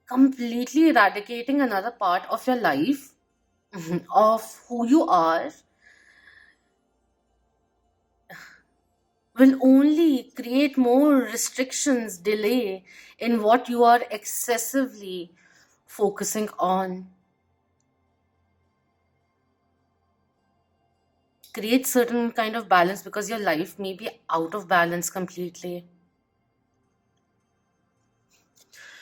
completely eradicating another part of your life, of who you are, will only create more restrictions, delay in what you are excessively focusing on. Create certain kind of balance, because your life may be out of balance completely.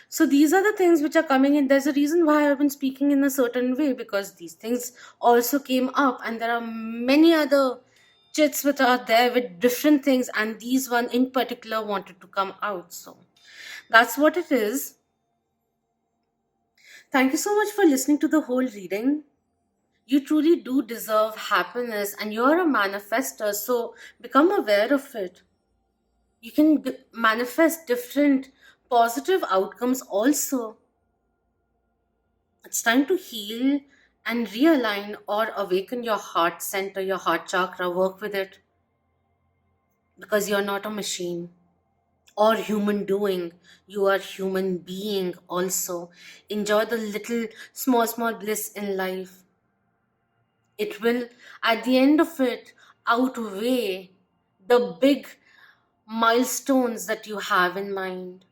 So these are the things which are coming in. There's a reason why I've been speaking in a certain way, because these things also came up, and there are many other chits which are there with different things, and these one in particular wanted to come out. So that's what it is. Thank you so much for listening to the whole reading. You truly do deserve happiness, and you're a manifester, so become aware of it. You can manifest different positive outcomes also. It's time to heal and realign or awaken your heart center, your heart chakra. Work with it because you're not a machine or human doing. You are human being also. Enjoy the little small bliss in life. It will, at the end of it, outweigh the big milestones that you have in mind.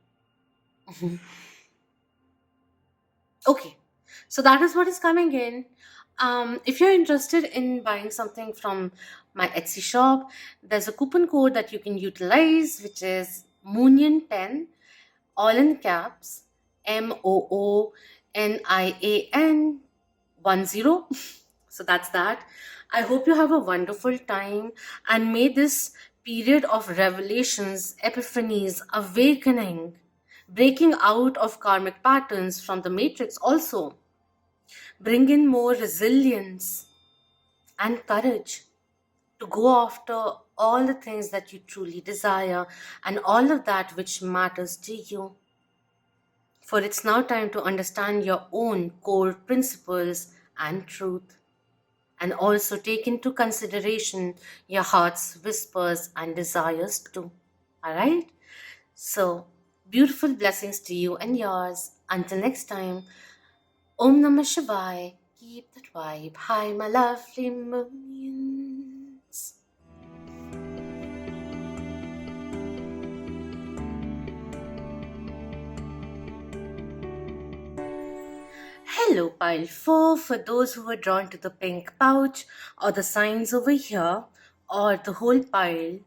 Okay, so that is what is coming in. If you're interested in buying something from my Etsy shop, there's a coupon code that you can utilize, which is Moonian10, all in caps, MOONIAN10. So that's that. I hope you have a wonderful time, and may this period of revelations, epiphanies, awakening, breaking out of karmic patterns from the matrix also bring in more resilience and courage to go after all the things that you truly desire and all of that which matters to you. For it's now time to understand your own core principles and truth, and also take into consideration your heart's whispers and desires too. Alright? So, beautiful blessings to you and yours. Until next time, Om Namah Shivaya. Keep that vibe high, my lovely millions. Hello, pile 4. For those who are drawn to the pink pouch or the signs over here or the whole pile.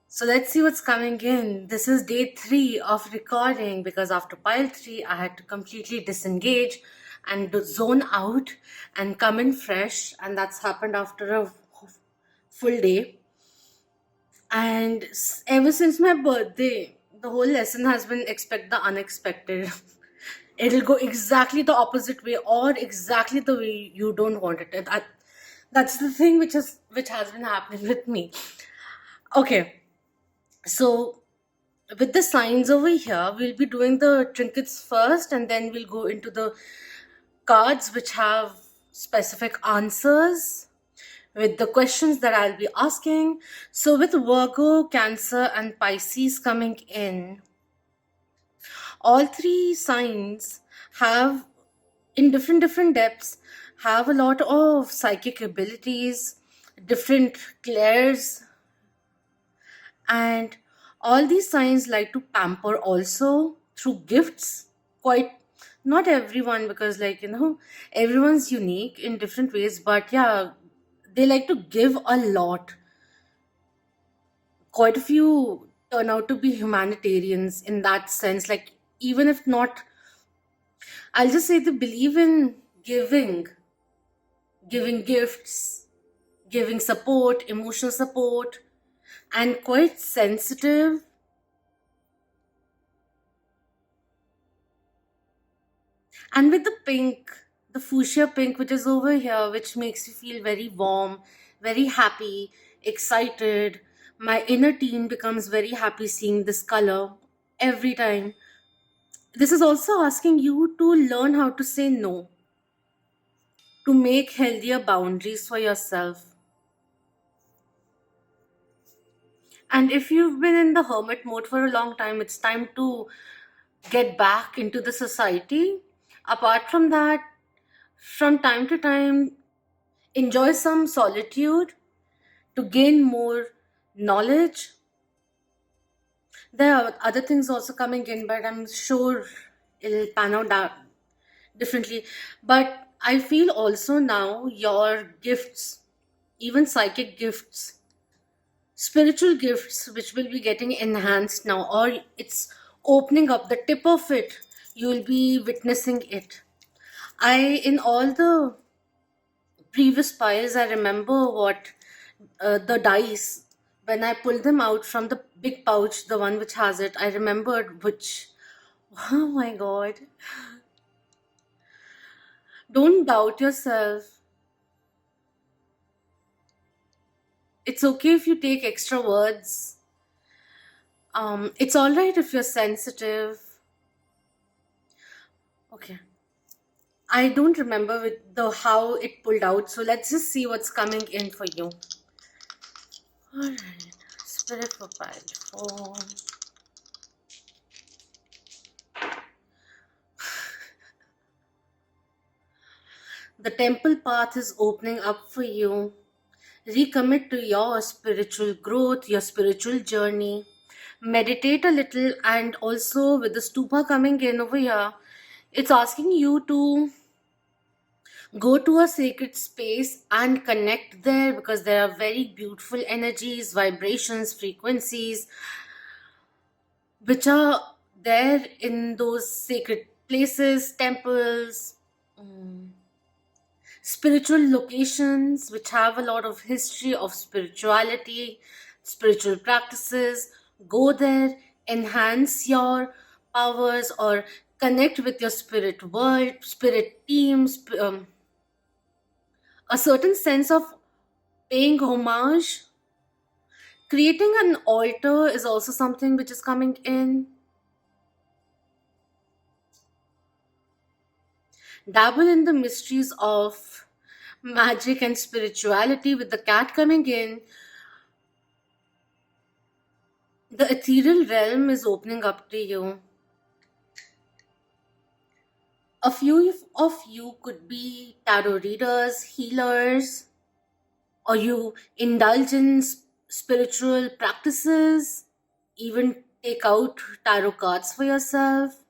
So let's see what's coming in. This is day 3 of recording because after pile 3, I had to completely disengage and zone out and come in fresh. And that's happened after a full day. And ever since my birthday, the whole lesson has been expect the unexpected. It'll go exactly the opposite way or exactly the way you don't want it. That's the thing which has been happening with me. Okay, so with the signs over here, we'll be doing the trinkets first, and then we'll go into the cards which have specific answers with the questions that I'll be asking. So with Virgo, Cancer, and Pisces coming in, all three signs have, in different depths, have a lot of psychic abilities, different clairs, and all these signs like to pamper also through gifts. Quite not everyone, because everyone's unique in different ways, but yeah, they like to give a lot. Quite a few turn out to be humanitarians in that sense, like even if not, I'll just say they believe in giving gifts, giving support, emotional support, and quite sensitive. And with the pink, the fuchsia pink, which is over here, which makes you feel very warm, very happy, excited. My inner teen becomes very happy seeing this color every time. This is also asking you to learn how to say no, to make healthier boundaries for yourself. And if you've been in the hermit mode for a long time, it's time to get back into the society. Apart from that, from time to time, enjoy some solitude to gain more knowledge. There are other things also coming in, but I'm sure it'll pan out differently. But I feel also now your gifts, even psychic gifts, spiritual gifts, which will be getting enhanced now, or it's opening up the tip of it, you will be witnessing it. In all the previous piles, I remember what the dice, when I pulled them out from the big pouch, the one which has it, I remembered which. Oh my god. Don't doubt yourself. It's okay if you take extra words. It's alright if you're sensitive. Okay. I don't remember with the how it pulled out, so let's just see what's coming in for you. Alright, spirit for pile 4. The temple path is opening up for you. Recommit to your spiritual growth, your spiritual journey. Meditate a little, and also with the stupa coming in over here, it's asking you to go to a sacred space and connect there, because there are very beautiful energies, vibrations, frequencies which are there in those sacred places, temples, spiritual locations which have a lot of history of spirituality, spiritual practices. Go there, enhance your powers, or connect with your spirit world, spirit teams, a certain sense of paying homage. Creating an altar is also something which is coming in. Dabble in the mysteries of magic and spirituality with the cat coming in. The ethereal realm is opening up to you. A few of you could be tarot readers, healers, or you indulge in spiritual practices, even take out tarot cards for yourself.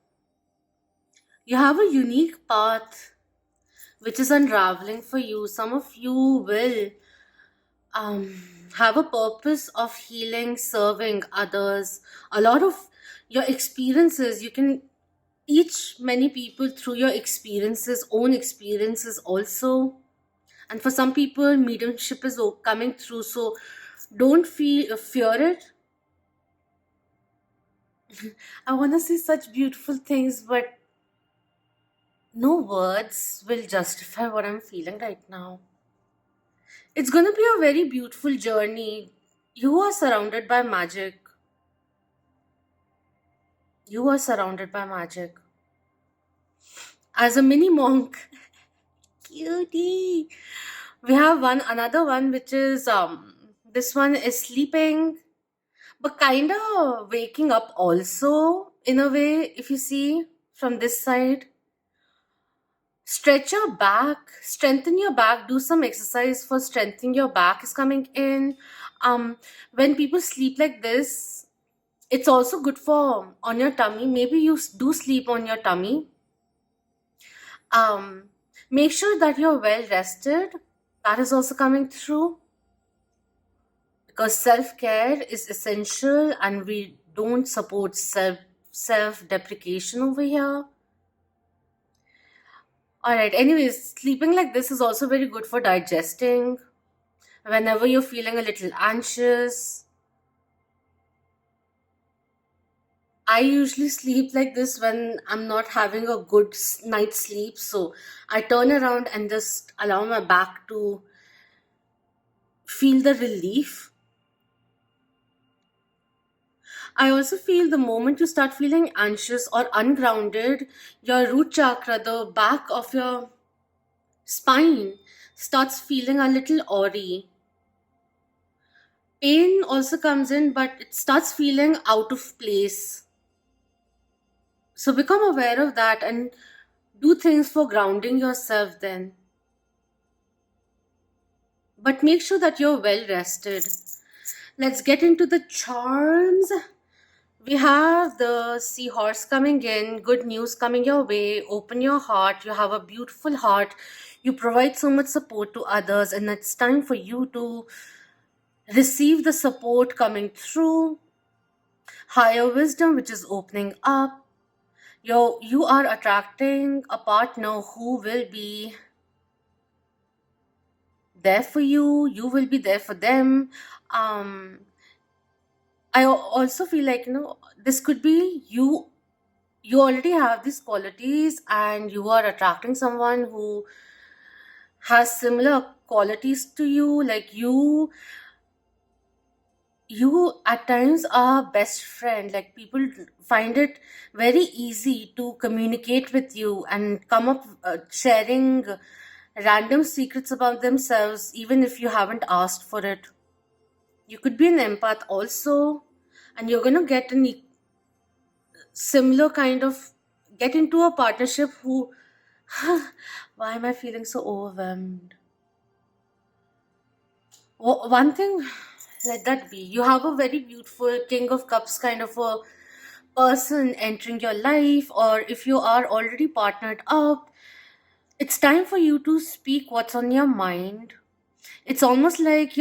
You have a unique path which is unraveling for you. Some of you will have a purpose of healing, serving others. A lot of your experiences, you can teach many people through your experiences, own experiences also. And for some people, mediumship is coming through, so don't fear it. I want to say such beautiful things, but no words will justify what I'm feeling right now. It's going to be a very beautiful journey. You are surrounded by magic. You are surrounded by magic. As a mini monk, cutie. We have another one, which is this one is sleeping, but kind of waking up also in a way. If you see from this side, stretch your back, strengthen your back, do some exercise for strengthening your back is coming in. When people sleep like this, it's also good for on your tummy. Maybe you do sleep on your tummy. um Make sure that you're well rested. That is also coming through, because self-care is essential, and we don't support self-deprecation over here. All right, anyways, sleeping like this is also very good for digesting. Whenever you're feeling a little anxious, I usually sleep like this when I'm not having a good night's sleep. So I turn around and just allow my back to feel the relief. I also feel the moment you start feeling anxious or ungrounded, your root chakra, the back of your spine, starts feeling a little awry. Pain also comes in, but it starts feeling out of place. So become aware of that and do things for grounding yourself then. But make sure that you're well rested. Let's get into the charms. We have the seahorse coming in, good news coming your way. Open your heart. You have a beautiful heart. You provide so much support to others, and it's time for you to receive the support coming through. Higher wisdom, which is opening up. You are attracting a partner who will be there for you. You will be there for them. I also feel like, this could be you. You already have these qualities, and you are attracting someone who has similar qualities to you. Like, you you at times are best friend. Like, people find it very easy to communicate with you and come up sharing random secrets about themselves, even if you haven't asked for it. You could be an empath also, and you're gonna get an similar kind of get into a partnership who why am I feeling so overwhelmed? One thing, let that be. You have a very beautiful King of Cups kind of a person entering your life, or if you are already partnered up, it's time for you to speak what's on your mind. It's almost like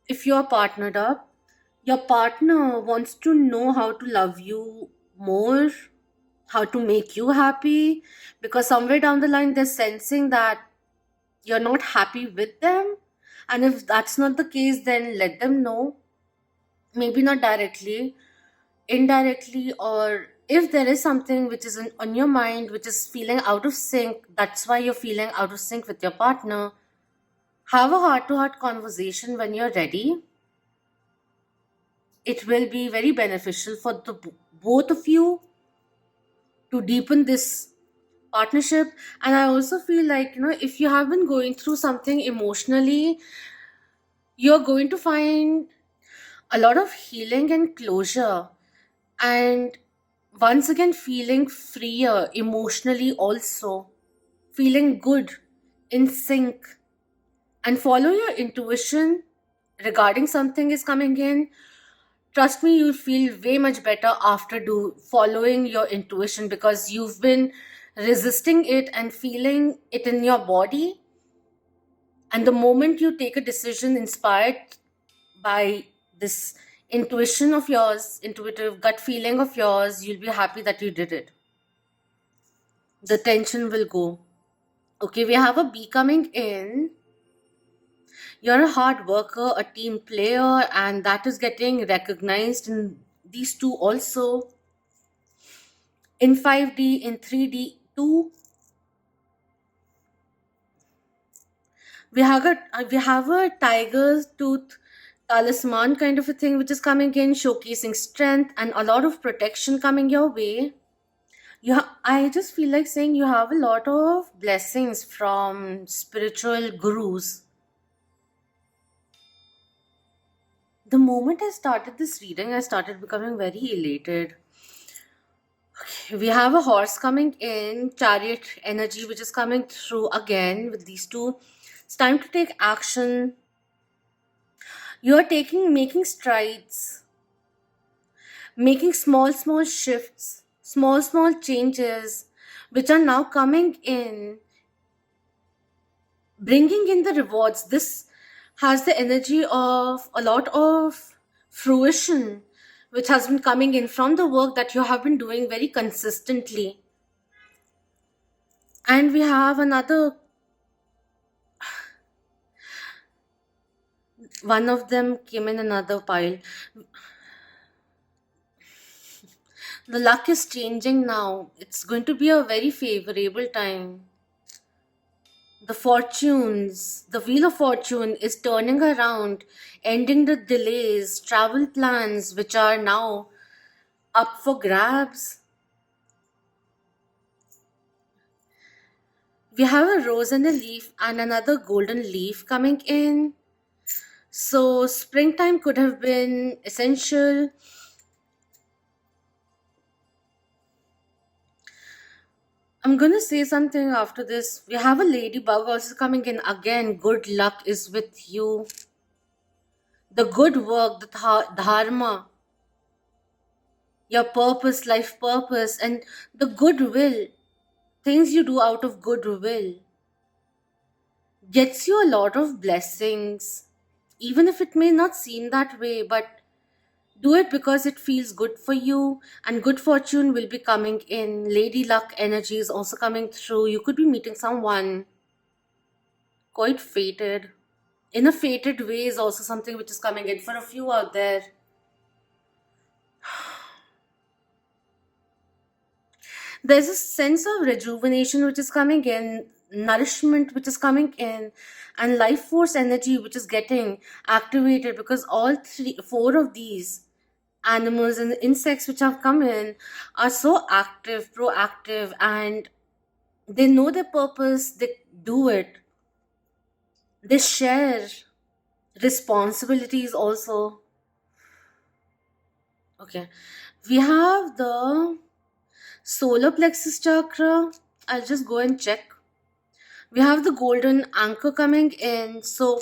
if you're partnered up, your partner wants to know how to love you more, how to make you happy, because somewhere down the line they're sensing that you're not happy with them. And if that's not the case, then let them know. Maybe not directly, indirectly, or if there is something which is on your mind which is feeling out of sync, that's why you're feeling out of sync with your partner. Have a heart to heart conversation when you're ready. It will be very beneficial for the both of you to deepen this partnership. And I also feel like, if you have been going through something emotionally, you're going to find a lot of healing and closure, and once again feeling freer emotionally, also feeling good, in sync. And follow your intuition regarding something is coming in. Trust me, you'll feel way much better after do following your intuition, because you've been resisting it and feeling it in your body. And the moment you take a decision inspired by this intuition of yours, intuitive gut feeling of yours, you'll be happy that you did it. The tension will go. Okay, we have a B coming in. You're a hard worker, a team player, and that is getting recognized in these two also. In 5D, in 3D, too. We have a tiger's tooth talisman kind of a thing which is coming in, showcasing strength and a lot of protection coming your way. I just feel like saying you have a lot of blessings from spiritual gurus. The moment I started this reading, I started becoming very elated. We have a horse coming in, chariot energy, which is coming through again with these two. It's time to take action. You are making strides, making small shifts, small changes, which are now coming in, bringing in the rewards. This has the energy of a lot of fruition, which has been coming in from the work that you have been doing very consistently. And we have another one of them came in another pile. The luck is changing now. It's going to be a very favorable time. The wheel of fortune is turning around, ending the delays, travel plans which are now up for grabs. We have a rose and a leaf and another golden leaf coming in. So springtime could have been essential. I'm gonna say something after this. We have a ladybug also coming in again. Good luck is with you. The good work, the dharma, your purpose, life purpose, and the goodwill, things you do out of goodwill, gets you a lot of blessings. Even if it may not seem that way, but do it because it feels good for you, and good fortune will be coming in. Lady luck energy is also coming through. You could be meeting someone quite fated. In a fated way is also something which is coming in for a few out there. There's a sense of rejuvenation which is coming in. nourishment which is coming in, and life force energy which is getting activated, because all three, four of these animals and insects which have come in are so active, proactive, and they know their purpose, they do it, they share responsibilities also. Okay, we have the solar plexus chakra. I'll just go and check. We have the golden anchor coming in. So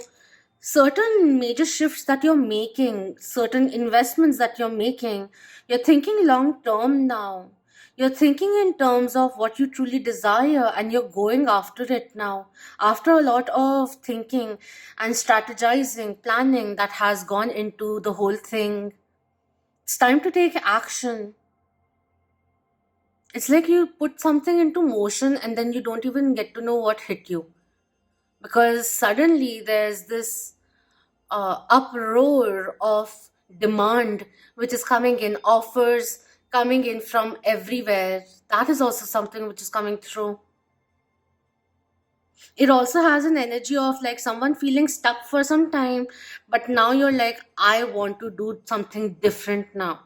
certain major shifts that you're making, certain investments that you're making, you're thinking long term now. You're thinking in terms of what you truly desire, and you're going after it now. After a lot of thinking and strategizing, planning that has gone into the whole thing, it's time to take action. It's like you put something into motion and then you don't even get to know what hit you, because suddenly there's this uproar of demand which is coming in, offers coming in from everywhere. That is also something which is coming through. It also has an energy of like someone feeling stuck for some time, but now you're like, I want to do something different now.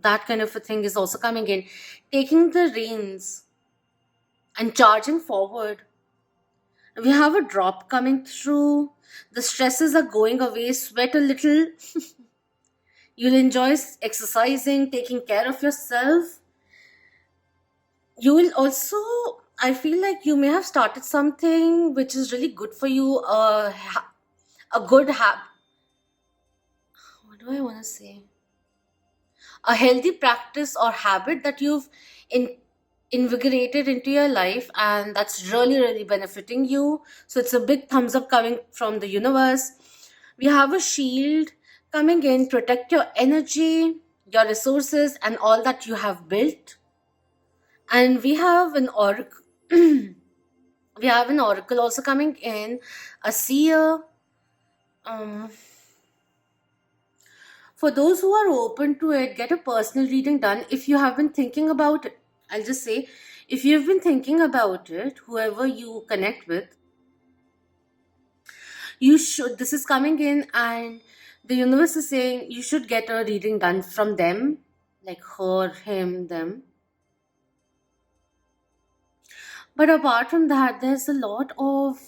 That kind of a thing is also coming in, taking the reins and charging forward. We have a drop coming through. The stresses are going away. Sweat a little. You'll enjoy exercising, taking care of yourself. You will also, I feel like you may have started something which is really good for you. A good habit. What do I want to say? A healthy practice or habit that you've in, invigorated into your life, and that's really, really benefiting you. So it's a big thumbs up coming from the universe. We have a shield coming in, protect your energy, your resources, and all that you have built. And we have an oracle. We have an oracle also coming in, a seer. Um, for those who are open to it, get a personal reading done. If you have been thinking about it, I'll just say, if you've been thinking about it, whoever you connect with, you should, this is coming in, and the universe is saying you should get a reading done from them, like her, him, them. But apart from that, there's a lot of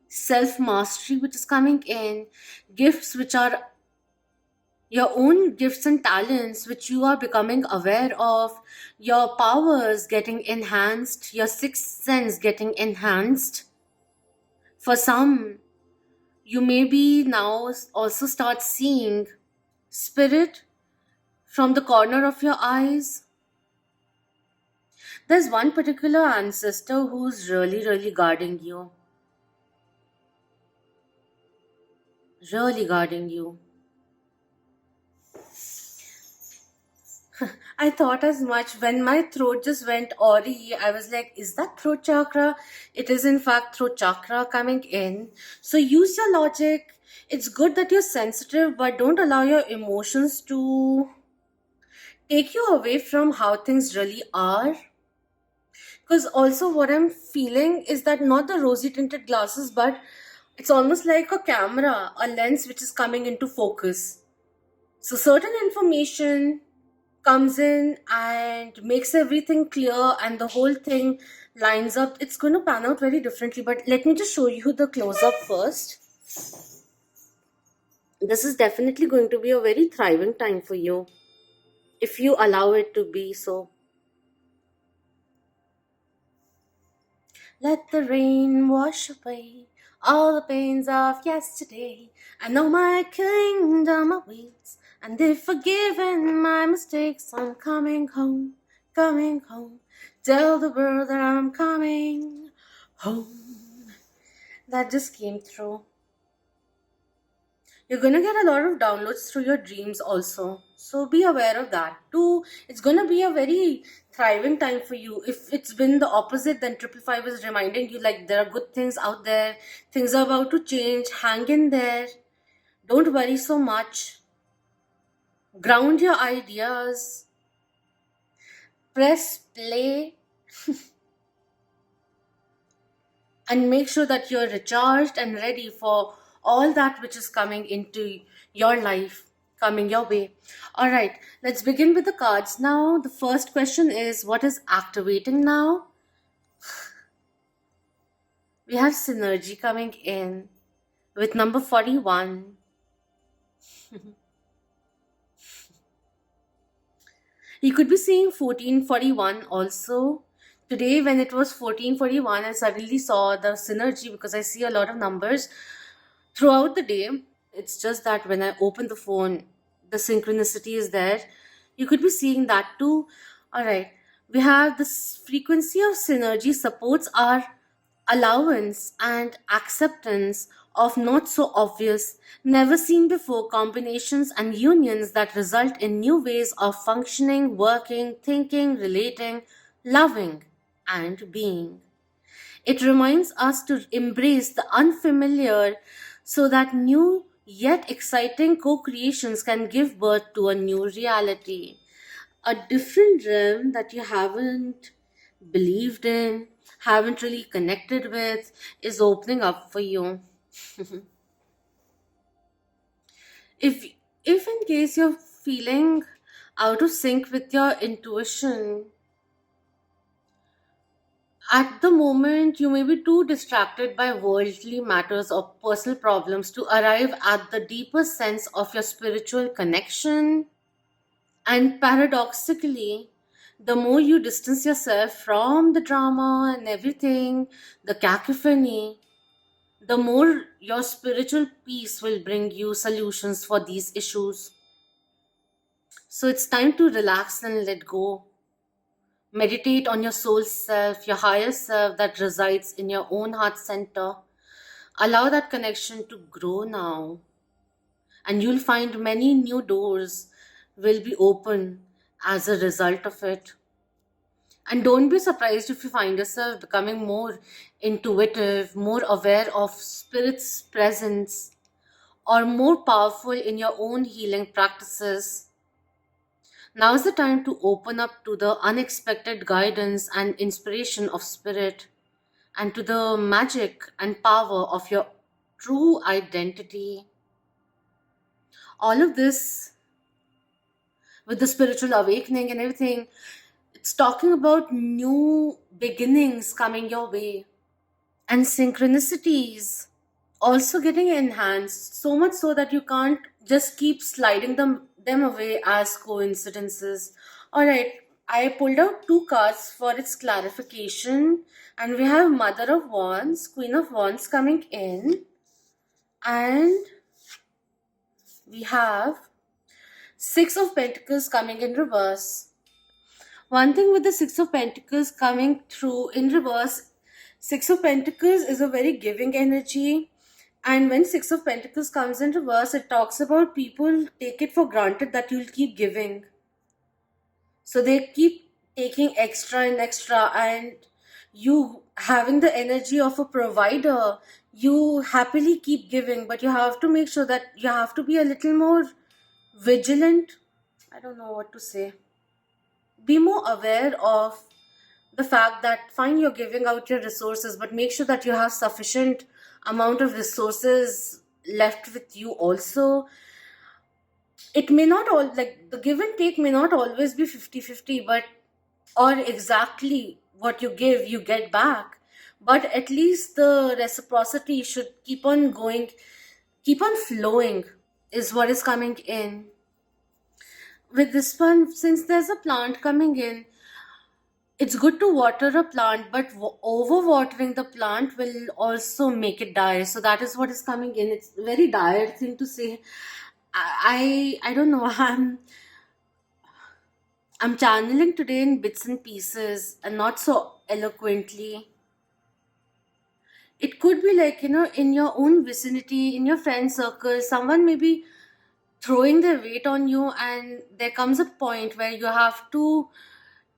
self mastery which is coming in, gifts which are your own gifts and talents which you are becoming aware of, your powers getting enhanced, your sixth sense getting enhanced. For some, you maybe now also start seeing spirit from the corner of your eyes. There's one particular ancestor who's really, really guarding you. Really guarding you. I thought as much when my throat just went awry. I was like, is that throat chakra? It is, in fact, throat chakra coming in. So use your logic. It's good that you're sensitive, but don't allow your emotions to take you away from how things really are. Because also, what I'm feeling is that not the rosy tinted glasses, but it's almost like a camera, a lens which is coming into focus. So, certain information comes in and makes everything clear, and the whole thing lines up. It's going to pan out very differently, but let me just show you the close up first. This is definitely going to be a very thriving time for you if you allow it to be so. Let the rain wash away all the pains of yesterday. I know my kingdom awaits, and if forgiven my mistakes, I'm coming home, coming home. Tell the world that I'm coming home. That just came through. You're going to get a lot of downloads through your dreams also. So be aware of that too. It's going to be a very thriving time for you. If it's been the opposite, then 555 is reminding you like there are good things out there. Things are about to change. Hang in there. Don't worry so much. Ground your ideas. Press play. and make sure that you're recharged and ready for all that which is coming into your life, coming your way. All right, let's begin with the cards now. The first question is, what is activating now? We have synergy coming in with number 41. You could be seeing 1441 also. Today, when it was 1441, I suddenly saw the synergy because I see a lot of numbers throughout the day. It's just that when I open the phone, the synchronicity is there. You could be seeing that too. All right. We have this frequency of synergy supports our allowance and acceptance of not so obvious, never seen before combinations and unions that result in new ways of functioning, working, thinking, relating, loving, and being. It reminds us to embrace the unfamiliar so that new yet exciting co creations can give birth to a new reality. A different realm that you haven't believed in, haven't really connected with, is opening up for you. if if in case you're feeling out of sync with your intuition, at the moment you may be too distracted by worldly matters or personal problems to arrive at the deeper sense of your spiritual connection. And paradoxically, the more you distance yourself from the drama and everything, the cacophony, the more your spiritual peace will bring you solutions for these issues. So it's time to relax and let go. Meditate on your soul self, your higher self that resides in your own heart center. Allow that connection to grow now, and you'll find many new doors will be open as a result of it. And don't be surprised if you find yourself becoming more intuitive, more aware of spirit's presence, or more powerful in your own healing practices. Now is the time to open up to the unexpected guidance and inspiration of spirit and to the magic and power of your true identity. All of this with the spiritual awakening and everything, it's talking about new beginnings coming your way and synchronicities also getting enhanced, so much so that you can't just keep sliding them away as coincidences. All right, I pulled out two cards for its clarification, and we have Mother of Wands, Queen of Wands coming in, and we have Six of Pentacles coming in reverse. One thing with the Six of Pentacles coming through in reverse, Six of Pentacles is a very giving energy. And when Six of Pentacles comes in reverse, it talks about people take it for granted that you'll keep giving. So they keep taking extra and extra, and you having the energy of a provider, you happily keep giving, but you have to make sure that you have to be a little more vigilant. I don't know what to say. Be more aware of the fact that fine, you're giving out your resources, but make sure that you have sufficient amount of resources left with you also. It may not all, like, the give and take may not always be 50-50, but or exactly what you give you get back, but at least the reciprocity should keep on going, keep on flowing, is what is coming in with this one. Since there's a plant coming in, it's good to water a plant, but over watering the plant will also make it die. So that is what is coming in. It's a very dire thing to say. I don't know. I'm channeling today in bits and pieces and not so eloquently. It could be like, in your own vicinity, in your friend circle, someone may be throwing their weight on you, and there comes a point where you have to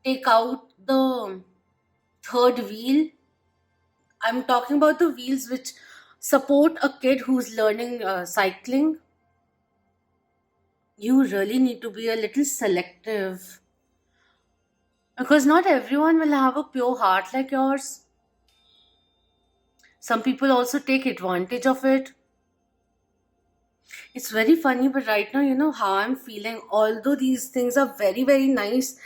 take out the third wheel. I'm talking about the wheels which support a kid who's learning cycling. You really need to be a little selective because not everyone will have a pure heart like yours. Some people also take advantage of it. It's very funny, but right now, you know how I'm feeling. Although these things are very, very nice,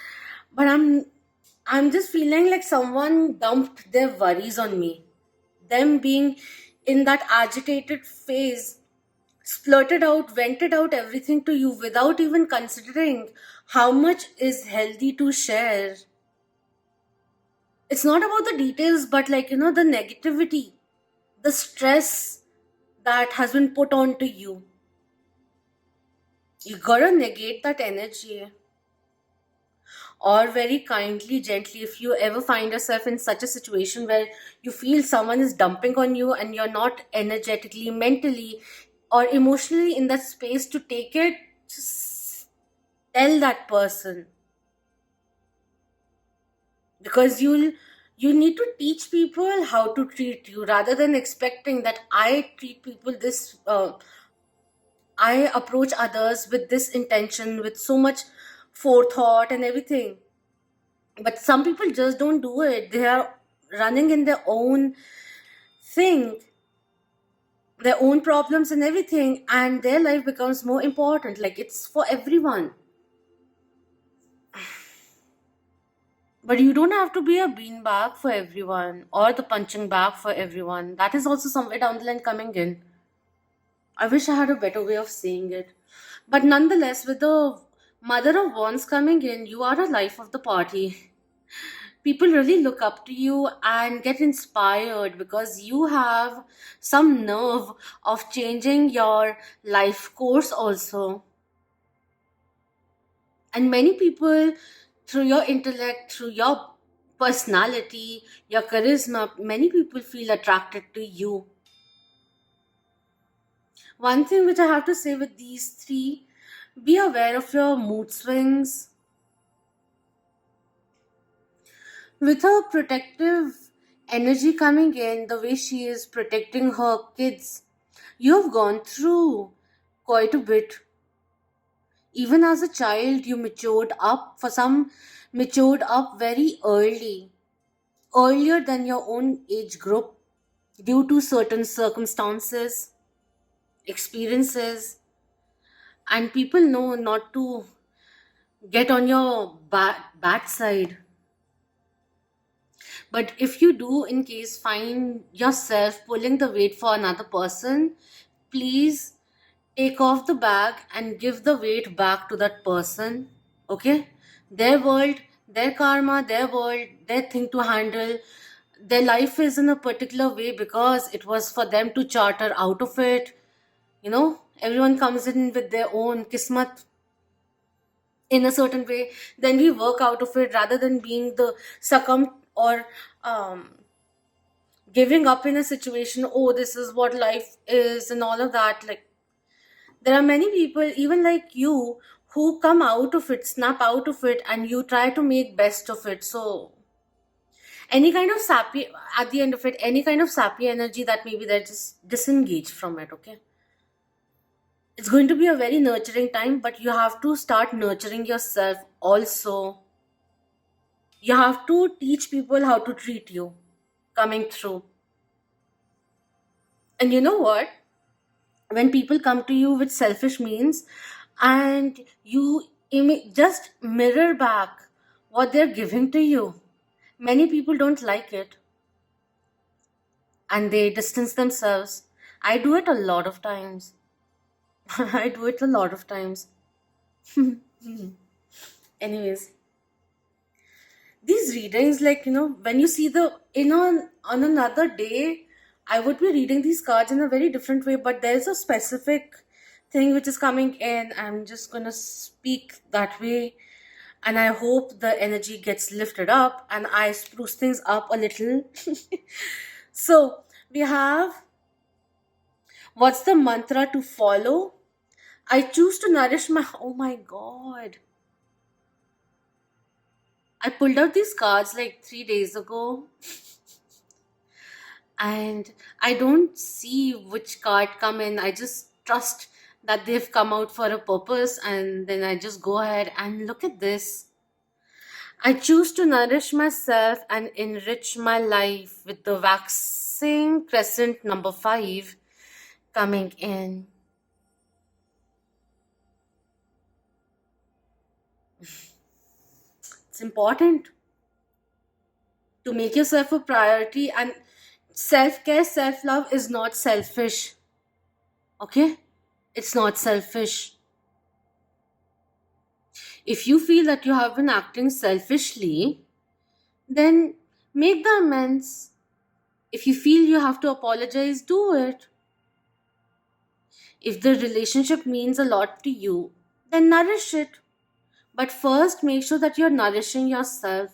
but I'm just feeling like someone dumped their worries on me. Them being in that agitated phase, splurted out, vented out everything to you without even considering how much is healthy to share. It's not about the details, but like, the negativity, the stress that has been put onto you. You gotta negate that energy. Or very kindly, gently, if you ever find yourself in such a situation where you feel someone is dumping on you and you're not energetically, mentally, or emotionally in that space to take it, just tell that person. Because you need to teach people how to treat you rather than expecting that I treat people this I approach others with this intention, with so much forethought and everything. But some people just don't do it. They are running in their own thing, their own problems and everything, and their life becomes more important. Like it's for everyone. But you don't have to be a beanbag for everyone or the punching bag for everyone. That is also somewhere down the line coming in. I wish I had a better way of saying it. But nonetheless, with the mother of wands coming in, you are a life of the party. People really look up to you and get inspired because you have some nerve of changing your life course also. And many people, through your intellect, through your personality, your charisma, many people feel attracted to you. One thing which I have to say with these three, be aware of your mood swings. With her protective energy coming in, the way she is protecting her kids, you have gone through quite a bit. Even as a child, you matured up, for some, matured up very early, earlier than your own age group, due to certain circumstances, experiences, and people know not to get on your bad side. But if you do, in case, find yourself pulling the weight for another person, please take off the bag and give the weight back to that person. Okay? Their world, their karma, their world, their thing to handle. Their life is in a particular way because it was for them to charter out of it. Everyone comes in with their own kismat in a certain way. Then we work out of it rather than being the succumb or um, giving up in a situation. Oh, this is what life is and all of that. Like, there are many people even like you who come out of it, snap out of it, and you try to make best of it. So any kind of sappy, at the end of it, any kind of sappy energy that maybe they're just disengaged from it. Okay, it's going to be a very nurturing time, but you have to start nurturing yourself also. You have to teach people how to treat you coming through. And you know what, when people come to you with selfish means and you just mirror back what they're giving to you, many people don't like it and they distance themselves. I do it a lot of times. I do it a lot of times. Anyways, these readings, like, when you see the on another day, I would be reading these cards in a very different way, but there's a specific thing which is coming in. I'm just gonna speak that way, and I hope the energy gets lifted up and I spruce things up a little. So we have, what's the mantra to follow? I choose to nourish my, oh my god, I pulled out these cards like 3 days ago and I don't see which card come in. I just trust that they've come out for a purpose, and then I just go ahead and look at this. I choose to nourish myself and enrich my life with the wax same crescent number 5 coming in. It's important to make yourself a priority, and self-care, self-love is not selfish. Okay? It's not selfish. If you feel that you have been acting selfishly, then make the amends. If you feel you have to apologize, do it. If the relationship means a lot to you, then nourish it. But first, make sure that you're nourishing yourself.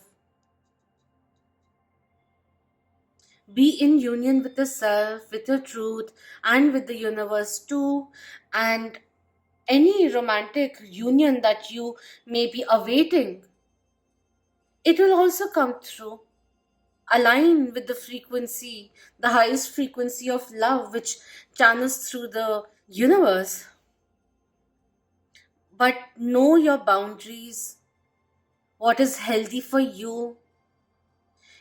Be in union with yourself, with your truth, and with the universe too. And any romantic union that you may be awaiting, it will also come through. Align with the frequency, the highest frequency of love, which channels through the universe. But know your boundaries, what is healthy for you.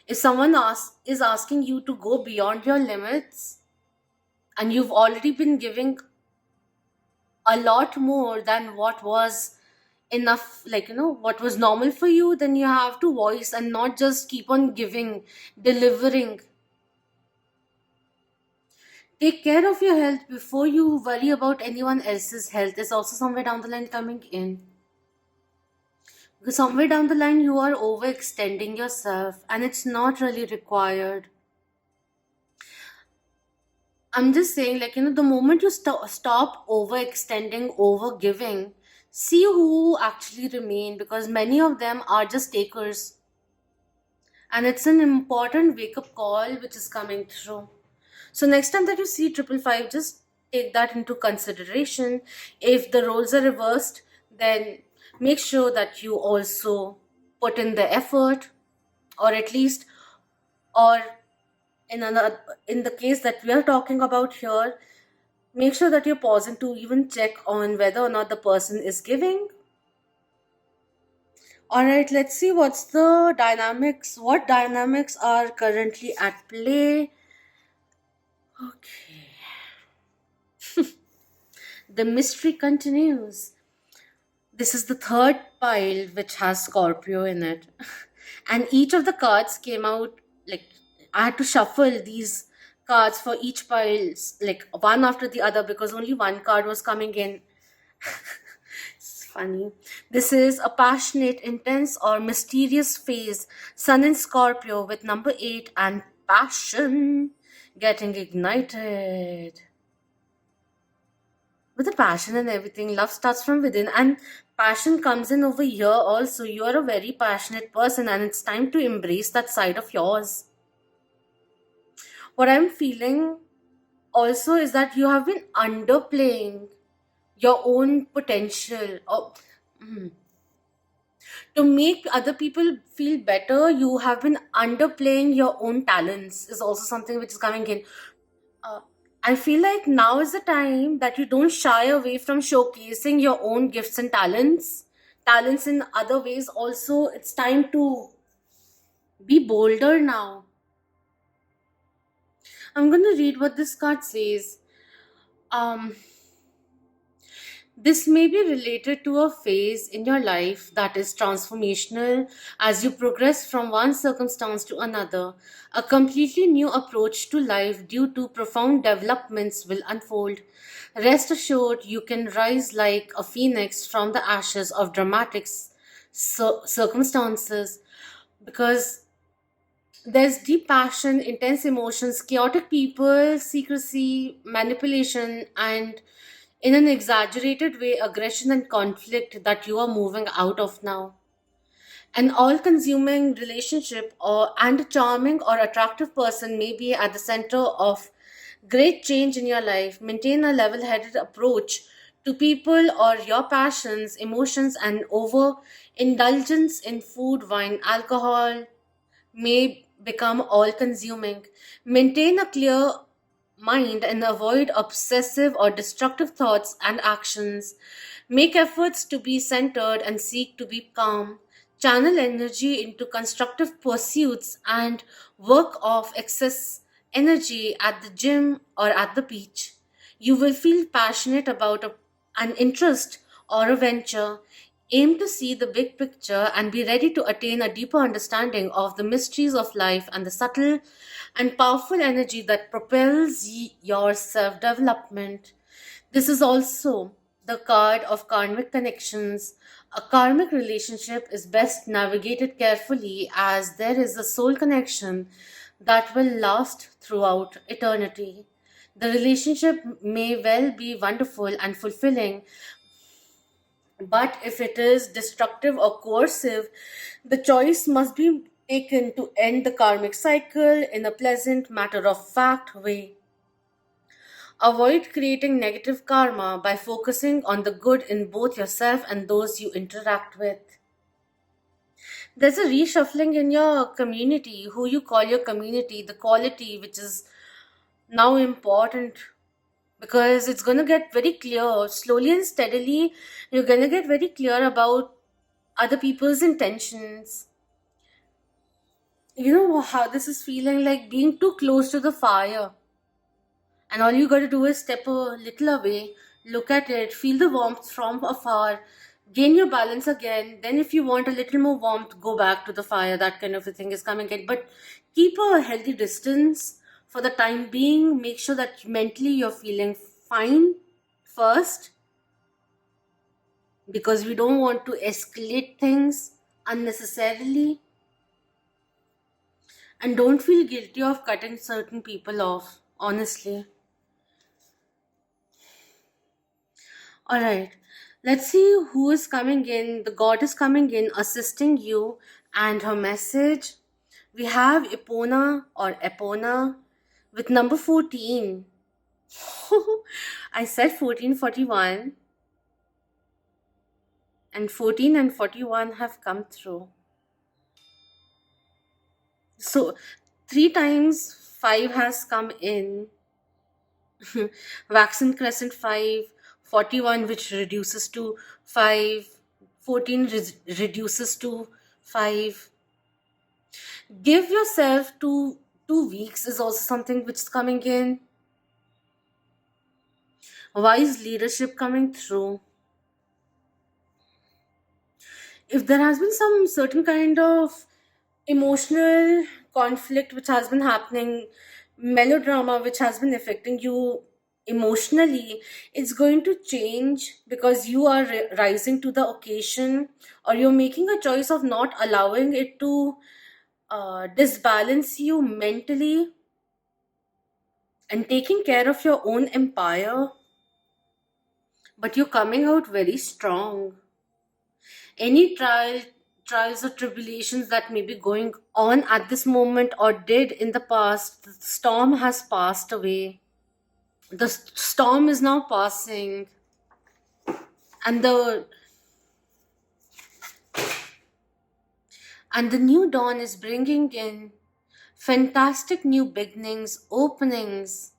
If someone is asking you to go beyond your limits, and you've already been giving a lot more than what was enough, like, what was normal for you, then you have to voice and not just keep on giving, delivering. Take care of your health before you worry about anyone else's health, is also somewhere down the line coming in. Because somewhere down the line, you are overextending yourself and it's not really required. I'm just saying, like, the moment you stop overextending, overgiving, see who actually remain, because many of them are just takers. And it's an important wake up call which is coming through. So, next time that you see 555, just take that into consideration. If the roles are reversed, then make sure that you also put in the effort, or at least, or in the case that we are talking about here, make sure that you're pausing to even check on whether or not the person is giving. All right, let's see what dynamics are currently at play. Okay. The mystery continues. This is the third pile which has Scorpio in it. And each of the cards came out, like, I had to shuffle these cards for each pile, like one after the other, because only one card was coming in. It's funny. This is a passionate, intense, or mysterious phase. Sun in Scorpio with number 8 and passion getting ignited. With the passion and everything, love starts from within, and passion comes in over here also. You are a very passionate person, and it's time to embrace that side of yours. What I'm feeling also is that you have been underplaying your own potential, or to make other people feel better, you have been underplaying your own talents, is also something which is coming in. uh, I feel like now is the time that you don't shy away from showcasing your own gifts and talents in other ways also. It's time to be bolder now. I'm going to read what this card says. um This may be related to a phase in your life that is transformational as you progress from one circumstance to another. A completely new approach to life due to profound developments will unfold. Rest assured, you can rise like a phoenix from the ashes of dramatic circumstances, because there's deep passion, intense emotions, chaotic people, secrecy, manipulation, and in an exaggerated way, aggression and conflict that you are moving out of now. An all consuming relationship and a charming or attractive person may be at the center of great change in your life. Maintain a level headed approach to people or your passions, emotions, and over indulgence in food, wine, alcohol may become all consuming. Maintain a clear mind and avoid obsessive or destructive thoughts and actions. Make efforts to be centered and seek to be calm. Channel energy into constructive pursuits and work off excess energy at the gym or at the beach. You will feel passionate about an interest or a venture. Aim to see the big picture and be ready to attain a deeper understanding of the mysteries of life and the subtle and powerful energy that propels your self development. This is also the card of karmic connections. A karmic relationship is best navigated carefully as there is a soul connection that will last throughout eternity. The relationship may well be wonderful and fulfilling, but if it is destructive or coercive, the choice must be taken to end the karmic cycle in a pleasant, matter of fact way. Avoid creating negative karma by focusing on the good in both yourself and those you interact with. There's a reshuffling in your community, who you call your community, the quality which is now important, because it's going to get very clear. Slowly and steadily, you're going to get very clear about other people's intentions. You know how this is feeling like being too close to the fire. And all you got to do is step a little away, look at it, feel the warmth from afar, gain your balance again. Then, if you want a little more warmth, go back to the fire. That kind of a thing is coming in. But keep a healthy distance for the time being. Make sure that mentally you're feeling fine first, because we don't want to escalate things unnecessarily. And don't feel guilty of cutting certain people off, honestly. Alright, let's see who is coming in. The god is coming in, assisting you, and her message. We have Epona or Epona with number 14. I said 1441, and 14 and 41 have come through. So, 3 times 5 has come in. Waxen crescent 5, 41 which reduces to 5, 14 reduces to 5. Give yourself 2 weeks is also something which is coming in. Wise leadership coming through. If there has been some certain kind of emotional conflict which has been happening, melodrama which has been affecting you emotionally, it's going to change because you are rising to the occasion, or you're making a choice of not allowing it to disbalance you mentally and taking care of your own empire. But you're coming out very strong. Any trials or tribulations that may be going on at this moment or did in the past, the storm has passed away. The storm is now passing, and the new dawn is bringing in fantastic new beginnings, openings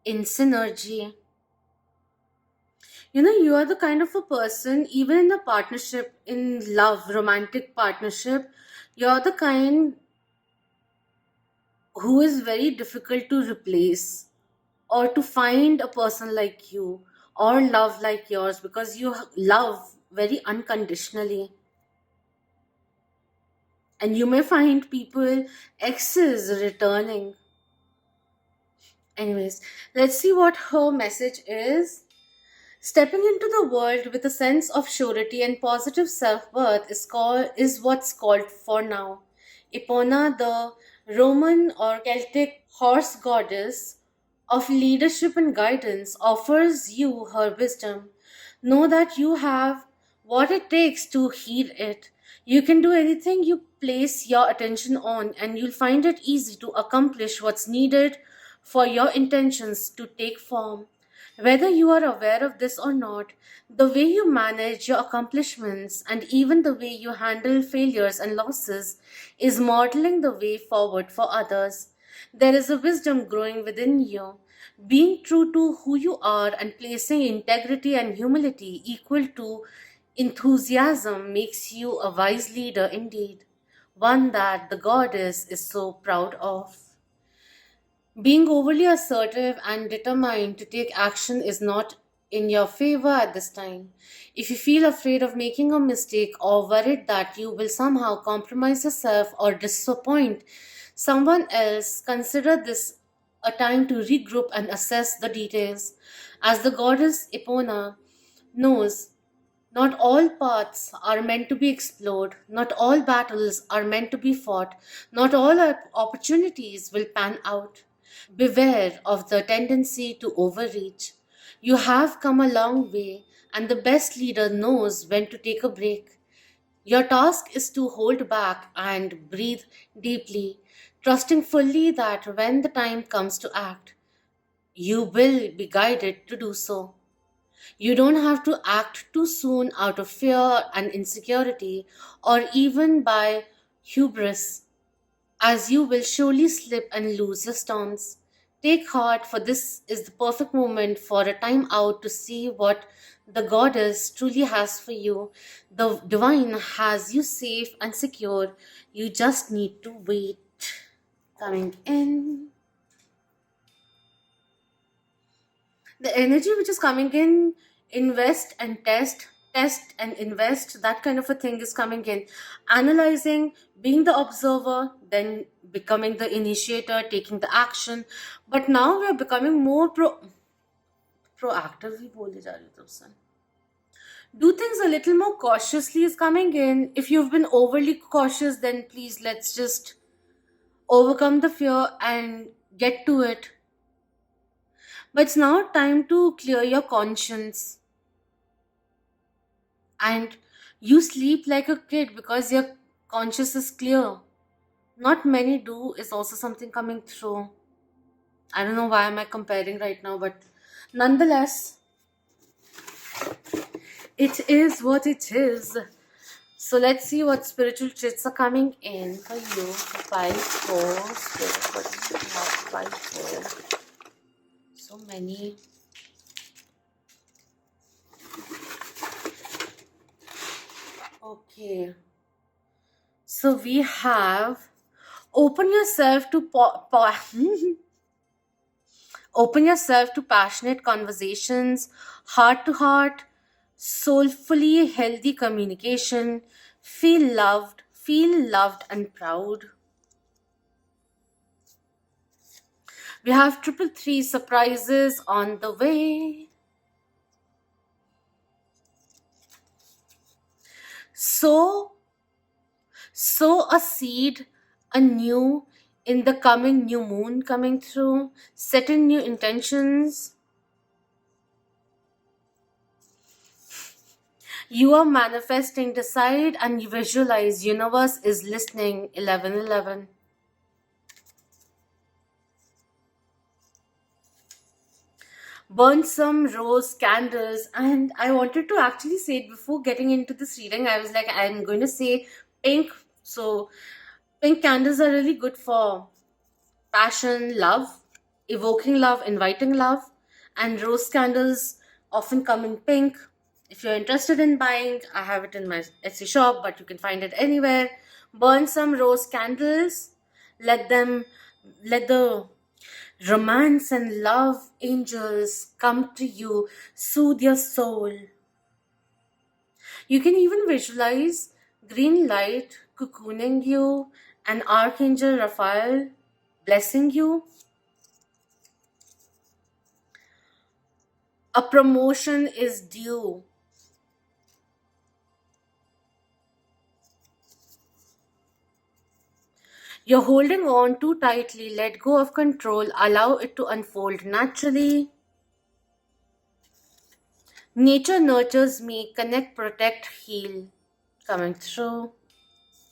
in synergy. You know, you are the kind of a person, even in a partnership, in love, romantic partnership, you're the kind who is very difficult to replace, or to find a person like you or love like yours, because you love very unconditionally. And you may find people, exes, returning. Anyways, let's see what her message is. Stepping into the world with a sense of surety and positive self-worth is what's called for now. Epona, the Roman or Celtic horse goddess of leadership and guidance, offers you her wisdom. Know that you have what it takes to heed it. You can do anything you place your attention on, and you'll find it easy to accomplish what's needed for your intentions to take form. Whether you are aware of this or not, the way you manage your accomplishments and even the way you handle failures and losses is modeling the way forward for others. There is a wisdom growing within you. Being true to who you are and placing integrity and humility equal to enthusiasm makes you a wise leader indeed, one that the goddess is so proud of. Being overly assertive and determined to take action is not in your favor at this time. If you feel afraid of making a mistake or worried that you will somehow compromise yourself or disappoint someone else, consider this a time to regroup and assess the details. As the goddess Epona knows, not all paths are meant to be explored, not all battles are meant to be fought, not all opportunities will pan out. Beware of the tendency to overreach. You have come a long way, and the best leader knows when to take a break. Your task is to hold back and breathe deeply, trusting fully that when the time comes to act, you will be guided to do so. You don't have to act too soon out of fear and insecurity or even by hubris, as you will surely slip and lose your stance. Take heart, for this is the perfect moment for a time out to see what the goddess truly has for you. The divine has you safe and secure. You just need to wait. Coming in. The energy which is coming in, invest and test and invest, that kind of a thing is coming in. Analyzing, being the observer, then becoming the initiator, taking the action. But now we are becoming more proactive. ही बोले जा रही हूँ तब से. Do things a little more cautiously is coming in. If you've been overly cautious, then please let's just overcome the fear and get to it. But it's now time to clear your conscience. And you sleep like a kid because your conscience is clear. Not many do, is also something coming through. I don't know why am I comparing right now, but nonetheless, it is what it is. So let's see what spiritual traits are coming in for you. 5-4, spirit, what do you have? 5-4. So many. Okay. So we have open yourself to open yourself to passionate conversations, heart to heart, soulfully healthy communication, feel loved and proud. We have 333 surprises on the way. Sow a seed anew in the coming new moon coming through. Set in new intentions. You are manifesting, decide and visualize. Universe is listening. 1111. Burn some rose candles, and I wanted to actually say it before getting into this reading. I was like, I'm going to say pink. So pink candles are really good for passion, love, evoking love, inviting love, and rose candles often come in pink. If you're interested in buying, I have it in my Etsy shop, but you can find it anywhere. Burn some rose candles. Let the romance and love angels come to you, soothe your soul. You can even visualize green light cocooning you and Archangel Raphael blessing you. A promotion is due. You're holding on too tightly. Let go of control. Allow it to unfold naturally. Nature nurtures me. Connect, protect, heal. Coming through.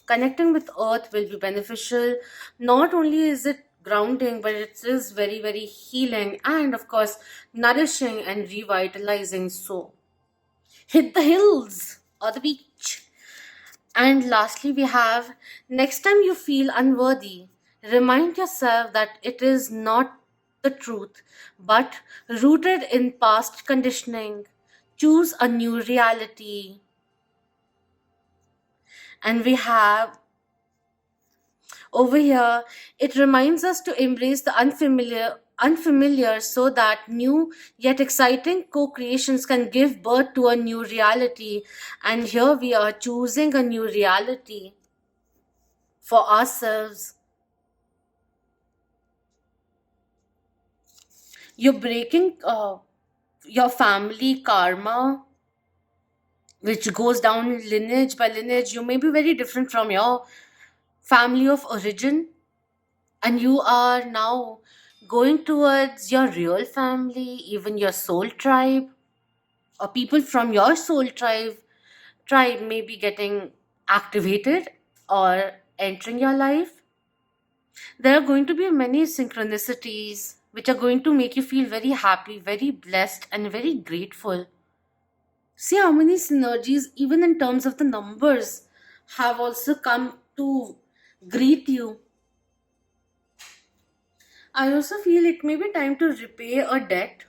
Connecting with earth will be beneficial. Not only is it grounding, but it is very, very healing and, of course, nourishing and revitalizing. So, hit the hills or the beach. And lastly, we have next time you feel unworthy, remind yourself that it is not the truth, but rooted in past conditioning. Choose a new reality. And we have Over here, it reminds us to embrace the unfamiliar so that new yet exciting co-creations can give birth to a new reality. And here we are choosing a new reality for ourselves. You're breaking your family karma, which goes down lineage by lineage. You may be very different from your family of origin, and you are now going towards your real family, even your soul tribe, or people from your soul tribe may be getting activated or entering your life. There are going to be many synchronicities which are going to make you feel very happy, very blessed, and very grateful. See how many synergies, even in terms of the numbers, have also come to greet you. I also feel it may be time to repay a debt.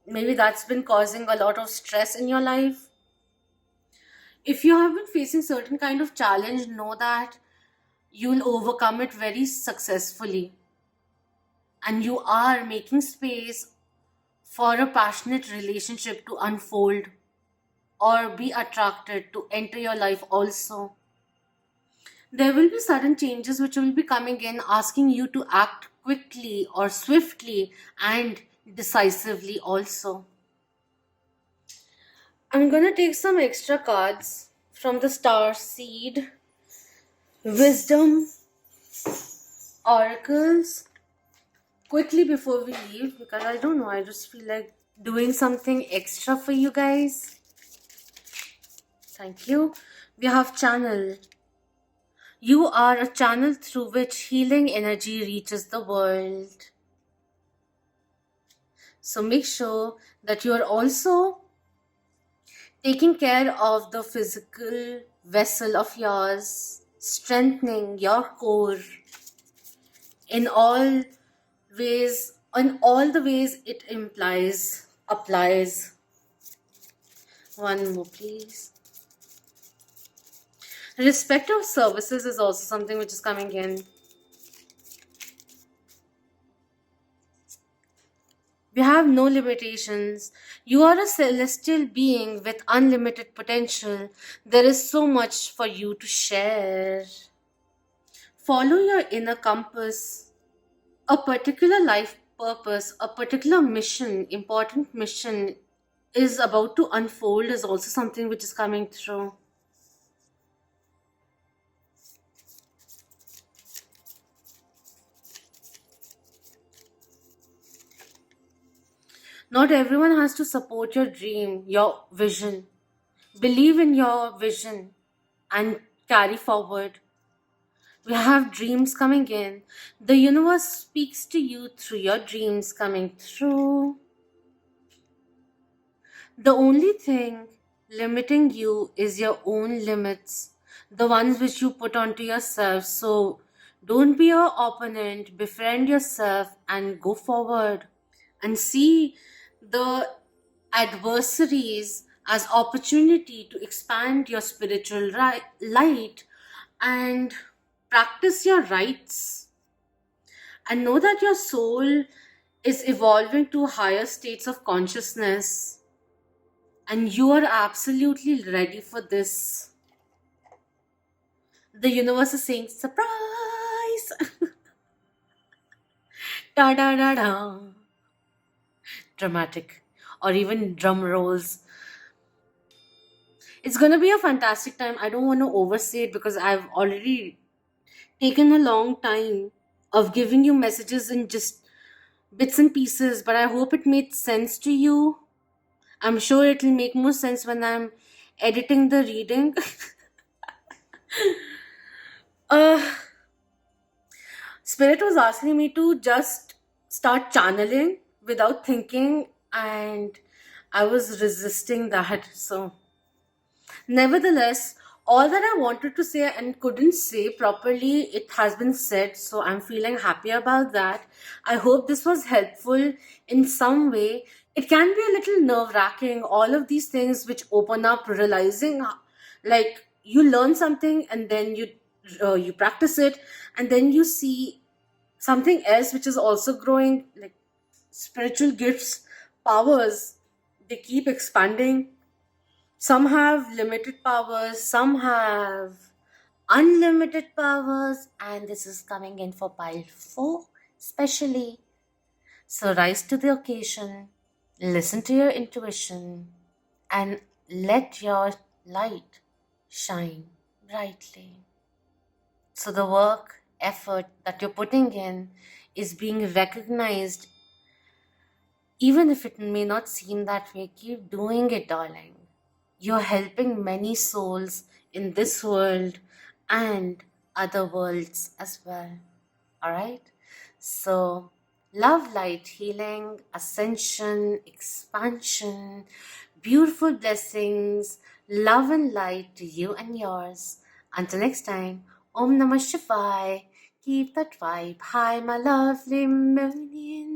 Maybe that's been causing a lot of stress in your life. If you have been facing certain kind of challenge, know that you'll overcome it very successfully. And you are making space for a passionate relationship to unfold or be attracted to enter your life also. There will be sudden changes which will be coming in, asking you to act quickly or swiftly and decisively also. I'm gonna take some extra cards from the Star Seed, Wisdom, Oracles, quickly before we leave, because I don't know, I just feel like doing something extra for you guys. Thank you. We have Channel. You are a channel through which healing energy reaches the world. So make sure that you are also taking care of the physical vessel of yours, strengthening your core in all ways, in all the ways it applies. One more, please. Respect of services is also something which is coming in. We have no limitations. You are a celestial being with unlimited potential. There is so much for you to share. Follow your inner compass. A particular life purpose, a particular mission, important mission is about to unfold is also something which is coming through. Not everyone has to support your dream, your vision. Believe in your vision and carry forward. We have dreams coming in. The universe speaks to you through your dreams coming through. The only thing limiting you is your own limits, the ones which you put onto yourself. So don't be your opponent, befriend yourself and go forward and see the adversaries as opportunity to expand your spiritual light and practice your rights, and know that your soul is evolving to higher states of consciousness and you are absolutely ready for this. The universe is saying surprise. Da da da da. Dramatic, or even drum rolls. It's gonna be a fantastic time. I don't want to oversay it because I've already taken a long time of giving you messages in just bits and pieces, but I hope it made sense to you. I'm sure it'll make more sense when I'm editing the reading. uh, Spirit was asking me to just start channeling without thinking, and I was resisting that. So, nevertheless, all that I wanted to say and couldn't say properly, it has been said. So, I'm feeling happy about that. I hope this was helpful in some way. It can be a little nerve wracking, all of these things which open up realizing like you learn something and then you you practice it, and then you see something else which is also growing, like spiritual gifts, powers. They keep expanding. Some have limited powers, some have unlimited powers, and this is coming in for pile 4 especially. So rise to the occasion, listen to your intuition, and let your light shine brightly. So the work, effort that you're putting in is being recognized, even if it may not seem that way. Keep doing it, darling. You're helping many souls in this world and other worlds as well. All right? So, love, light, healing, ascension, expansion, beautiful blessings, love and light to you and yours. Until next time, Om Namah Shivaya. Keep that vibe high, my lovely million.